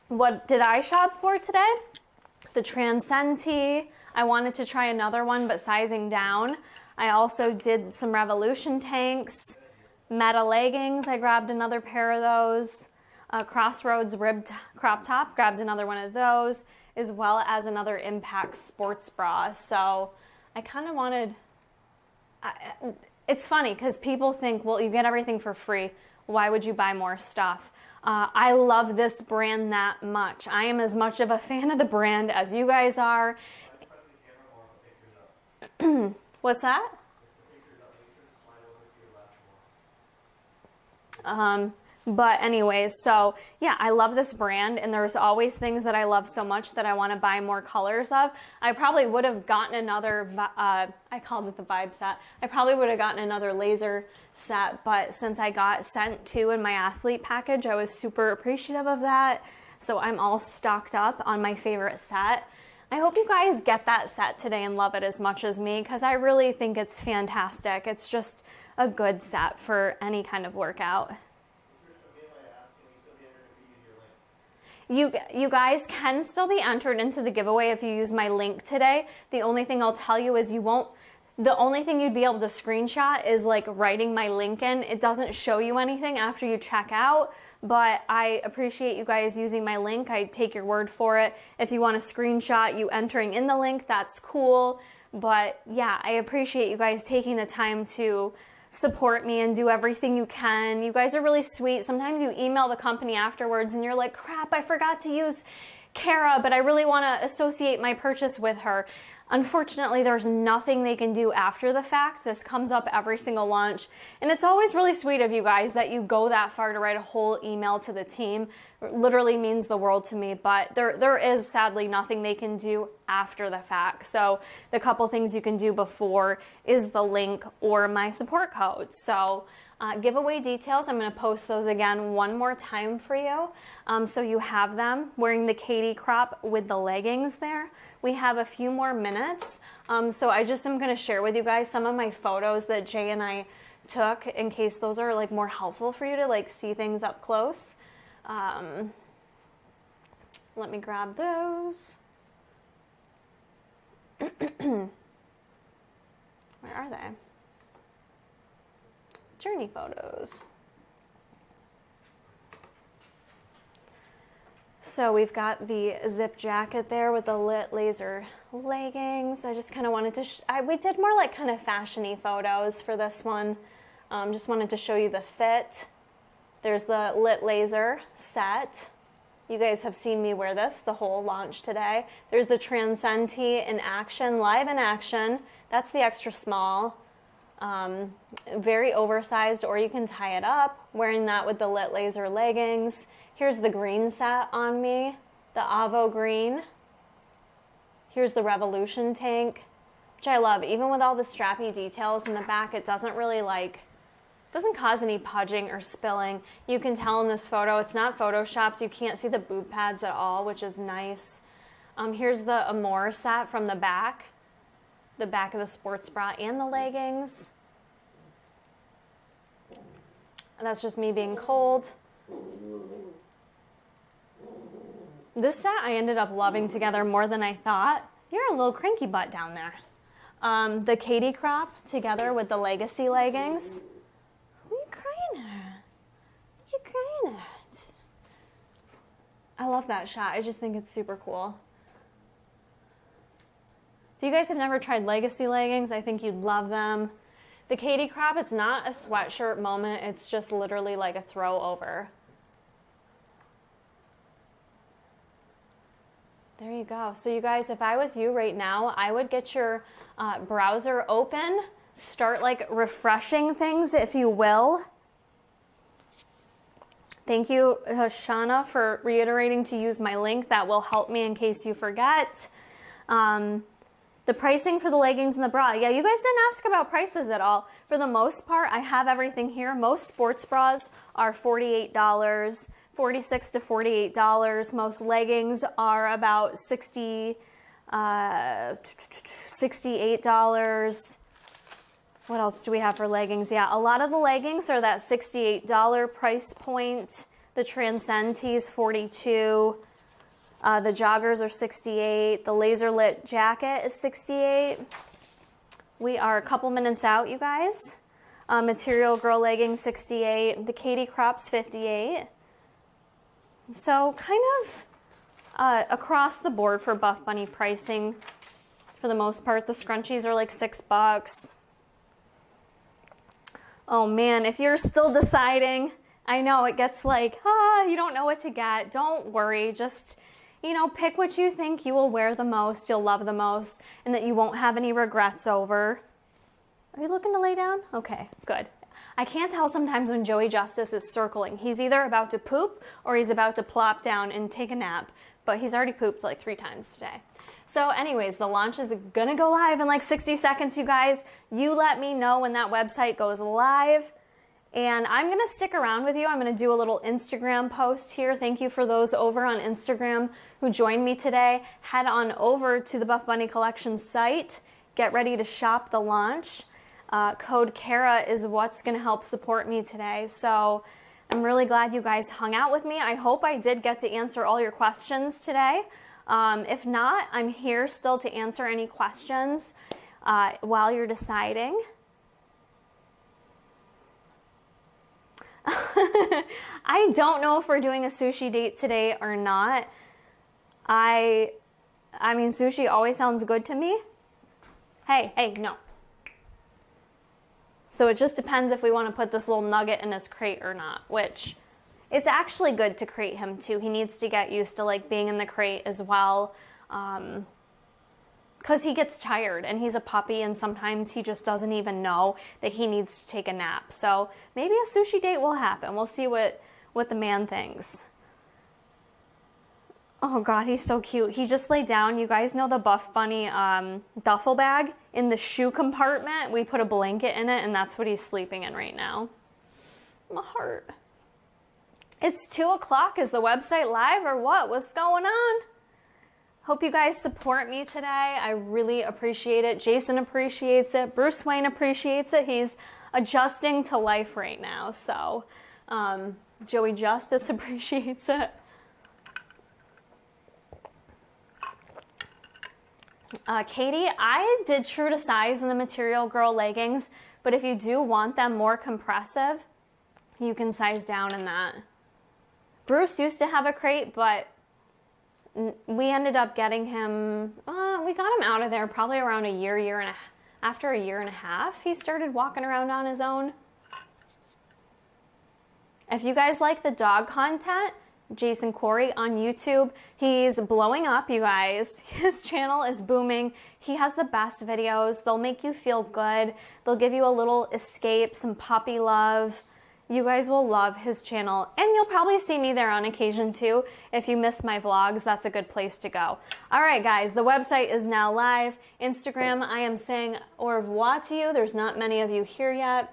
What did I shop for today? The Transcend tee. I wanted to try another one, but sizing down. I also did some Revolution tanks. Meta leggings, I grabbed another pair of those. Crossroads ribbed crop top, grabbed another one of those, as well as another Impact sports bra. So I kind of wanted, it's funny because people think, well, you get everything for free. Why would you buy more stuff? I love this brand that much. I am as much of a fan of the brand as you guys are. What's that? But anyways, so yeah, I love this brand, and there's always things that I love so much that I want to buy more colors of. I probably would have gotten another, I called it the vibe set. I probably would have gotten another laser set, but since I got sent two in my athlete package, I was super appreciative of that. So I'm all stocked up on my favorite set. I hope you guys get that set today and love it as much as me, because I really think it's fantastic. It's just a good set for any kind of workout. You guys can still be entered into the giveaway if you use my link today. The only thing I'll tell you is the only thing you'd be able to screenshot is like writing my link in. It doesn't show you anything after you check out, but I appreciate you guys using my link. I take your word for it. If you want to screenshot you entering in the link, that's cool. But yeah, I appreciate you guys taking the time to support me and do everything you can. You guys are really sweet. Sometimes you email the company afterwards and you're like, crap, I forgot to use Kara, but I really want to associate my purchase with her. Unfortunately, there's nothing they can do after the fact. This comes up every single launch. And it's always really sweet of you guys that you go that far to write a whole email to the team. It literally means the world to me, but there is sadly nothing they can do after the fact. So the couple things you can do before is the link or my support code. So giveaway details, I'm going to post those again one more time for you, so you have them. Wearing the Katie crop with the leggings there. We have a few more minutes, so I just am going to share with you guys some of my photos that Jay and I took in case those are like more helpful for you to like see things up close. Let me grab those. Where are they? Journey photos. So we've got the zip jacket there with the lit laser leggings. I just kind of wanted to, we did more like kind of fashion-y photos for this one. Just wanted to show you the fit. There's the lit laser set. You guys have seen me wear this the whole launch today. There's the Transcend tee in action, live in action. That's the extra small. Very oversized, or you can tie it up, wearing that with the lit laser leggings. Here's the green set on me, the Avo green. Here's the Revolution tank, which I love. Even with all the strappy details in the back, it doesn't really doesn't cause any pudging or spilling. You can tell in this photo, it's not photoshopped. You can't see the boob pads at all, which is nice. Here's the Amore set from the back of the sports bra and the leggings. And that's just me being cold. This set I ended up loving together more than I thought. You're a little cranky butt down there. The Katie crop together with the Legacy leggings. What are you crying at? What are you crying at? I love that shot. I just think it's super cool. If you guys have never tried Legacy leggings, I think you'd love them. The Katie crop, it's not a sweatshirt moment. It's just literally like a throw over. There you go. So you guys, if I was you right now, I would get your browser open, start like refreshing things, if you will. Thank you, Shana, for reiterating to use my link. That will help me in case you forget. The pricing for the leggings and the bra. Yeah, you guys didn't ask about prices at all. For the most part, I have everything here. Most sports bras are $48, $46 to $48. Most leggings are about $68. What else do we have for leggings? Yeah, a lot of the leggings are that $68 price point. The Transcend tees, $42. The joggers are $68. The laser lit jacket is $68. We are a couple minutes out, you guys. Material Girl leggings, $68. The Katie crops, $58. So kind of across the board for Buffbunny pricing, for the most part. The scrunchies are like $6. Oh man, if you're still deciding, I know it gets like, you don't know what to get. Don't worry, just, you know, pick what you think you will wear the most, you'll love the most, and that you won't have any regrets over. Are you looking to lay down? Okay, good. I can't tell sometimes when Joey Justice is circling. He's either about to poop or he's about to plop down and take a nap, but he's already pooped like 3 times today. So anyways, the launch is gonna go live in like 60 seconds, you guys. You let me know when that website goes live. And I'm gonna stick around with you. I'm gonna do a little Instagram post here. Thank you for those over on Instagram who joined me today. Head on over to the Buffbunny Collection site. Get ready to shop the launch. Code Kara is what's gonna help support me today. So I'm really glad you guys hung out with me. I hope I did get to answer all your questions today. If not, I'm here still to answer any questions while you're deciding. I don't know if we're doing a sushi date today or not. I mean, sushi always sounds good to me. Hey, no. So it just depends if we want to put this little nugget in his crate or not, which it's actually good to crate him too. He needs to get used to like being in the crate as well, because he gets tired and he's a puppy and sometimes he just doesn't even know that he needs to take a nap. So maybe a sushi date will happen. We'll see what the man thinks. Oh God, he's so cute. He just laid down. You guys know the Buffbunny duffel bag in the shoe compartment? We put a blanket in it and that's what he's sleeping in right now. My heart. It's 2 o'clock. Is the website live or what? What's going on? Hope you guys support me today. I really appreciate it. Jason appreciates it. Bruce Wayne appreciates it. He's adjusting to life right now. So Joey Justice appreciates it. Katie, I did true to size in the Material Girl leggings, but if you do want them more compressive, you can size down in that. Bruce used to have a crate, but we ended up getting him, we got him out of there probably around after a year and a half, he started walking around on his own. If you guys like the dog content, Jason Corey on YouTube, he's blowing up, you guys. His channel is booming. He has the best videos. They'll make you feel good. They'll give you a little escape, some puppy love. You guys will love his channel, and you'll probably see me there on occasion too. If you miss my vlogs, that's a good place to go. All right, guys, the website is now live. Instagram, I am saying au revoir to you. There's not many of you here yet.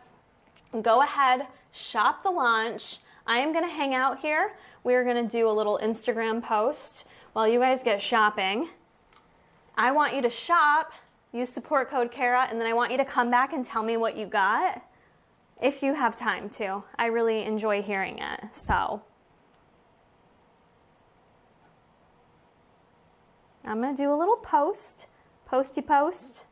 Go ahead, shop the launch. I am gonna hang out here. We're gonna do a little Instagram post while you guys get shopping. I want you to shop, use support code Kara, and then I want you to come back and tell me what you got. If you have time to. I really enjoy hearing it, so. I'm gonna do a little posty post.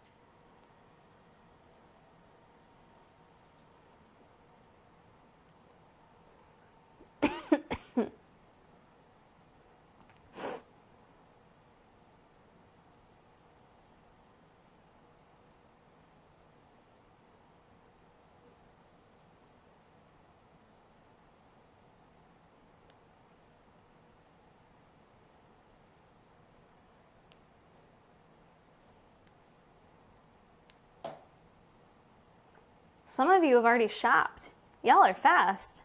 Some of you have already shopped. Y'all are fast.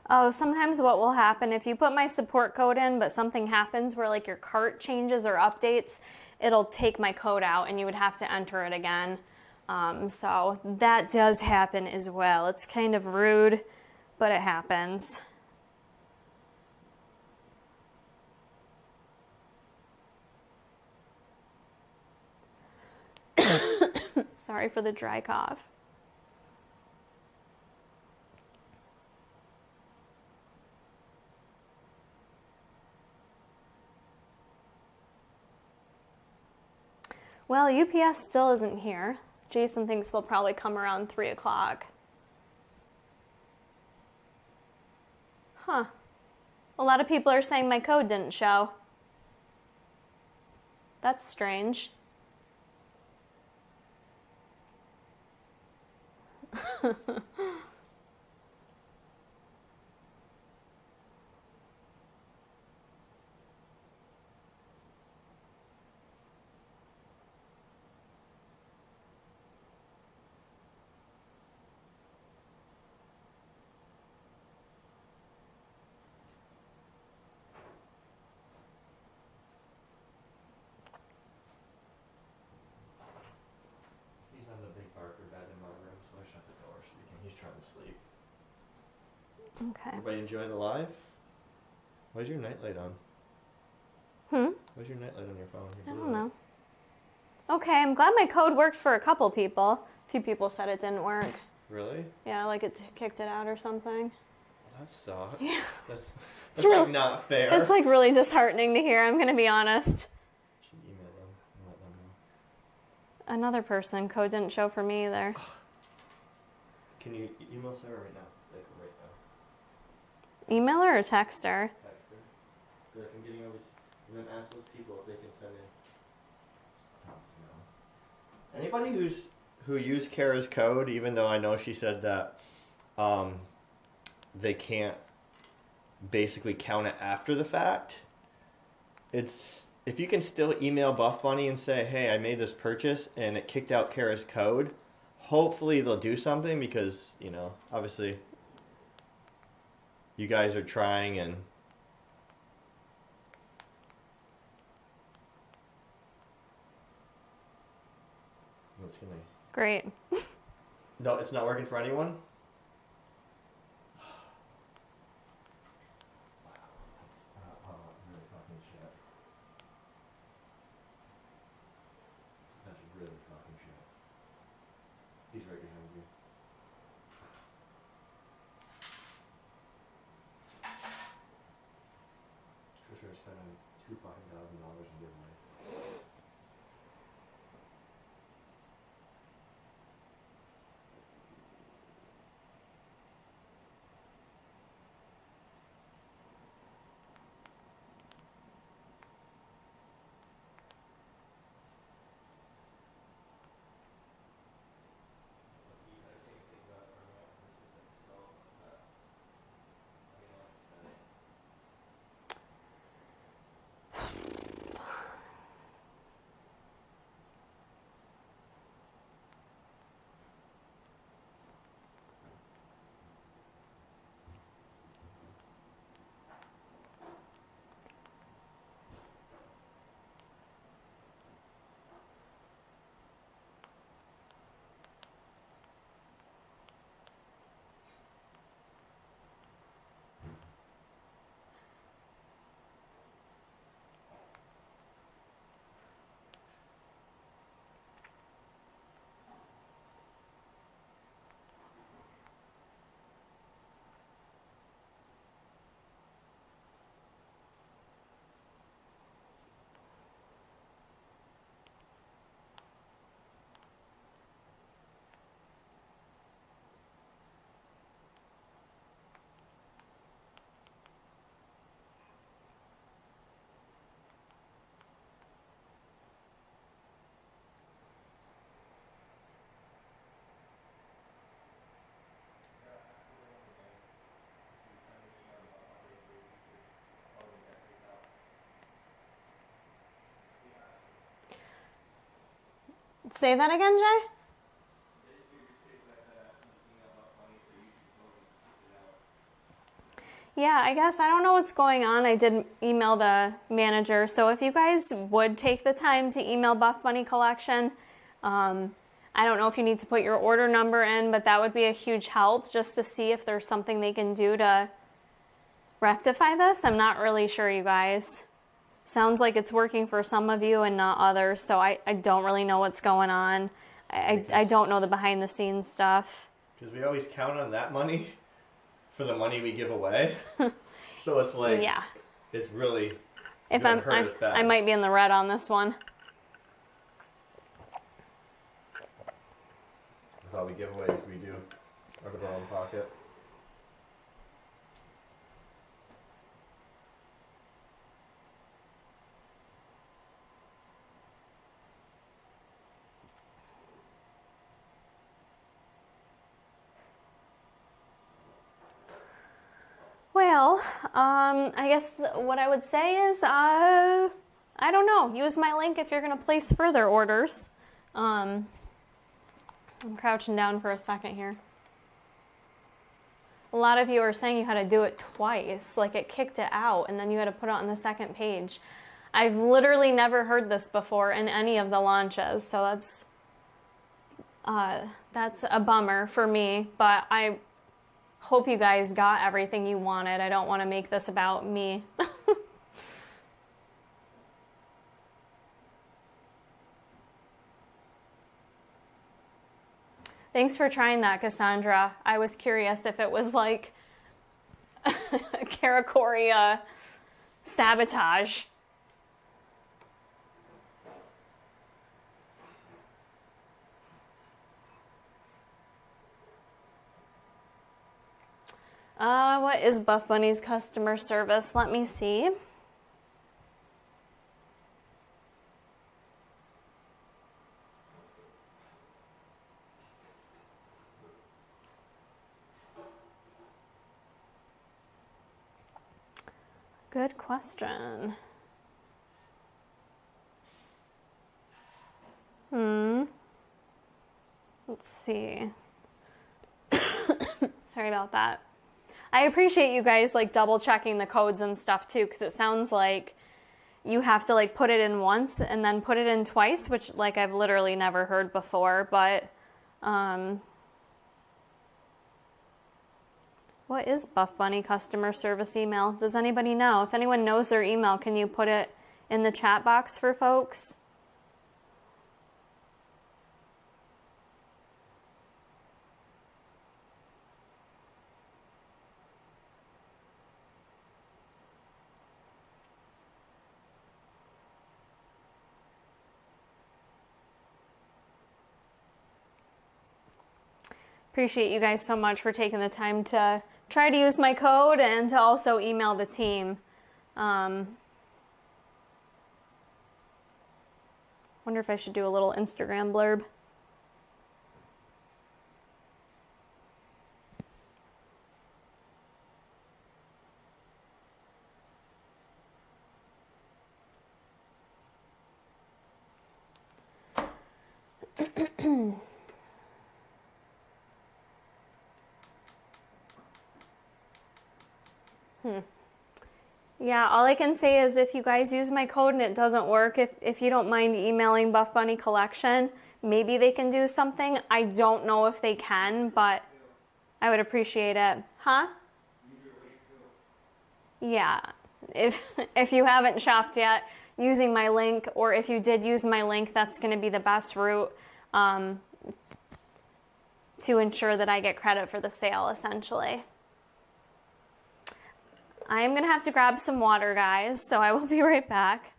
Oh, sometimes what will happen if you put my support code in, but something happens where like your cart changes or updates, it'll take my code out and you would have to enter it again. So that does happen as well. It's kind of rude, but it happens. Sorry for the dry cough. Well, UPS still isn't here. Jason thinks they'll probably come around 3 o'clock. Huh. A lot of people are saying my code didn't show. That's strange. He's on the big Barker bed in my room, so I shut the door so he's trying Okay. Everybody enjoy the live? Why's your nightlight on? Why's your nightlight on your phone? I don't know. Okay, I'm glad my code worked for a couple people. A few people said it didn't work. Really? Yeah, like it kicked it out or something. Well, that sucks. Yeah. That's real- like not fair. It's like really disheartening to hear, I'm going to be honest. Should email them and let them know. Another person, code didn't show for me either. Can you email Sarah right now? Like right now. Email her or text her? Text her. Be like, I'm getting over, and then ask those people if they can send in. Anybody who used Kara's code, even though I know she said that they can't basically count it after the fact, it's if you can still email Buffbunny and say, hey, I made this purchase and it kicked out Kara's code, hopefully they'll do something because, you know, obviously you guys are trying and what's gonna... Great. No, it's not working for anyone? Really fucking shit. That's really fucking shit. He's right behind you. Trisha spent $2,000 in giveaways. Say that again, Jay? Yeah, I guess I don't know what's going on. I did email the manager. So if you guys would take the time to email Buffbunny Collection, I don't know if you need to put your order number in, but that would be a huge help just to see if there's something they can do to rectify this. I'm not really sure, you guys. Sounds like it's working for some of you and not others, so I don't really know what's going on. I don't know the behind the scenes stuff. Because we always count on that money for the money we give away. So it's like, Yeah. it's really If gonna hurt us bad. I might be in the red on this one. With all the giveaways we do out of our own pocket. Well, I guess what I would say is, I don't know. Use my link if you're going to place further orders. I'm crouching down for a second here. A lot of you are saying you had to do it twice, like it kicked it out, and then you had to put it on the second page. I've literally never heard this before in any of the launches, so that's a bummer for me, but hope you guys got everything you wanted. I don't want to make this about me. Thanks for trying that, Cassandra. I was curious if it was like Karakuri sabotage. What is Buffbunny's customer service? Let me see. Good question. Let's see. Sorry about that. I appreciate you guys like double checking the codes and stuff too, because it sounds like you have to like put it in once and then put it in twice, which like I've literally never heard before, but what is Buffbunny customer service email? Does anybody know? If anyone knows their email, can you put it in the chat box for folks? Appreciate you guys so much for taking the time to try to use my code and to also email the team. Wonder if I should do a little Instagram blurb. Yeah, all I can say is if you guys use my code and it doesn't work, if you don't mind emailing Buffbunny Collection, maybe they can do something. I don't know if they can, but I would appreciate it. Huh? Yeah, if you haven't shopped yet, using my link, or if you did use my link, that's going to be the best route to ensure that I get credit for the sale, essentially. I am going to have to grab some water, guys, so I will be right back.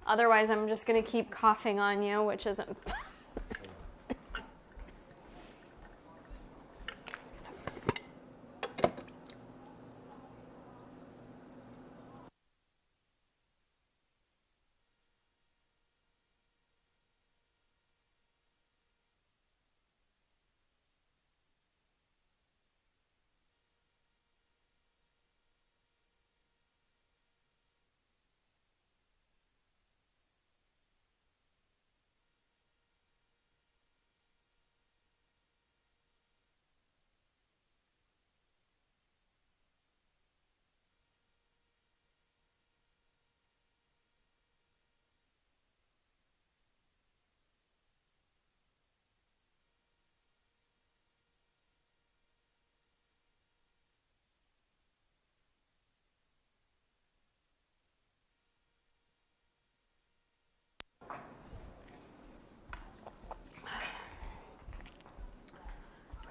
Otherwise, I'm just going to keep coughing on you, which isn't...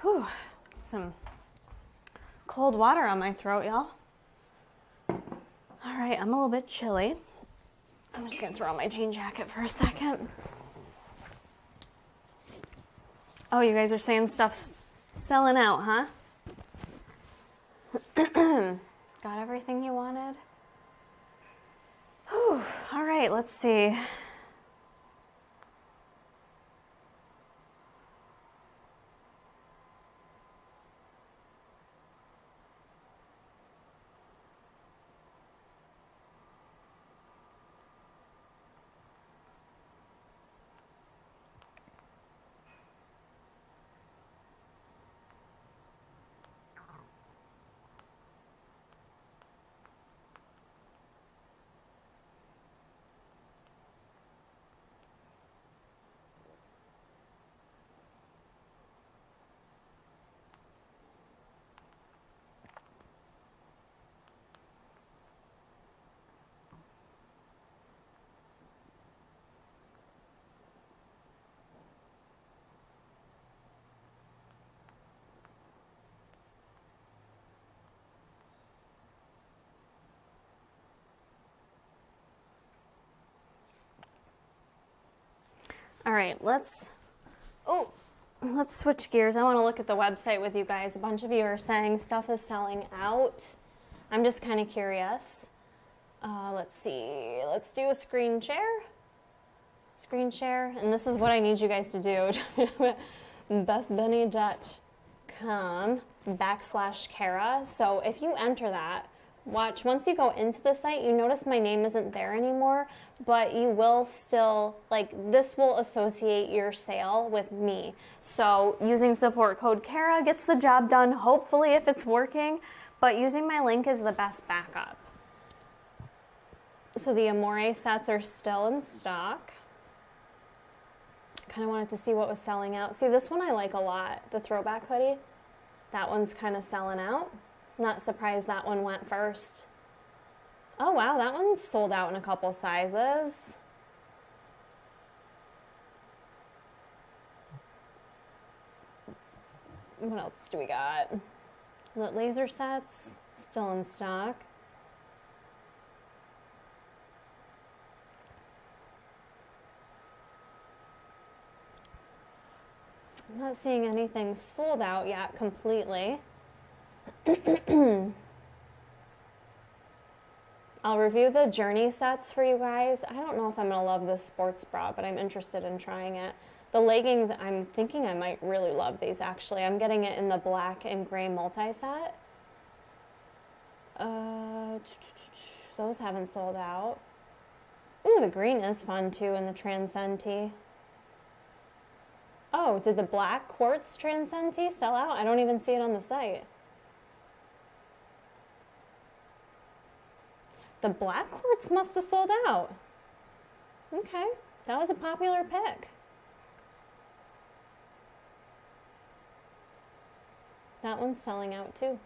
Whew, some cold water on my throat, y'all. All right, I'm a little bit chilly. I'm just gonna throw on my jean jacket for a second. Oh, you guys are saying stuff's selling out, huh? Got everything you wanted? Whew, all right, let's see. All right, let's switch gears. I want to look at the website with you guys. A bunch of you are saying stuff is selling out. I'm just kind of curious. Let's see. Let's do a screen share. Screen share. And this is what I need you guys to do. buffbunny.com/Kara. So if you enter that, watch, once you go into the site, you notice my name isn't there anymore, but you will still, like, this will associate your sale with me. So using support code Kara gets the job done, hopefully, if it's working, but using my link is the best backup. So the Amore sets are still in stock. Kind of wanted to see what was selling out. See, this one I like a lot, the Throwback hoodie. That one's kind of selling out. Not surprised that one went first. Oh wow, that one's sold out in a couple sizes. What else do we got? The laser sets, still in stock. I'm not seeing anything sold out yet completely. I'll review the Journey sets for you guys. I don't know if I'm going to love this sports bra, but I'm interested in trying it. The leggings, I'm thinking I might really love these actually. I'm getting it in the black and gray multi-set. Those haven't sold out. Ooh, the green is fun too in the Transcend tee. Oh, did the black quartz Transcend tee sell out? I don't even see it on the site. The black quartz must have sold out. Okay, that was a popular pick. That one's selling out too.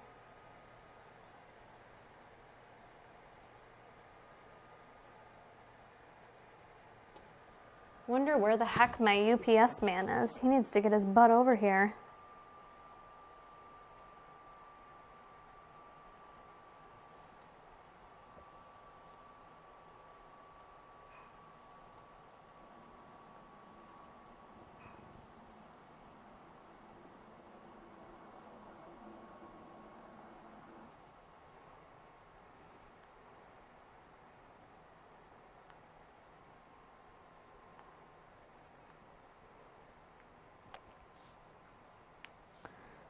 Wonder where the heck my UPS man is. He needs to get his butt over here.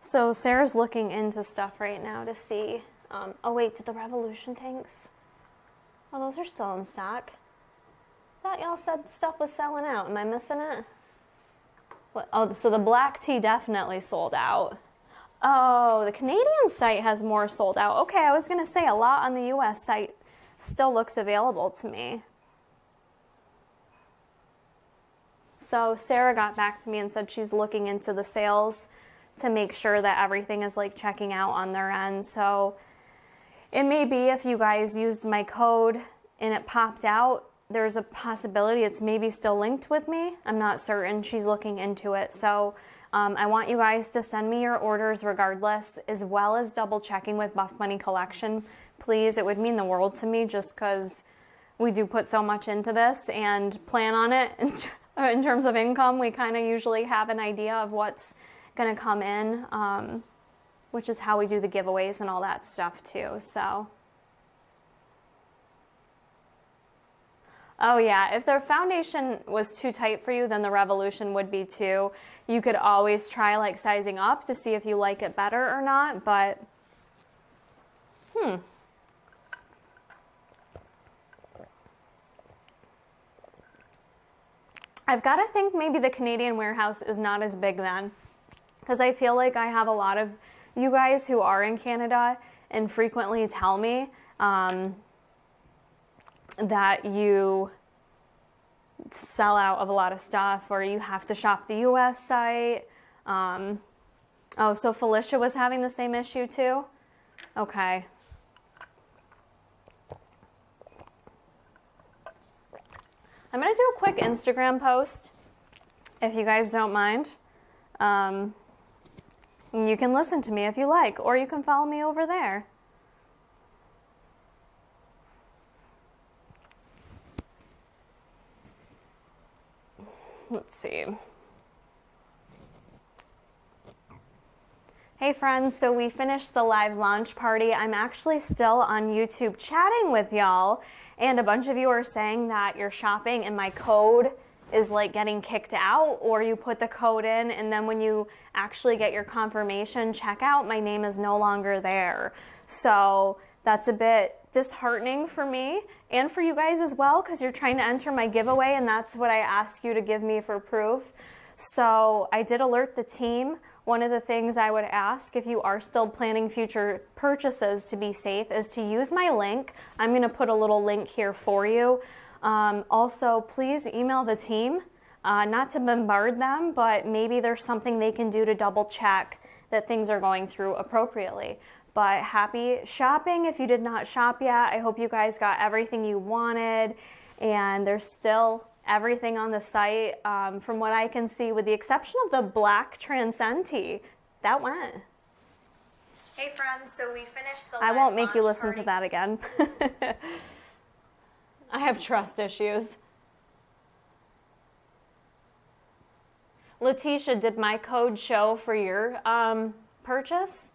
So Sarah's looking into stuff right now to see. Oh wait, did the Revolution tanks? Oh, those are still in stock. Thought y'all said stuff was selling out. Am I missing it? What? Oh, so the black tee definitely sold out. Oh, the Canadian site has more sold out. Okay, I was gonna say a lot on the US site still looks available to me. So Sarah got back to me and said she's looking into the sales to make sure that everything is like checking out on their end. So it may be if you guys used my code and it popped out, there's a possibility it's maybe still linked with me. I'm not certain. She's looking into it. So I want you guys to send me your orders regardless, as well as double checking with Buffbunny Collection. Please, it would mean the world to me just because we do put so much into this and plan on it. In terms of income, we kind of usually have an idea of what's going to come in, which is how we do the giveaways and all that stuff too. So, oh yeah, if the foundation was too tight for you, then the Revolution would be too. You could always try like sizing up to see if you like it better or not, but I've got to think maybe the Canadian warehouse is not as big then, because I feel like I have a lot of you guys who are in Canada and frequently tell me that you sell out of a lot of stuff or you have to shop the US site. Oh, so Felicia was having the same issue too? Okay. I'm going to do a quick Instagram post, if you guys don't mind. You can listen to me if you like, or you can follow me over there. Let's see. Hey friends, so we finished the live launch party. I'm actually still on YouTube chatting with y'all, and a bunch of you are saying that you're shopping and my code is like getting kicked out, or you put the code in and then when you actually get your confirmation checkout, my name is no longer there. So that's a bit disheartening for me and for you guys as well, because you're trying to enter my giveaway and that's what I ask you to give me for proof. So I did alert the team. One of the things I would ask if you are still planning future purchases to be safe is to use my link. I'm going to put a little link here for you. Also, please email the team, not to bombard them, but maybe there's something they can do to double check that things are going through appropriately. But happy shopping if you did not shop yet. I hope you guys got everything you wanted, and there's still everything on the site from what I can see, with the exception of the black Transcenti. That went. Hey friends, so we finished the live I won't make you launch listen party. to that again. I have trust issues. Letitia, did my code show for your purchase?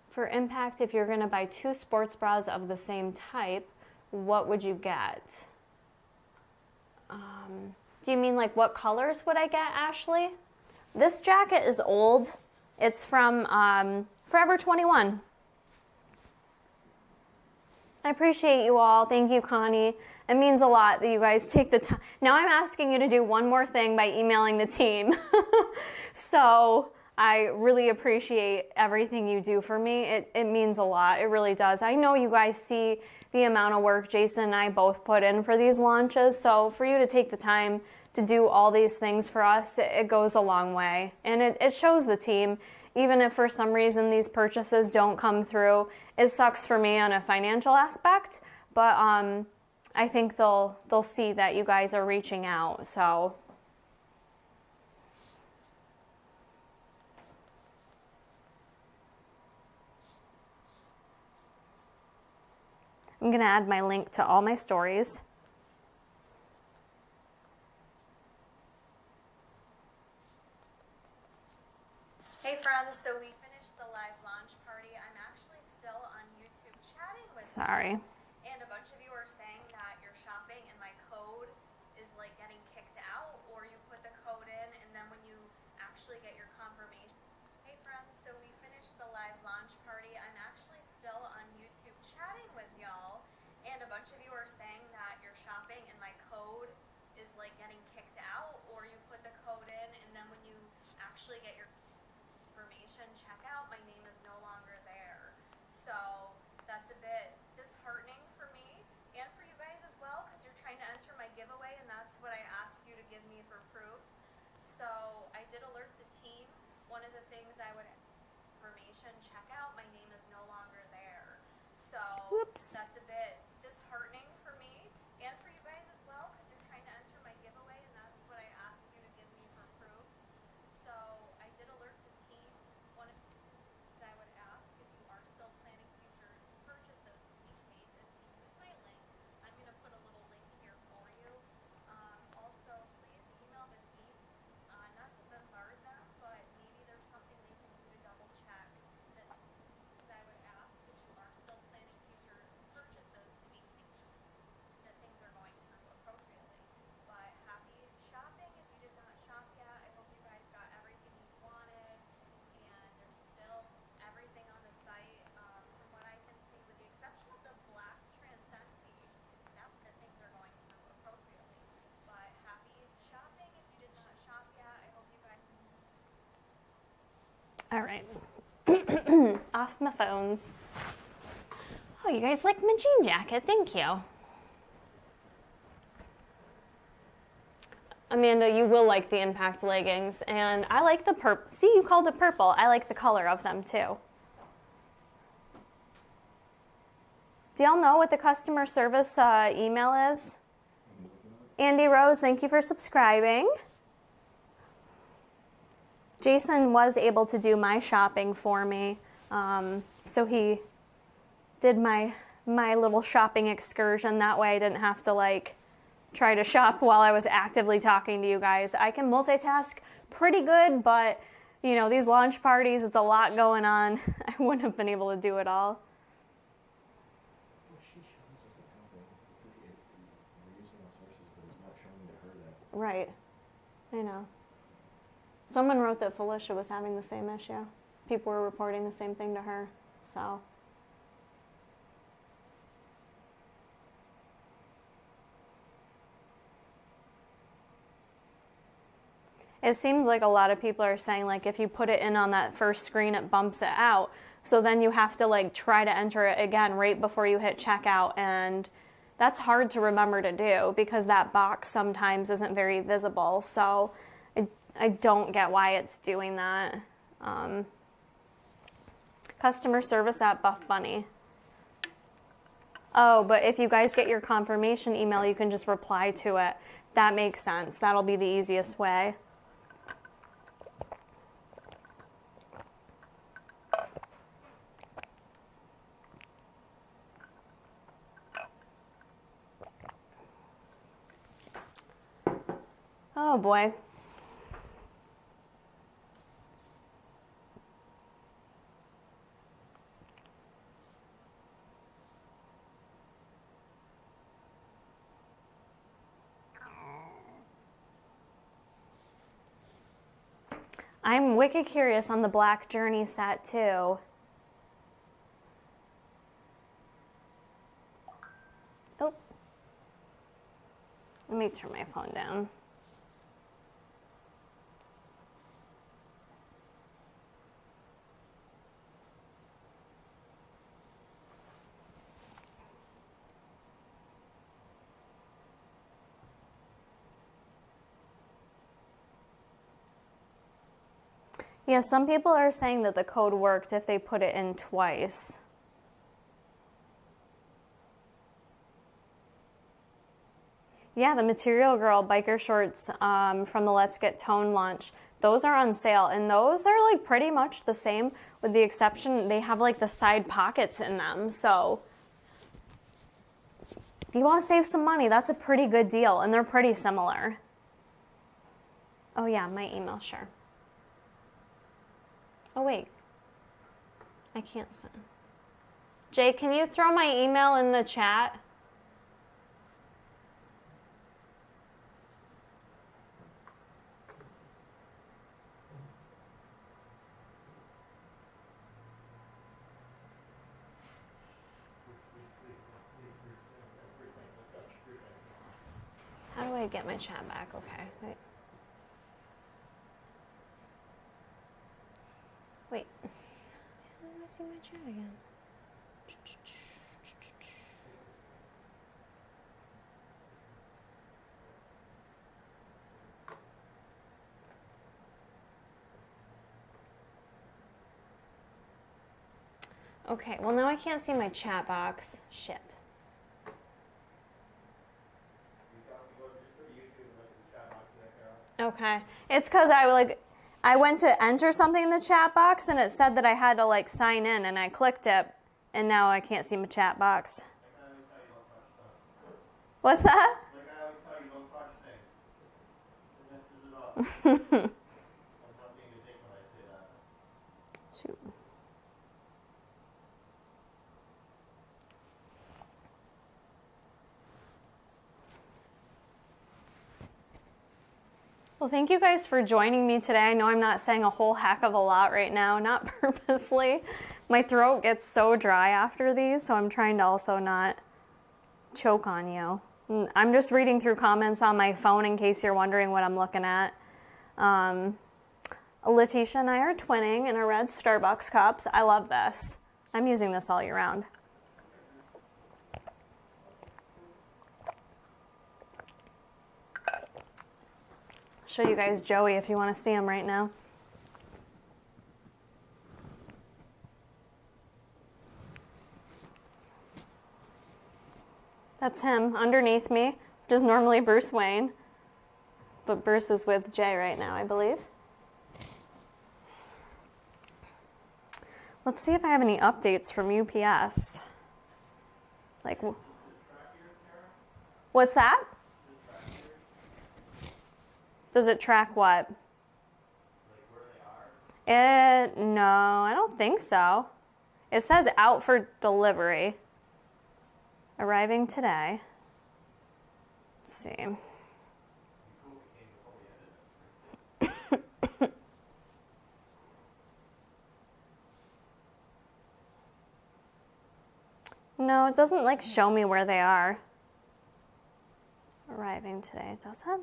For impact, if you're going to buy 2 sports bras of the same type, what would you get? Do you mean like what colors would I get, Ashley? This jacket is old. It's from Forever 21. I appreciate you all. Thank you, Connie. It means a lot that you guys take the time. Now I'm asking you to do one more thing by emailing the team. So I really appreciate everything you do for me. It means a lot. It really does. I know you guys see the amount of work Jason and I both put in for these launches. So for you to take the time to do all these things for us, it goes a long way. And it shows the team, even if for some reason these purchases don't come through. It sucks for me on a financial aspect, but I think they'll see that you guys are reaching out. So I'm gonna add my link to all my stories. Hey friends, so we finished the live launch party. I'm actually still on YouTube chatting with you. And a bunch of you are saying that you're shopping and my code is like getting kicked out, or you put the code in and then when you actually get your confirmation. Hey friends, so we finished the live launch party. I'm actually still on YouTube chatting with y'all, and a bunch of you are saying that you're shopping and my code is like getting kicked out, or you put the code in and then when you actually get your information checkout, my name is no longer there. So that's a bit disheartening for me and for you guys as well, because you're trying to enter my giveaway and that's what I ask you to give me for proof. So I did alert the team. One of the things I would information checkout, my name is no longer there. So that's a bit disheartening for me and for you guys as well, because you're trying to enter my giveaway and that's what I ask you to give me for proof. So I did alert the team. One of the things I would ask if you are still planning future purchases to be safe is to use my link. I'm going to put a little link here for you. Also, please email the team, not to bombard them, but maybe there's something they can do to double check that I would ask if you are still planning future purchases to be safe, that things are going through appropriately. But happy shopping if you did not shop yet. I hope you guys got everything you wanted, and there's still everything on the site from what I can see, with the exception of the black Transcenti, that things are going through appropriately. But happy shopping if you did not shop yet. I hope you guys. All right. Off my phones. Oh, you guys like my jean jacket. Thank you. Amanda, you will like the Impact leggings, and I like the purple. See, you called it purple. I like the color of them too. Do y'all know what the customer service email is? Andy Rose, thank you for subscribing. Jason was able to do my shopping for me, so he did my little shopping excursion. That way I didn't have to like try to shop while I was actively talking to you guys. I can multitask pretty good, but you know, these launch parties, it's a lot going on. I wouldn't have been able to do it all. Well, she shows us how we're using all sources, but it's not showing to her that. Right. I know. Someone wrote that Felicia was having the same issue. People were reporting the same thing to her, so. It seems like a lot of people are saying, like, if you put it in on that first screen, it bumps it out. So then you have to, like, try to enter it again right before you hit checkout. And that's hard to remember to do because that box sometimes isn't very visible. So I don't get why it's doing that. Customer service at Buffbunny. Oh, but if you guys get your confirmation email, you can just reply to it. That makes sense. That'll be the easiest way. Oh boy. I'm wicked curious on the Black Journey set too. Oh. Let me turn my phone down. Yeah, some people are saying that the code worked if they put it in twice. Yeah, the Material Girl biker shorts from the Let's Get Toned launch, those are on sale, and those are like pretty much the same with the exception they have like the side pockets in them. So if you want to save some money, that's a pretty good deal, and they're pretty similar. Oh yeah, my email, sure. Oh wait, I can't send. Jay, can you throw my email in the chat? How do I get my chat back? Okay, wait. Wait. How do I see my chat again? Okay, well now I can't see my chat box. Shit. Okay. It's because I went to enter something in the chat box and it said that I had to like sign in and I clicked it and now I can't see my chat box. What's that? Like I always tell you, don't touch things. It messes it up. I'm not being a dick when I say that. Shoot. Well, thank you guys for joining me today. I know I'm not saying a whole heck of a lot right now, not purposely. My throat gets so dry after these, so I'm trying to also not choke on you. I'm just reading through comments on my phone in case you're wondering what I'm looking at. Letitia and I are twinning in a red Starbucks cups. I love this. I'm using this all year round. Show you guys Joey if you want to see him right now. That's him underneath me, which is normally Bruce Wayne. But Bruce is with Jay right now, I believe. Let's see if I have any updates from UPS. Like, what's that? Does it track what? No, I don't think so. It says out for delivery. Arriving today. Let's see. No, it doesn't like show me where they are. Arriving today, does it?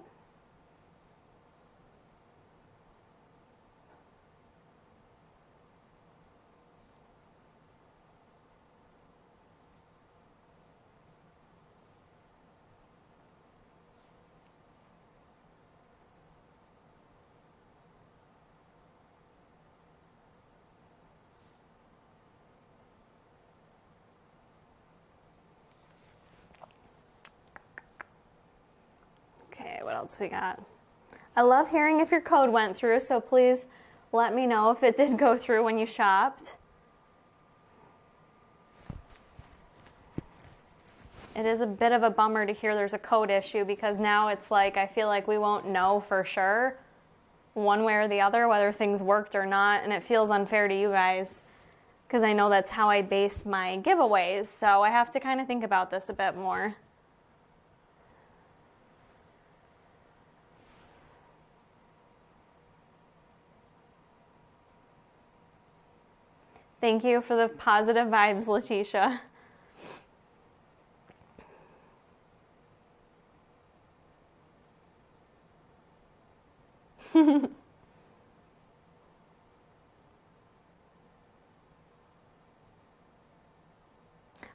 Okay, what else we got? I love hearing if your code went through, so please let me know if it did go through when you shopped. It is a bit of a bummer to hear there's a code issue because now it's like I feel like we won't know for sure one way or the other whether things worked or not, and it feels unfair to you guys because I know that's how I base my giveaways, so I have to kind of think about this a bit more. Thank you for the positive vibes, Letitia.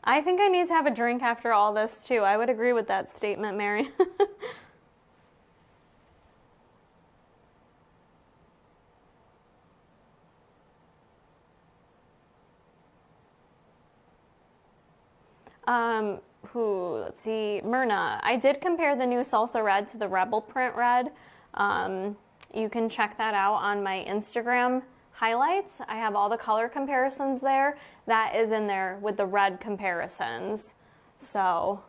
I think I need to have a drink after all this too. I would agree with that statement, Mary. Let's see, Myrna. I did compare the new Salsa Red to the Rebel Print Red. You can check that out on my Instagram highlights. I have all the color comparisons there. That is in there with the red comparisons. So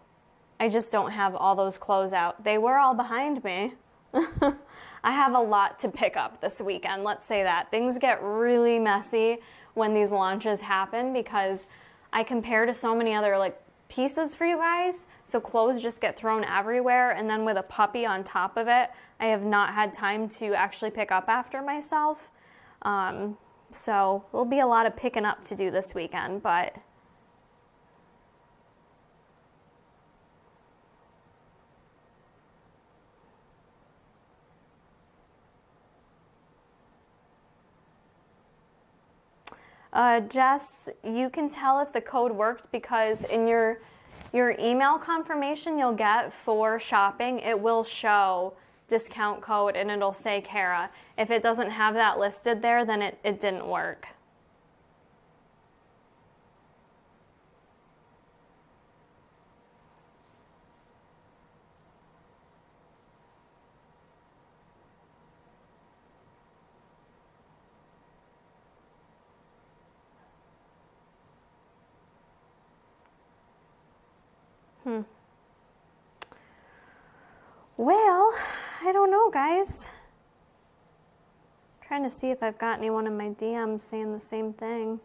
I just don't have all those clothes out. They were all behind me. I have a lot to pick up this weekend, let's say that. Things get really messy when these launches happen because I compare to so many other like pieces for you guys, so clothes just get thrown everywhere, and then with a puppy on top of it, I have not had time to actually pick up after myself. So there'll be a lot of picking up to do this weekend, but Jess, you can tell if the code worked because in your email confirmation you'll get for shopping, it will show discount code and it'll say Kara. If it doesn't have that listed there, then it didn't work. Well, I don't know, guys. Trying to see if I've got anyone in my DMs saying the same thing.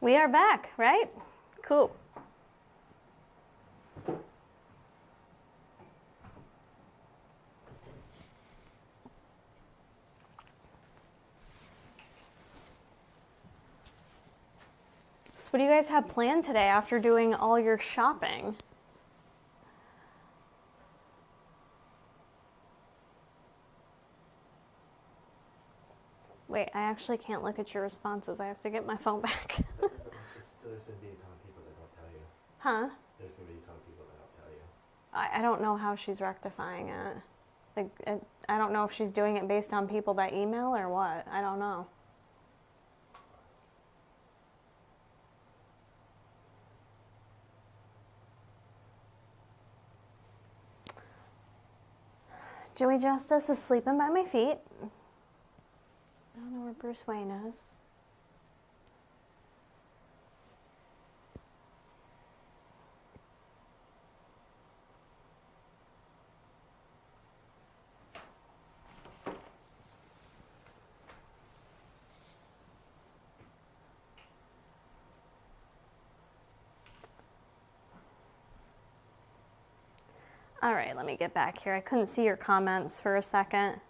We are back, right? Cool. So what do you guys have planned today after doing all your shopping? Wait, I actually can't look at your responses. I have to get my phone back. There's going to be a ton of people that don't tell you. Huh? There's going to be a ton of people that don't tell you. I don't know how she's rectifying it. Like, I don't know if she's doing it based on people by email or what. I don't know. Joey Justice is sleeping by my feet. I don't know where Bruce Wayne is. All right, let me get back here. I couldn't see your comments for a second.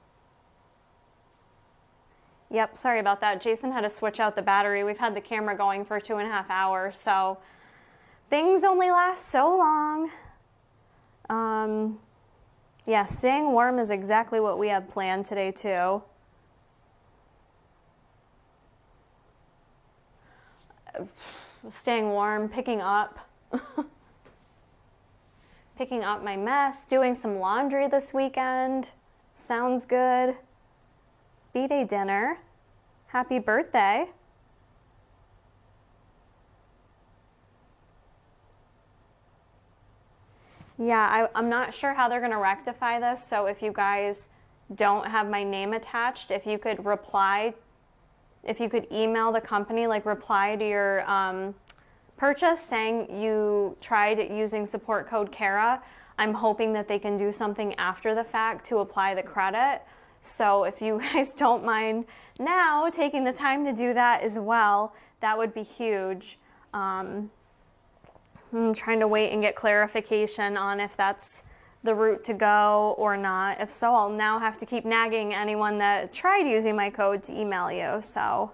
Yep, sorry about that. Jason had to switch out the battery. We've had the camera going for 2.5 hours, so things only last so long. Yeah, staying warm is exactly what we have planned today, too. Staying warm, picking up. Picking up my mess, doing some laundry this weekend. Sounds good. B-Day dinner. Happy birthday. Yeah, I'm not sure how they're going to rectify this, so if you guys don't have my name attached, if you could email the company, like reply to your purchase saying you tried using support code Kara. I'm hoping that they can do something after the fact to apply the credit. So if you guys don't mind now taking the time to do that as well, that would be huge. I'm trying to wait and get clarification on if that's the route to go or not. If so, I'll now have to keep nagging anyone that tried using my code to email you. So.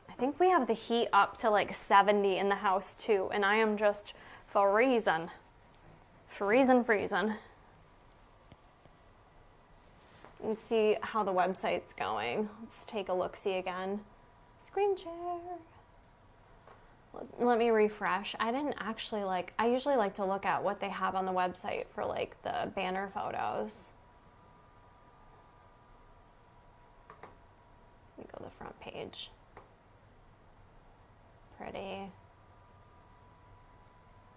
I think we have the heat up to like 70 in the house too, and I am just freezing. And see how the website's going. Let's take a look-see again. Screen share. Let me refresh. I didn't actually I usually like to look at what they have on the website for like the banner photos. Let me go to the front page. Pretty.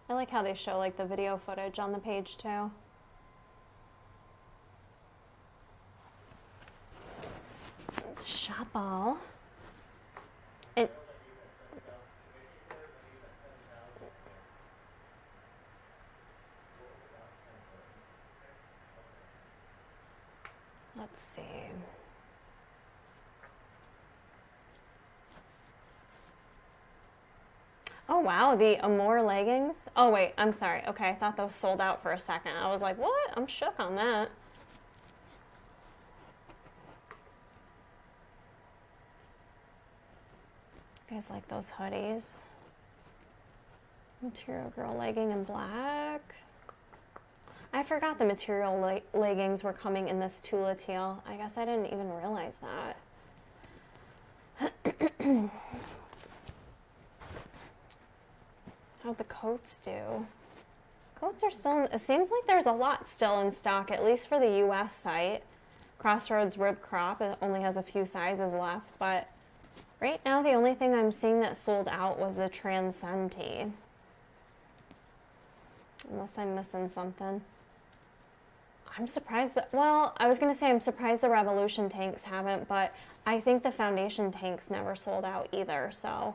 I like how they show like the video footage on the page too. Let's shop all. Let's see. Oh wow, the Amore leggings. Oh wait, I'm sorry. Okay, I thought those sold out for a second. I was like, what? I'm shook on that. You guys like those hoodies? Material Girl legging in black. I forgot the material leggings were coming in this Tula teal. I guess I didn't even realize that. How'd the coats do? Coats are still, it seems like there's a lot still in stock, at least for the US site. Crossroads Rib Crop, it only has a few sizes left, but right now the only thing I'm seeing that sold out was the Transcend tee. Unless I'm missing something. I'm surprised that, well, I was going to say I'm surprised the Revolution tanks haven't, but I think the Foundation tanks never sold out either, so.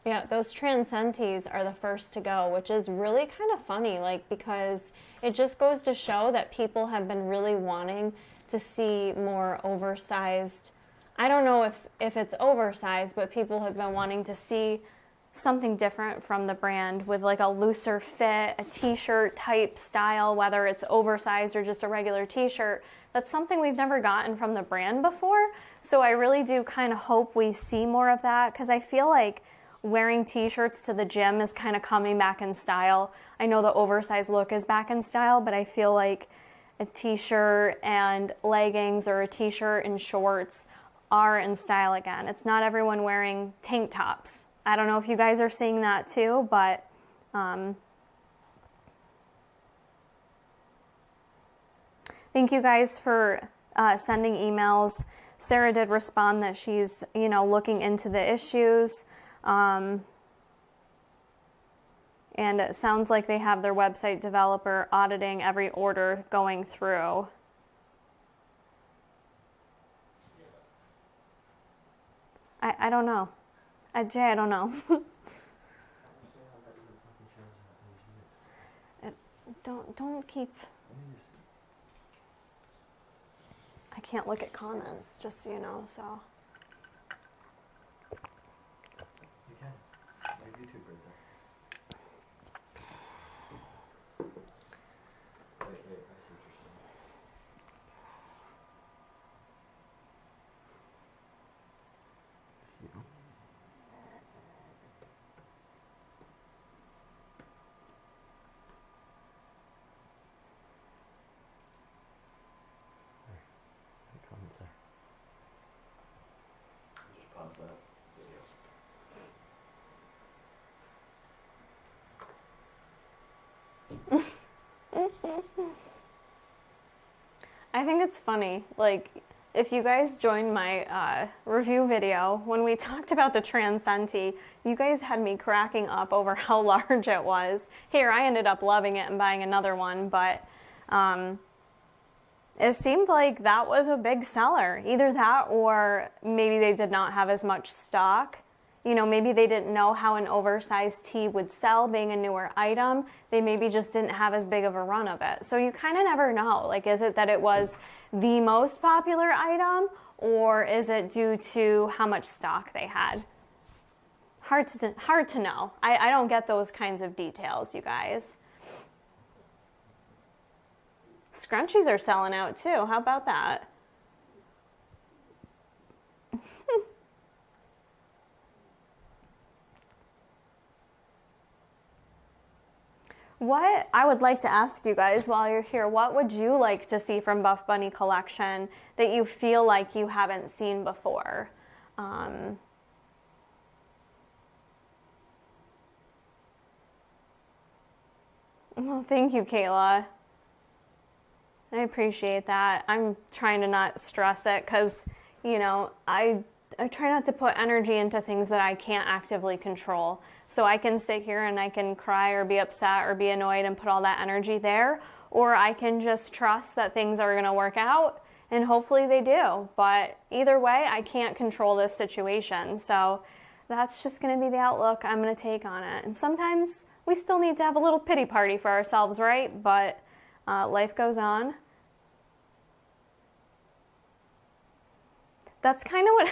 Yeah, those Transcenties are the first to go, which is really kind of funny, like, because it just goes to show that people have been really wanting to see more oversized. I don't know if it's oversized, but people have been wanting to see something different from the brand with like a looser fit, a t-shirt type style, whether it's oversized or just a regular t-shirt. That's something we've never gotten from the brand before. So I really do kind of hope we see more of that, because I feel like wearing t-shirts to the gym is kind of coming back in style. I know the oversized look is back in style, but I feel like a t-shirt and leggings or a t-shirt and shorts are in style again. It's not everyone wearing tank tops. I don't know if you guys are seeing that too, but thank you guys for sending emails. Sarah did respond that she's, looking into the issues. And it sounds like they have their website developer auditing every order going through. I don't know. Jay, I don't know. Don't keep. I can't look at comments, just so you know, so. You can. Like YouTube right there. Wait, I see what you're saying. Comments there. Just pause that video. I think it's funny, like, if you guys joined my review video, when we talked about the Transcenti, you guys had me cracking up over how large it was. Here, I ended up loving it and buying another one, but it seemed like that was a big seller. Either that or maybe they did not have as much stock. Maybe they didn't know how an oversized tee would sell, being a newer item. They maybe just didn't have as big of a run of it. So you kind of never know. Like, is it that it was the most popular item, or is it due to how much stock they had? Hard to know. I don't get those kinds of details, you guys. Scrunchies are selling out too. How about that? What I would like to ask you guys while you're here, what would you like to see from Buffbunny collection that you feel like you haven't seen before? Well, thank you, Kayla. I appreciate that. I'm trying to not stress it because, I try not to put energy into things that I can't actively control. So I can sit here and I can cry or be upset or be annoyed and put all that energy there, or I can just trust that things are going to work out, and hopefully they do. But either way, I can't control this situation. So that's just going to be the outlook I'm going to take on it. And sometimes we still need to have a little pity party for ourselves, right? But life goes on. That's kind of what...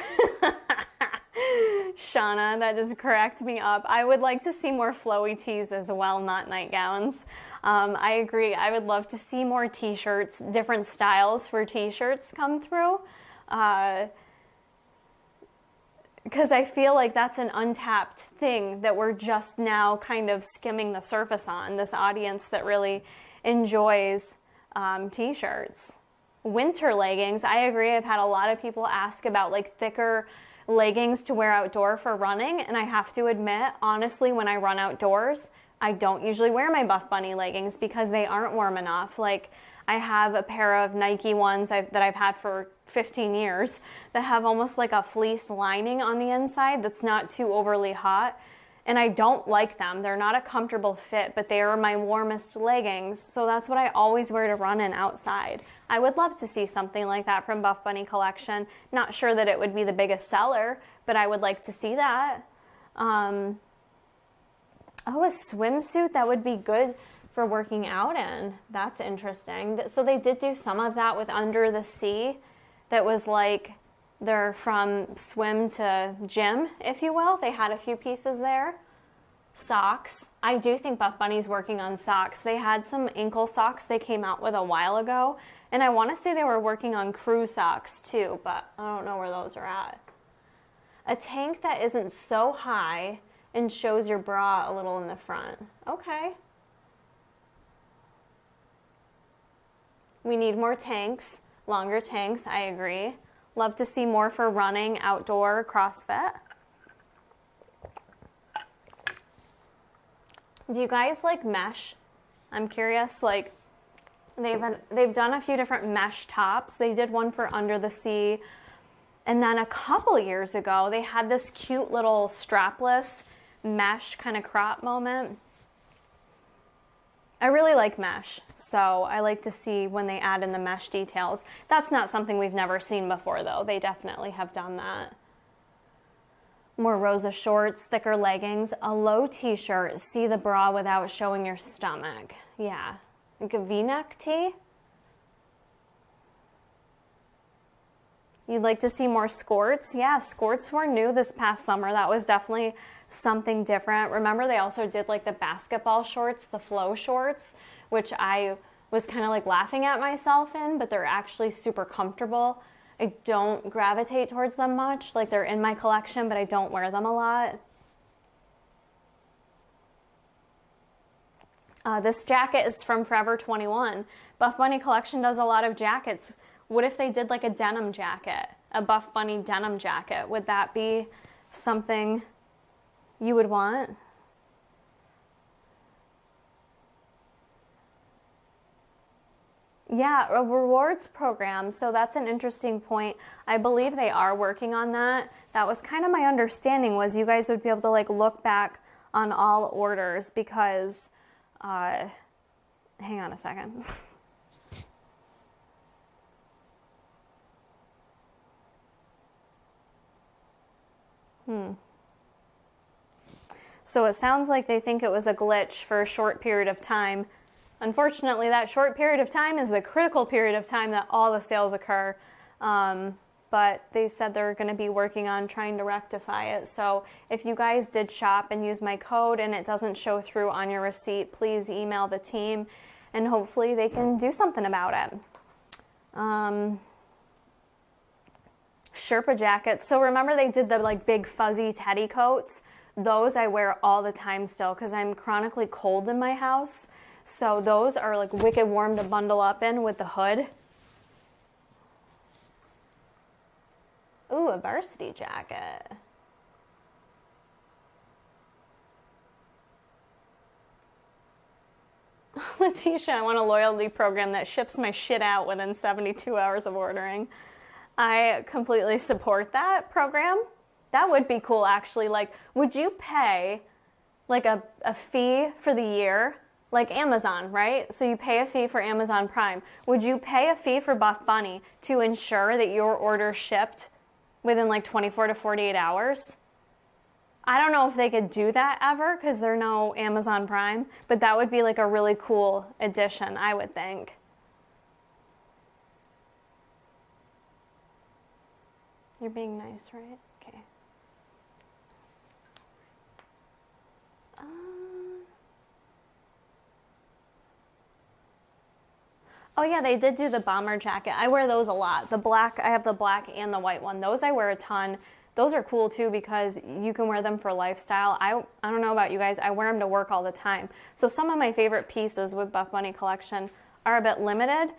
Shauna, that just cracked me up. I would like to see more flowy tees as well, not nightgowns. I agree. I would love to see more t-shirts, different styles for t-shirts come through. Because I feel like that's an untapped thing that we're just now kind of skimming the surface on, this audience that really enjoys t-shirts. Winter leggings, I agree. I've had a lot of people ask about like thicker leggings to wear outdoor for running, and I have to admit, honestly, when I run outdoors, I don't usually wear my Buffbunny leggings because they aren't warm enough. Like, I have a pair of Nike ones that I've had for 15 years that have almost like a fleece lining on the inside that's not too overly hot, and I don't like them. They're not a comfortable fit, but they are my warmest leggings, so that's what I always wear to run in outside. I would love to see something like that from Buffbunny collection. Not sure that it would be the biggest seller, but I would like to see that. Oh, a swimsuit that would be good for working out in. That's interesting. So they did do some of that with Under the Sea. That was like they're from swim to gym, if you will. They had a few pieces there. Socks. I do think Buffbunny's working on socks. They had some ankle socks they came out with a while ago. And I want to say they were working on crew socks too, but I don't know where those are at. A tank that isn't so high and shows your bra a little in the front. Okay. We need more tanks, longer tanks, I agree. Love to see more for running, outdoor, CrossFit. Do you guys like mesh? I'm curious, like they've done a few different mesh tops. They did one for Under the Sea. And then a couple years ago, they had this cute little strapless mesh kind of crop moment. I really like mesh, so I like to see when they add in the mesh details. That's not something we've never seen before, though. They definitely have done that. More Rosa shorts, thicker leggings, a low t-shirt, see the bra without showing your stomach. Yeah, like a V-neck tee. You'd like to see more skirts? Yeah, skirts were new this past summer. That was definitely something different. Remember, they also did like the basketball shorts, the flow shorts, which I was kind of like laughing at myself in, but they're actually super comfortable. I don't gravitate towards them much. Like they're in my collection, but I don't wear them a lot. This jacket is from Forever 21. Buffbunny collection does a lot of jackets. What if they did like a denim jacket, a Buffbunny denim jacket? Would that be something you would want? Yeah, a rewards program. So that's an interesting point. I believe they are working on that. That was kind of my understanding, was you guys would be able to like look back on all orders because, hang on a second. So it sounds like they think it was a glitch for a short period of time. Unfortunately, that short period of time is the critical period of time that all the sales occur. But they said they're going to be working on trying to rectify it. So if you guys did shop and use my code and it doesn't show through on your receipt, please email the team and hopefully they can do something about it. Sherpa jackets. So remember they did the like big fuzzy teddy coats? Those I wear all the time still because I'm chronically cold in my house. So those are like wicked warm to bundle up in with the hood. Ooh, a varsity jacket. Letitia, I want a loyalty program that ships my shit out within 72 hours of ordering. I completely support that program. That would be cool, actually. Like, would you pay like a fee for the year? Like Amazon, right? So you pay a fee for Amazon Prime. Would you pay a fee for Buffbunny to ensure that your order shipped within like 24 to 48 hours? I don't know if they could do that ever because there's no Amazon Prime, but that would be like a really cool addition, I would think. You're being nice, right? Okay. Oh yeah, they did do the bomber jacket. I wear those a lot. The black, I have the black and the white one. Those I wear a ton. Those are cool too because you can wear them for lifestyle. I don't know about you guys, I wear them to work all the time. So some of my favorite pieces with Buffbunny collection are a bit limited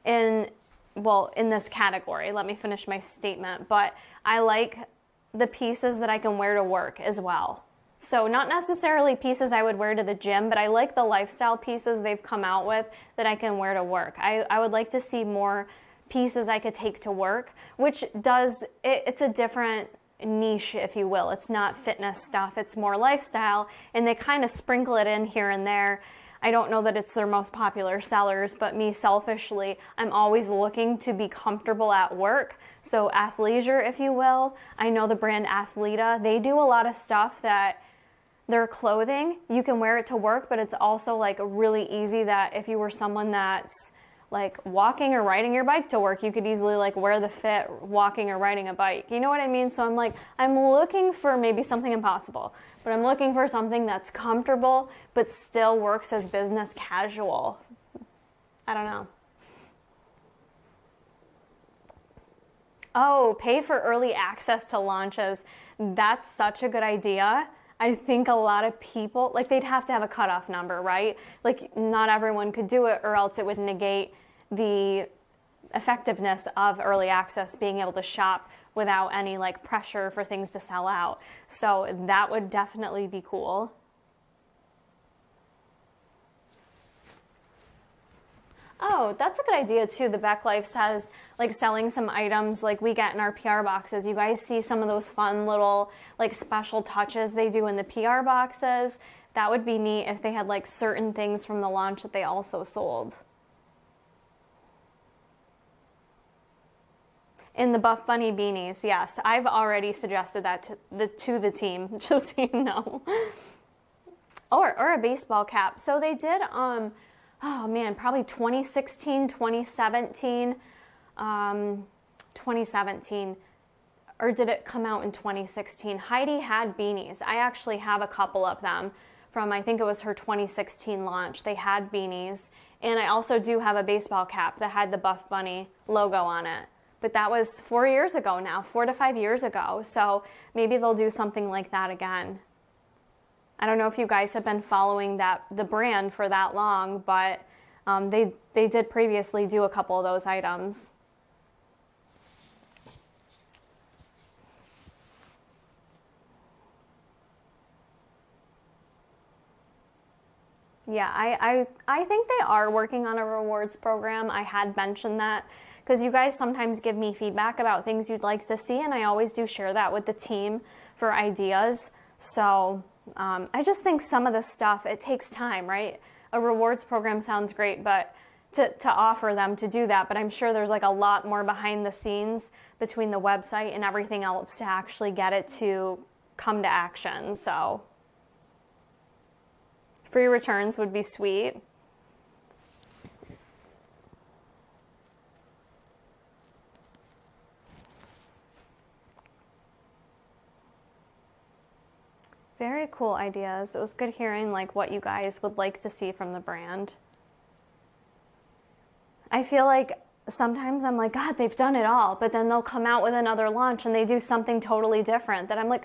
in this category. Let me finish my statement. But I like the pieces that I can wear to work as well. So not necessarily pieces I would wear to the gym, but I like the lifestyle pieces they've come out with that I can wear to work. I would like to see more pieces I could take to work, which it's a different niche, if you will. It's not fitness stuff, it's more lifestyle, and they kind of sprinkle it in here and there. I don't know that it's their most popular sellers, but me selfishly, I'm always looking to be comfortable at work. So athleisure, if you will. I know the brand Athleta, they do a lot of stuff that their clothing, you can wear it to work, but it's also like really easy that if you were someone that's like walking or riding your bike to work, you could easily like wear the fit walking or riding a bike. You know what I mean? So I'm like, I'm looking for maybe something impossible, but I'm looking for something that's comfortable, but still works as business casual. I don't know. Oh, pay for early access to launches. That's such a good idea. I think a lot of people, like they'd have to have a cutoff number, right? Like not everyone could do it, or else it would negate the effectiveness of early access, being able to shop without any like pressure for things to sell out. So that would definitely be cool. Oh, that's a good idea too. The Beck Life says like selling some items like we get in our PR boxes. You guys see some of those fun little like special touches they do in the PR boxes. That would be neat if they had like certain things from the launch that they also sold. In the Buffbunny beanies, yes. I've already suggested that to the team, just so you know. Or a baseball cap. So they did, oh man, probably 2016, 2017, 2017. Or did it come out in 2016? Heidi had beanies. I actually have a couple of them from, I think it was her 2016 launch. They had beanies. And I also do have a baseball cap that had the Buffbunny logo on it. But that was 4 years ago now, 4 to 5 years ago. So maybe they'll do something like that again. I don't know if you guys have been following the brand for that long, but they did previously do a couple of those items. Yeah, I think they are working on a rewards program. I had mentioned that because you guys sometimes give me feedback about things you'd like to see, and I always do share that with the team for ideas. So I just think some of the stuff, it takes time, right? A rewards program sounds great, but to offer them to do that, but I'm sure there's like a lot more behind the scenes between the website and everything else to actually get it to come to action. So free returns would be sweet. Very cool ideas. It was good hearing like what you guys would like to see from the brand. I feel like sometimes I'm like, God, they've done it all, but then they'll come out with another launch and they do something totally different that I'm like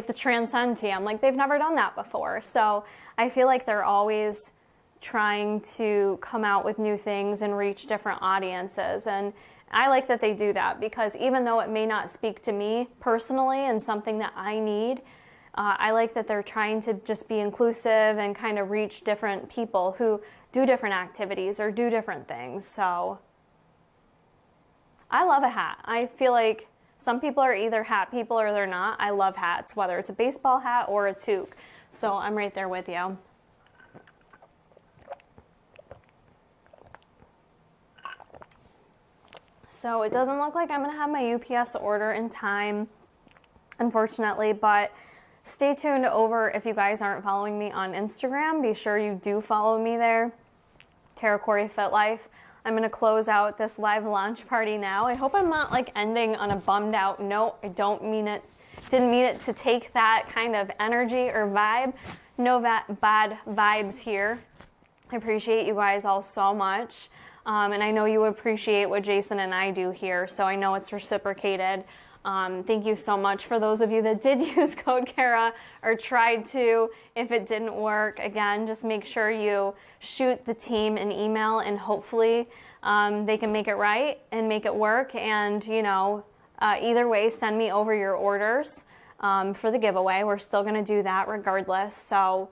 the Transcend tee. I'm like, they've never done that before. So I feel like they're always trying to come out with new things and reach different audiences. And I like that they do that because even though it may not speak to me personally and something that I need, I like that they're trying to just be inclusive and kind of reach different people who do different activities or do different things. So I love a hat. I feel like some people are either hat people or they're not. I love hats, whether it's a baseball hat or a toque. So I'm right there with you. So it doesn't look like I'm going to have my UPS order in time, unfortunately, but stay tuned over. If you guys aren't following me on Instagram, be sure you do follow me there, Kara Corey Fit Life. I'm going to close out this live launch party now. I hope I'm not like ending on a bummed out note. I don't mean it, didn't mean it to take that kind of energy or vibe. No bad vibes here. I appreciate you guys all so much. And I know you appreciate what Jason and I do here, so I know it's reciprocated. Thank you so much for those of you that did use code Kara or tried to. If it didn't work, again, just make sure you shoot the team an email and hopefully they can make it right and make it work. And, you know, either way, send me over your orders for the giveaway. We're still going to do that regardless. So,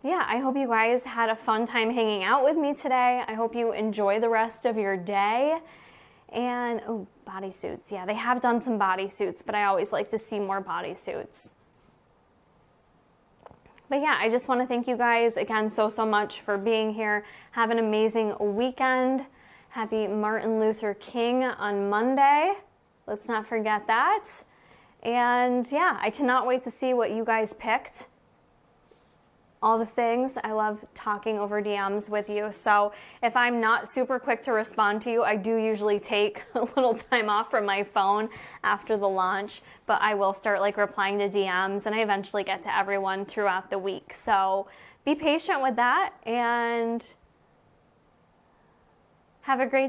yeah, I hope you guys had a fun time hanging out with me today. I hope you enjoy the rest of your day. And, oh, bodysuits. Yeah, they have done some bodysuits, but I always like to see more bodysuits. But yeah, I just want to thank you guys again so much for being here. Have an amazing weekend. Happy Martin Luther King on Monday. Let's not forget that. And yeah, I cannot wait to see what you guys picked. All the things. I love talking over DMs with you. So if I'm not super quick to respond to you, I do usually take a little time off from my phone after the launch, but I will start like replying to DMs, and I eventually get to everyone throughout the week. So be patient with that and have a great